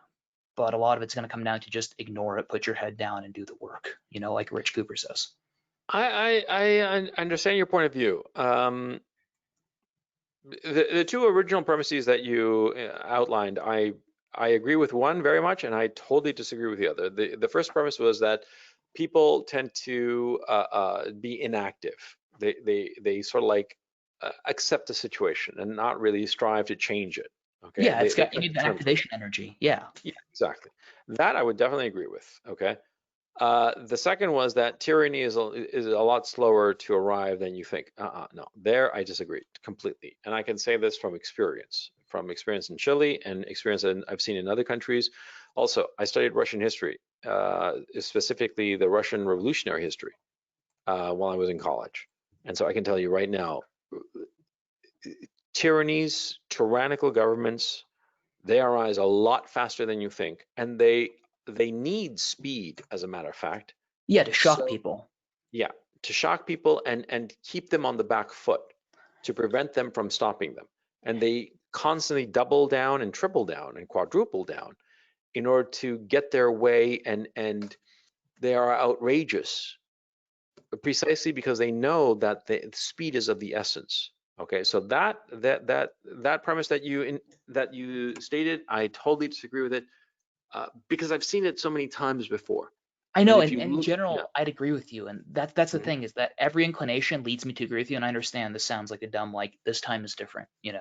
but a lot of it's going to come down to just ignore it, put your head down, and do the work. Like Rich Cooper says. I understand your point of view. The two original premises that you outlined, I agree with one very much, and I totally disagree with the other. The first premise was that people tend to be inactive. They sort of like accept the situation and not really strive to change it. Okay, Yeah, they you come need to that terms with it. activation energy. Yeah. Yeah, exactly. That I would definitely agree with. Okay. The second was that tyranny is a lot slower to arrive than you think. No, there I disagree completely. And I can say this from experience in Chile and experience that I've seen in other countries. Also, I studied Russian history, specifically the Russian revolutionary history, while I was in college. And so I can tell you right now, tyrannies, tyrannical governments, they arise a lot faster than you think, and they need speed, as a matter of fact. Yeah, to shock So people. yeah, to shock people and keep them on the back foot, to prevent them from stopping them. And they constantly double down and triple down and quadruple down in order to get their way, and they are outrageous precisely because they know that the speed is of the essence. Okay, so that premise that you stated, I totally disagree with it, because I've seen it so many times before. I And know, if and you in look, yeah. general, I'd agree with you, and that's the Mhm. thing is that every inclination leads me to agree with you, and I understand this sounds like a dumb like this time is different, No,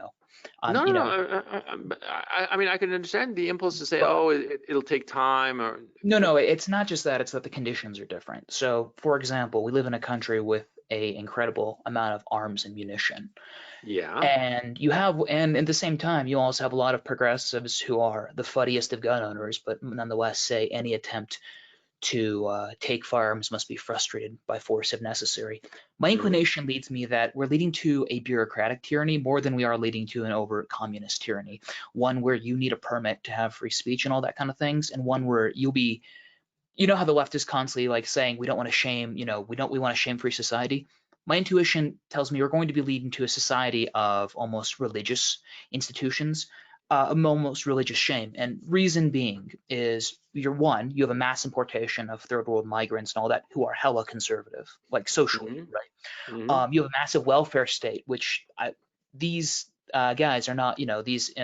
no, you no. know, I mean, I can understand the impulse to say, but "Oh, it'll take time," or, no, it's not just that; it's that the conditions are different. So, for example, we live in a country with a incredible amount of arms and munition, yeah. and at the same time, you also have a lot of progressives who are the fuddiest of gun owners, but nonetheless say any attempt to take firearms must be frustrated by force if necessary. My Hmm. inclination leads me that we're leading to a bureaucratic tyranny more than we are leading to an overt communist tyranny, one where you need a permit to have free speech and all that kind of things, and one where you know how the left is constantly like saying we don't want to shame, we want a shame-free society. My intuition tells me we're going to be leading to a society of almost religious institutions, almost religious shame. And reason being is you have a mass importation of third world migrants and all that who are hella conservative, like socially, Mhm. right? Mhm. You have a massive welfare state, which these guys are not, these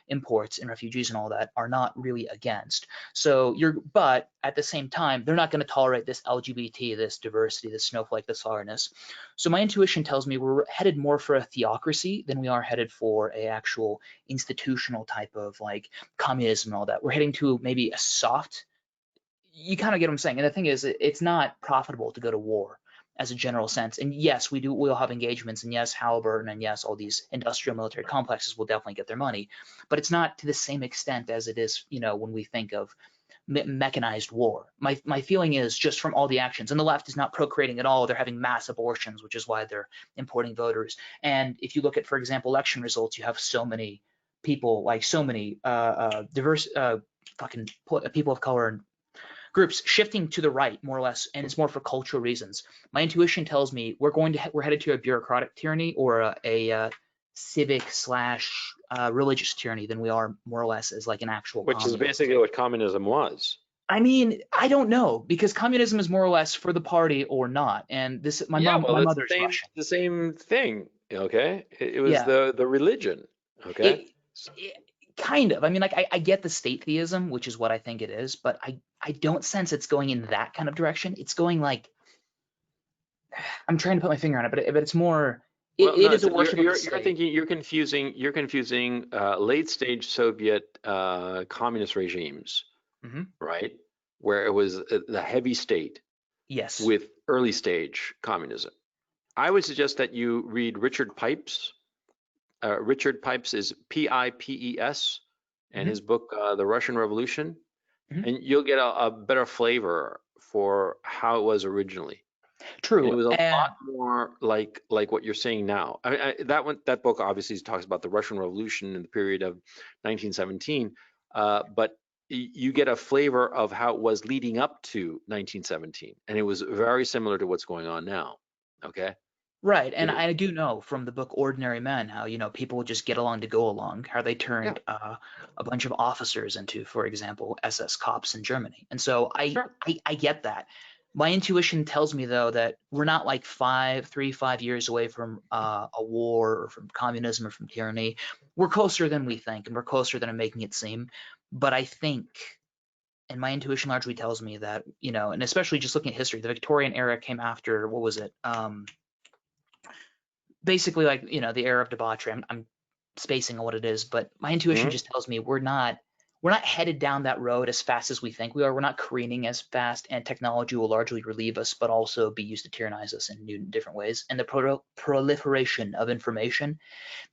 imports and refugees and all that are not really against. So but at the same time, they're not going to tolerate this LGBT, this diversity, this snowflake, this foreignness. So my intuition tells me we're headed more for a theocracy than we are headed for a actual institutional type of like communism and all that. We're heading to maybe a soft, you kind of get what I'm saying. And the thing is, it's not profitable to go to war as a general sense. And yes, we'll have engagements, and yes, Halliburton, and yes, all these industrial military complexes will definitely get their money, but it's not to the same extent as it is, when we think of mechanized war. My feeling is just from all the actions, and the left is not procreating at all. They're having mass abortions, which is why they're importing voters. And if you look at, for example, election results, you have so many people, like so many diverse fucking people of color and groups shifting to the right, more or less, and it's more for cultural reasons. My intuition tells me we're headed to a bureaucratic tyranny or a civic slash religious tyranny than we are more or less as like an actual Which is communist. basically what communism was. I mean, I don't know, because communism is more or less for the party or not. And this, my Yeah, well, it's mother's Russian. the same thing. Okay, it was Yeah, the religion. Okay. it kind of. I mean, like I get the state theism, which is what I think it is, but I don't sense it's going in that kind of direction. It's going like, I'm trying to put my finger on it, but it's more. Well, It no, is it's, a worship of the you're state. thinking you're confusing late stage Soviet communist regimes, Hmm. right? Where it was the heavy state Yes. with early stage communism. I would suggest that you read Richard Pipes. Richard Pipes is Pipes, and Hmm. his book The Russian Revolution, Hmm. and you'll get a better flavor for how it was originally. And it True. was a And lot more like what you're saying now. That book obviously talks about the Russian Revolution in the period of 1917, but you get a flavor of how it was leading up to 1917, and it was very similar to what's going on now. Okay. right, and It, I do know from the book Ordinary Men how people would just get along to go along, how they yeah, turned a bunch of officers into, for example, SS cops in Germany. And so sure. I get that. My intuition tells me though that we're not like 5 years away from a war or from communism or from tyranny. We're closer than we think, and we're closer than I'm making it seem. But I think, and my intuition largely tells me that, and especially just looking at history, the Victorian era came after, what was it? Basically like, the era of debauchery. I'm spacing on what it is, but my intuition Mhm. just tells me we're not headed down that road as fast as we think we are. We're not careening as fast, and technology will largely relieve us, but also be used to tyrannize us in new different ways. And the proliferation of information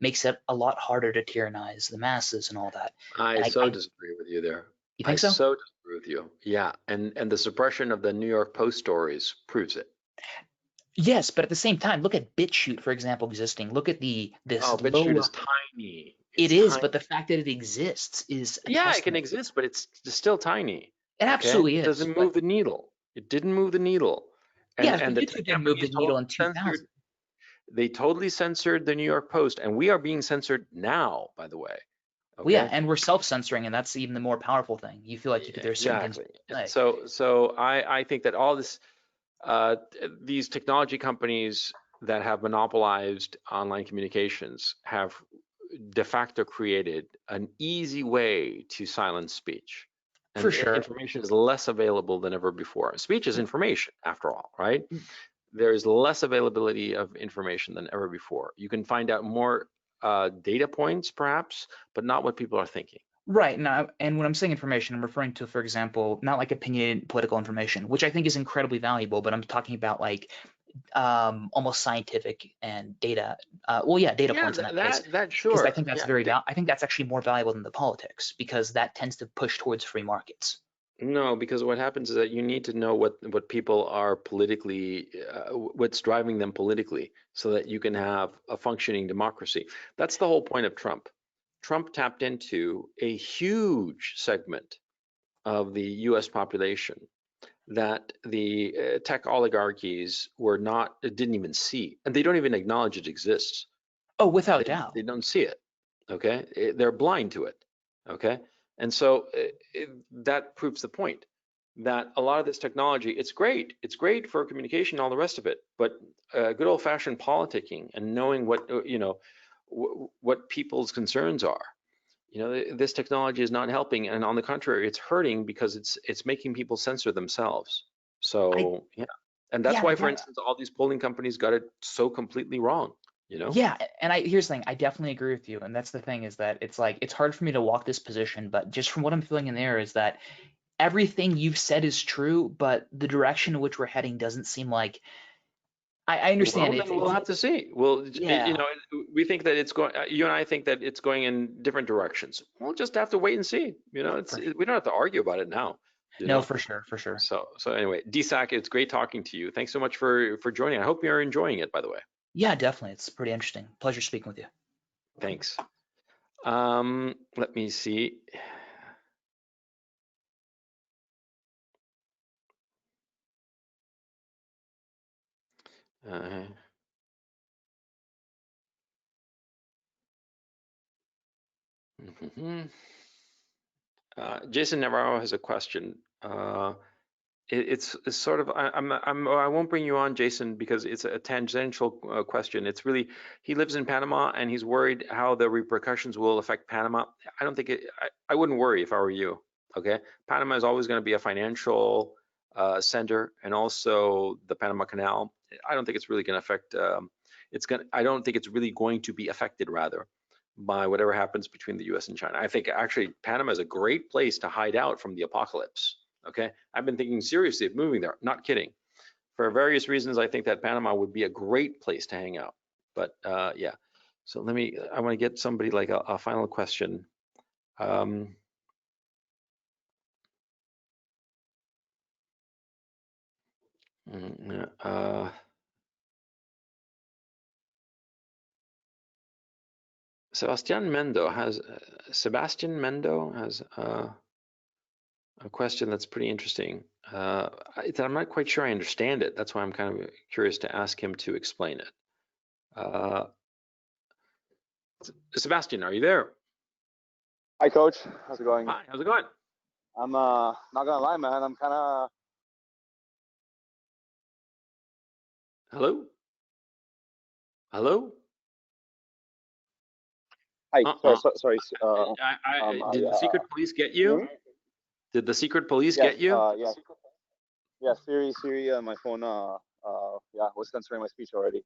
makes it a lot harder to tyrannize the masses and all that. I And so disagree with you there. you I think so? so disagree with you. Yeah, and the suppression of the New York Post stories proves it. Yes, but at the same time, look at BitChute, for example, existing. Look at this Oh, BitChute low. is tiny. It It's is, tiny. but the fact that it exists is a Yeah, it can testament. exist, but it's still tiny. It Okay, absolutely it is. doesn't But move the needle. It didn't move the needle, yes, and but the tech YouTube didn't move the companies needle totally in 2000. censored. They totally censored the New York Post, and we are being censored now, by the way. Well, yeah, Okay. and we're self-censoring, and that's even the more powerful thing. You feel like there's certain things you Exactly. can say. So I think that all this uh, these technology companies that have monopolized online communications have de facto created an easy way to silence speech. For And sure. information is less available than ever before. Speech is information, after all, right? There is less availability of information than ever before. You can find out more data points, perhaps, but not what people are thinking. Right. Now, and when I'm saying information, I'm referring to, for example, not like opinionated political information, which I think is incredibly valuable, but I'm talking about like almost scientific and data. Well, yeah, data Yeah, points in that case, that because I sure. think that's Yeah, I think that's actually more valuable than the politics, because that tends to push towards free markets. no, because what happens is that you need to know what people are politically, what's driving them politically, so that you can have a functioning democracy. That's the whole point of Trump. Trump tapped into a huge segment of the U.S. population that the tech oligarchies didn't even see, and they don't even acknowledge it exists. Oh, without doubt. They don't see it. Okay, they're blind to it. Okay, and so that proves the point that a lot of this technology, it's great. It's great for communication and all the rest of it, but good old-fashioned politicking and knowing what what people's concerns are. This technology is not helping, and on the contrary, it's hurting because it's making people censor themselves. So yeah, and that's why, for instance, all these polling companies got it so completely wrong. Yeah, and here's the thing, I definitely agree with you, and that's the thing, is that it's like, it's hard for me to walk this position, but just from what I'm feeling in there is that everything you've said is true, but the direction in which we're heading doesn't seem like, I understand. Well, then we'll have to see. Well, yeah, we think that it's going. You and I think that it's going in different directions. We'll just have to wait and see. We don't have to argue about it now. No, for sure, for sure. So anyway, DSAC, it's great talking to you. Thanks so much for joining. I hope you're enjoying it, by the way. Yeah, definitely. It's pretty interesting. Pleasure speaking with you. Thanks. Let me see. Jason Navarro has a question. It's sort of, I won't bring you on, Jason, because it's a tangential question. It's really, he lives in Panama and he's worried how the repercussions will affect Panama. I don't think I wouldn't worry if I were you. Okay, Panama is always going to be a financial center, and also the Panama Canal. I don't think it's really going to affect. I don't think it's really going to be affected, rather, by whatever happens between the U.S. and China. I think actually Panama is a great place to hide out from the apocalypse. Okay, I've been thinking seriously of moving there, not kidding. For various reasons, I think that Panama would be a great place to hang out. But yeah, so I want to get somebody like a final question. Sebastian Mendo has a question that's pretty interesting. I'm not quite sure I understand it. That's why I'm kind of curious to ask him to explain it. Sebastian, are you there? Hi, Coach. How's it going? Hi, how's it going? I'm not gonna lie, man. I'm kind of. Hello? Hello? Hi. Sorry. Did the secret police get you? Did the secret police yes, get you? Yeah. Yeah. Siri. My phone. Was censoring my speech already.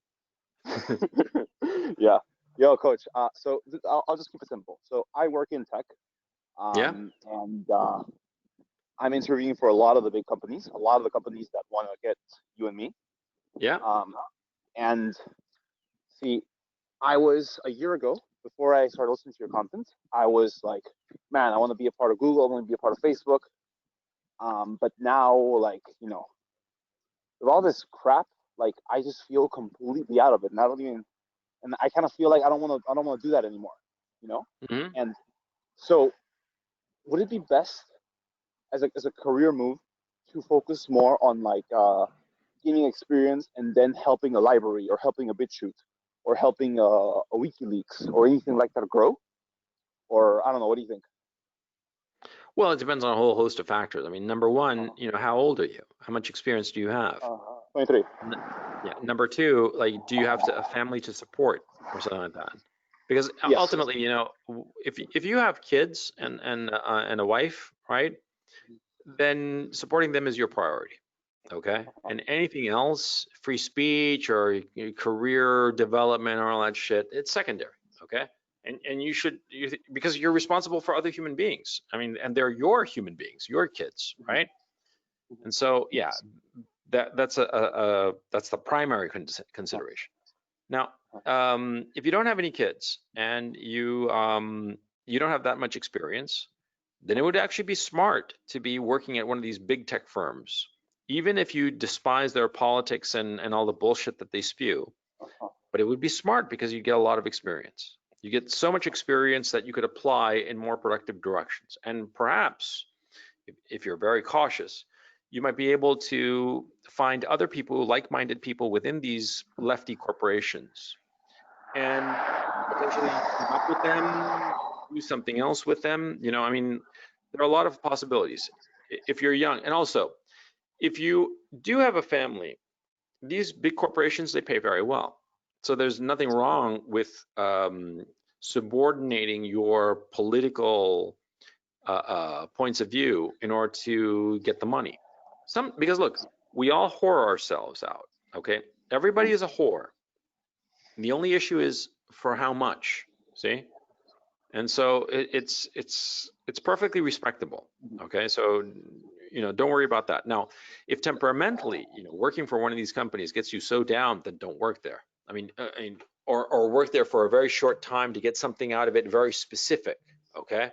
Yeah. Yo, Coach. I'll just keep it simple. So I work in tech. Yeah. And I'm interviewing for a lot of the big companies, a lot of the companies that want to get you and me. Yeah. And see, I was a year ago, before I started listening to your content, I was like, man, I want to be a part of Google. I want to be a part of Facebook. But now, like, with all this crap, like, I just feel completely out of it. And I kind of feel like I don't want to do that anymore, Mm-hmm. And so would it be best as a career move to focus more on like gaining experience and then helping a library or helping a BitChute or helping a WikiLeaks or anything like that grow? Or I don't know, what do you think? Well, it depends on a whole host of factors. I mean, number one, how old are you? How much experience do you have? 23. Yeah. Number two, like, do you have a family to support or something like that? Because Yes. ultimately, if you have kids and a wife, right, then supporting them is your priority. Okay. And anything else, free speech or career development or all that shit, it's secondary. Okay. And because you're responsible for other human beings. I mean, and they're your human beings, your kids, right? And so, yeah, that's the primary consideration. Now, if you don't have any kids and you don't have that much experience, then it would actually be smart to be working at one of these big tech firms, even if you despise their politics and all the bullshit that they spew. But it would be smart because you get a lot of experience. You get so much experience that you could apply in more productive directions. And perhaps, if you're very cautious, you might be able to find other people, like-minded people within these lefty corporations, and potentially team up with them, do something else with them. You know, I mean, there are a lot of possibilities if you're young. And also, if you do have a family, these big corporations, they pay very well. So there's nothing wrong with subordinating your political points of view in order to get the money. Because look, we all whore ourselves out, okay? Everybody is a whore. The only issue is for how much, see? And so it's perfectly respectable, okay? So, you know, don't worry about that. Now, if temperamentally, you know, working for one of these companies gets you so down, then don't work there. I mean, or work there for a very short time to get something out of it very specific, okay?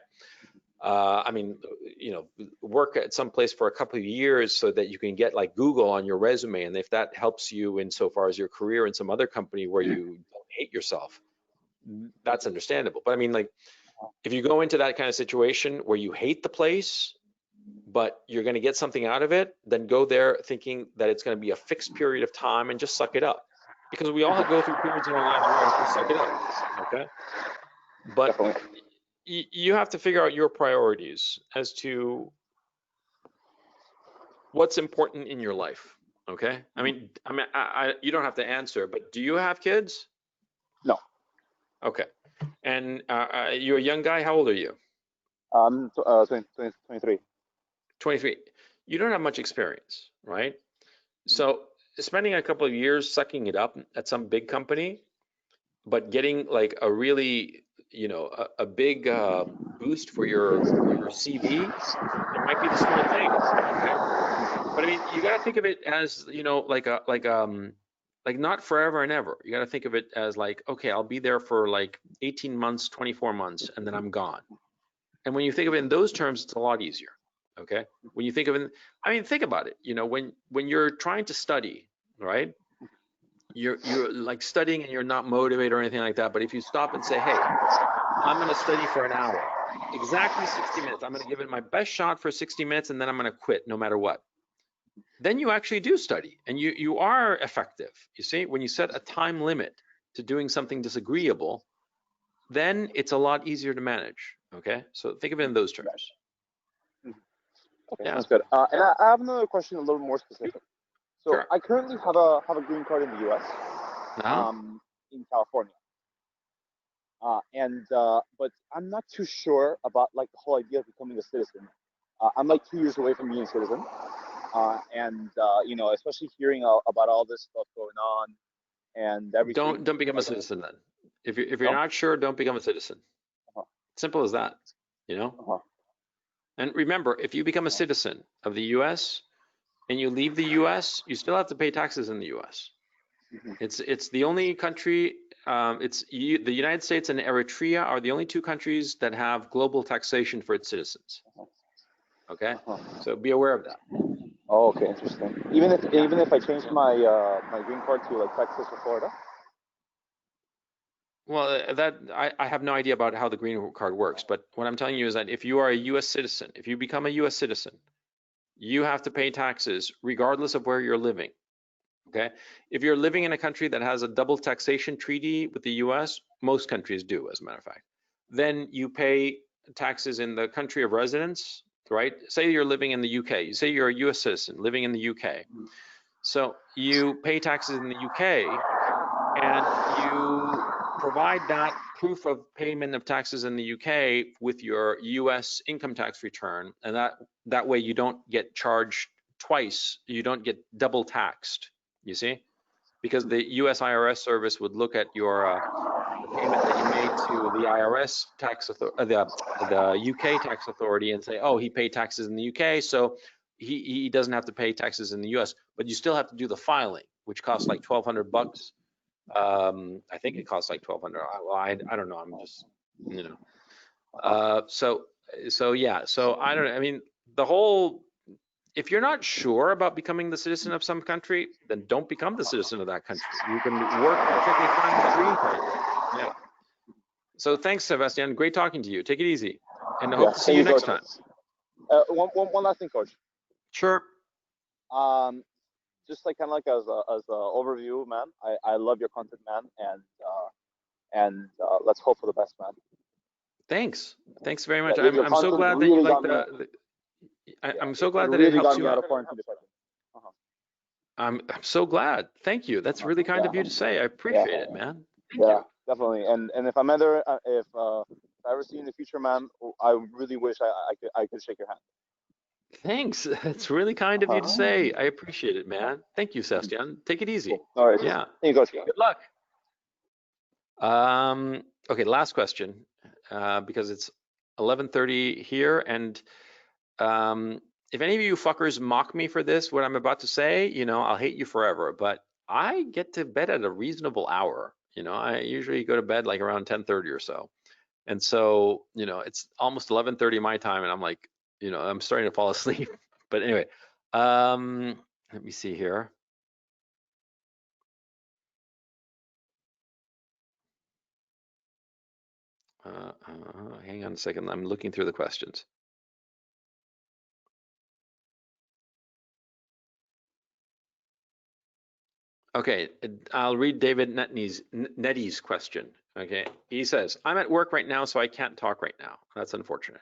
I mean, you know, work at some place for a couple of years so that you can get like Google on your resume, and if that helps you insofar as your career in some other company where you don't hate yourself, that's understandable. But I mean, like, if you go into that kind of situation where you hate the place, but you're going to get something out of it, then go there thinking that it's going to be a fixed period of time and just suck it up. Because we all go through periods in our lives where we have to suck it up, okay? But you have to figure out your priorities as to what's important in your life, okay? I mean, you don't have to answer, but do you have kids? No. Okay. And you're a young guy. How old are you? 23. 23. You don't have much experience, right? So spending a couple of years sucking it up at some big company, but getting like a really, you know, a big boost for your CV, it might be the smart thing, okay? But I mean, you got to think of it as, you know, like not forever and ever. You got to think of it as like, okay, I'll be there for like 18 months, 24 months, and then I'm gone. And when you think of it in those terms, it's a lot easier, okay? When you think of it, I mean, think about it. You know, when you're trying to study, right? You're like studying and you're not motivated or anything like that. But if you stop and say, hey, I'm going to study for an hour, exactly 60 minutes. I'm going to give it my best shot for 60 minutes, and then I'm going to quit no matter what. Then you actually do study, and you are effective. You see, when you set a time limit to doing something disagreeable, then it's a lot easier to manage. Okay, so think of it in those terms. Okay, Yeah. sounds good. And I have another question, a little more specific. So Sure. I currently have a green card in the U.S. In California, but I'm not too sure about like the whole idea of becoming a citizen. I'm like 2 years away from being a citizen, you know, especially hearing about all this stuff going on and everything. Don't become a citizen then. If you're No? not sure, don't become a citizen. Simple as that. You know. And remember, if you become a citizen of the U.S. and you leave the U.S., you still have to pay taxes in the U.S. It's the only country. The United States and Eritrea are the only two countries that have global taxation for its citizens. Okay, so be aware of that. Oh, okay, interesting. Even if I change my my green card to like Texas or Florida. Well, I have no idea about how the green card works, but what I'm telling you is that if you are a U.S. citizen, if you become a U.S. citizen, you have to pay taxes regardless of where you're living. Okay, if you're living in a country that has a double taxation treaty with the U.S., most countries do, as a matter of fact, then you pay taxes in the country of residence, right? Say you're living in the UK. You say you're a U.S. citizen living in the UK. So you pay taxes in the UK, and you provide that proof of payment of taxes in the UK with your US income tax return, and that way you don't get charged twice, you don't get double taxed, you see? Because the US IRS service would look at your the payment that you made to the IRS tax the UK tax authority and say, oh, he paid taxes in the UK, so he doesn't have to pay taxes in the US, but you still have to do the filing, which costs like $1,200. I think it costs like 1,200. Well, I don't know. I'm just, you know. So yeah. So I don't know. I mean, if you're not sure about becoming the citizen of some country, then don't become the citizen of that country. You can work perfectly fine with a green card. Yeah. So thanks, Sebastian. Great talking to you. Take it easy, and I hope to see you next time. One last thing, Coach. Sure. just like kind of like as a overview, man. I love your content, man, and let's hope for the best, man. Thanks very Yeah, much. your I'm so content glad that you really like got me. I'm so It glad that it really helps got me you out out. of quarantine depression. I'm so glad. Thank you. That's really kind of you to say. I appreciate it, man. Thank you. Definitely. And if I'm ever if I ever see you in the future, man, I really wish I could shake your hand. Thanks. It's really kind of you to say. I appreciate it, man. Thank you, Sebastian. Take it easy. Cool. All right. Yeah. Thank you, Coach. Good luck. Okay, last question, because it's 11:30 here, and if any of you fuckers mock me for this, what I'm about to say, you know, I'll hate you forever. But I get to bed at a reasonable hour. You know, I usually go to bed like around 10:30 or so, and so you know, it's almost 11:30 my time, and I'm like, you know, I'm starting to fall asleep. But anyway, let me see here. Hang on a second. I'm looking through the questions. Okay, I'll read David Netty's question. Okay, he says, I'm at work right now, so I can't talk right now. That's unfortunate.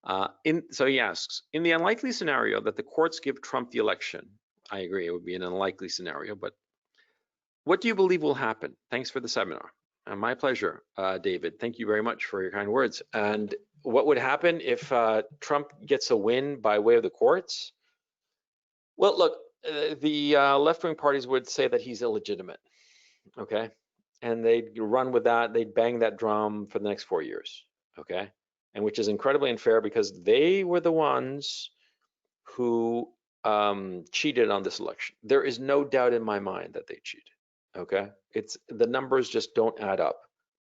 So he asks, in the unlikely scenario that the courts give Trump the election, I agree, it would be an unlikely scenario, but what do you believe will happen? Thanks for the seminar. My pleasure, David. Thank you very much for your kind words. And what would happen if Trump gets a win by way of the courts? Well, look, the left-wing parties would say that he's illegitimate, okay? And they'd run with that, they'd bang that drum for the next 4 years, okay? And which is incredibly unfair because they were the ones who cheated on this election. There is no doubt in my mind that they cheated, okay? It's the numbers just don't add up,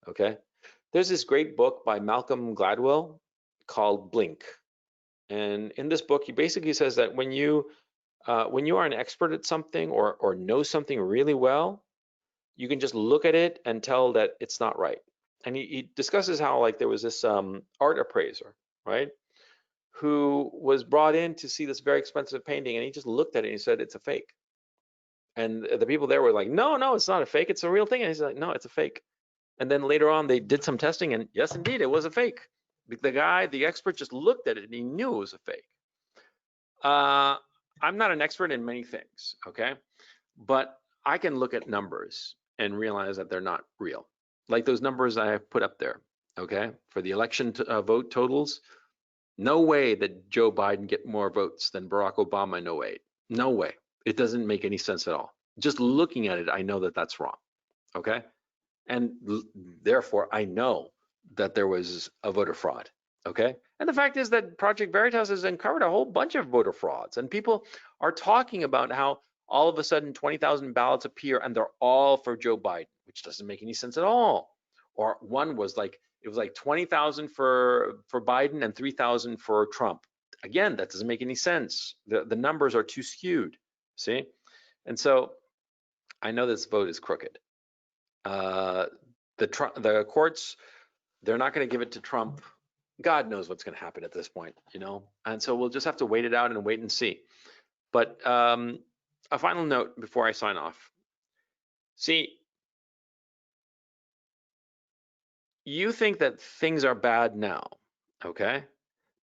okay? There's this great book by Malcolm Gladwell called Blink. And in this book, he basically says that when you are an expert at something or know something really well, you can just look at it and tell that it's not right. And he discusses how like there was this art appraiser, right, who was brought in to see this very expensive painting, and he just looked at it and he said it's a fake. And the people there were like, no, it's not a fake, it's a real thing. And he's like, no, it's a fake. And then later on, they did some testing, and yes, indeed, it was a fake. The expert, just looked at it and he knew it was a fake. I'm not an expert in many things, okay? But I can look at numbers and realize that they're not real. Like those numbers I have put up there, okay? For the election vote totals, no way that Joe Biden get more votes than Barack Obama in 08. No way. It doesn't make any sense at all. Just looking at it, I know that that's wrong, okay? And therefore, I know that there was a voter fraud, okay? And the fact is that Project Veritas has uncovered a whole bunch of voter frauds, and people are talking about how all of a sudden 20,000 ballots appear and they're all for Joe Biden, which doesn't make any sense at all. Or one was like, it was like 20,000 for Biden and 3,000 for Trump. Again, that doesn't make any sense. The numbers are too skewed, see? And so I know this vote is crooked. The courts, they're not going to give it to Trump. God knows what's going to happen at this point, you know? And so we'll just have to wait it out and wait and see. But a final note before I sign off. See, you think that things are bad now, okay?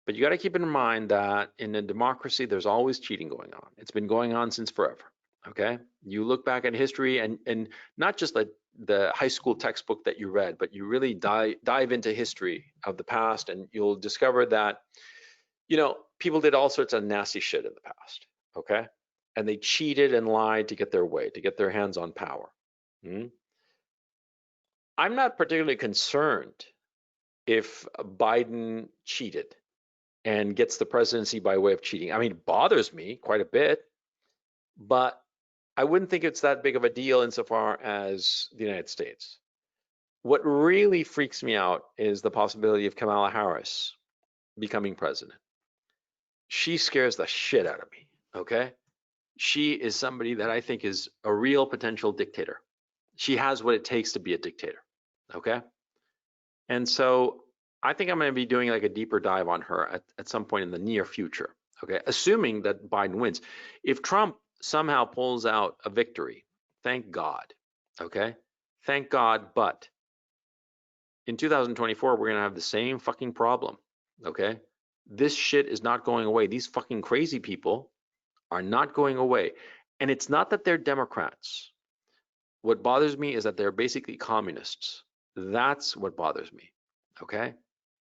But you got to keep in mind that in a democracy, there's always cheating going on. It's been going on since forever, okay? You look back at history and not just like the high school textbook that you read, but you really dive into history of the past, and you'll discover that, you know, people did all sorts of nasty shit in the past, okay? And they cheated and lied to get their way, to get their hands on power. I'm not particularly concerned if Biden cheated and gets the presidency by way of cheating. I mean, it bothers me quite a bit, but I wouldn't think it's that big of a deal insofar as the United States. What really freaks me out is the possibility of Kamala Harris becoming president. She scares the shit out of me, okay? She is somebody that I think is a real potential dictator. She has what it takes to be a dictator, okay? And so I think I'm going to be doing like a deeper dive on her at some point in the near future, okay? Assuming that Biden wins. If Trump somehow pulls out a victory, thank God, okay? Thank God, but in 2024, we're gonna have the same fucking problem, okay? This shit is not going away. These fucking crazy people are not going away. And it's not that they're Democrats. What bothers me is that they're basically communists. That's what bothers me, okay?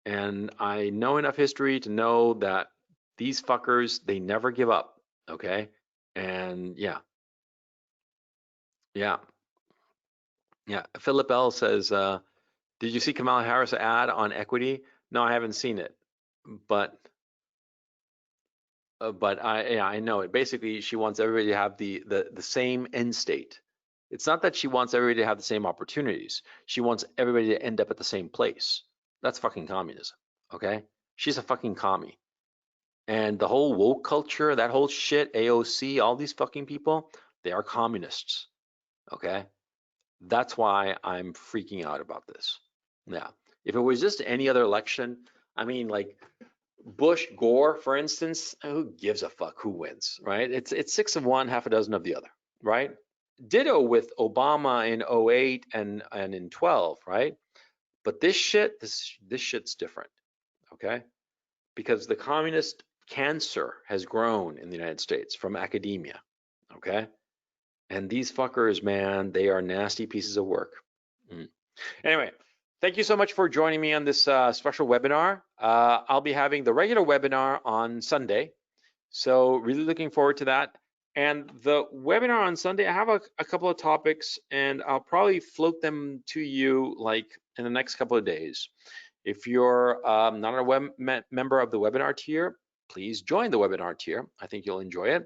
And I know enough history to know that these fuckers, they never give up, okay? And yeah. Philip L says, did you see Kamala Harris ad on equity? No, I haven't seen it, but I know it. Basically, she wants everybody to have the same end state. It's not that she wants everybody to have the same opportunities. She wants everybody to end up at the same place. That's fucking communism, okay? She's a fucking commie. And the whole woke culture, that whole shit, AOC, all these fucking people, they are communists, okay? That's why I'm freaking out about this. Yeah. If it was just any other election, I mean, like Bush, Gore, for instance, who gives a fuck who wins, right? It's 6 of one, half a dozen of the other, right? Ditto with Obama in 08 and in 12, right? But this shit's different, okay? Because the communist cancer has grown in the United States from academia, okay? And these fuckers, man, they are nasty pieces of work. Anyway, thank you so much for joining me on this special webinar. I'll be having the regular webinar on Sunday. So really looking forward to that. And the webinar on Sunday, I have a couple of topics and I'll probably float them to you like in the next couple of days. If you're not a member of the webinar tier, please join the webinar tier. I think you'll enjoy it.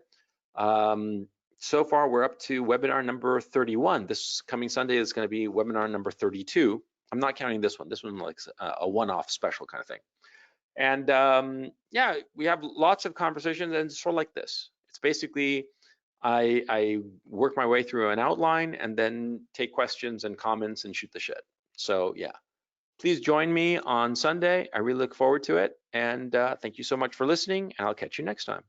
So far, we're up to webinar number 31. This coming Sunday is going to be webinar number 32. I'm not counting this one. This one like a one-off special kind of thing. And yeah, we have lots of conversations and sort of like this. It's basically I work my way through an outline and then take questions and comments and shoot the shit. So yeah, please join me on Sunday. I really look forward to it. And thank you so much for listening, and I'll catch you next time.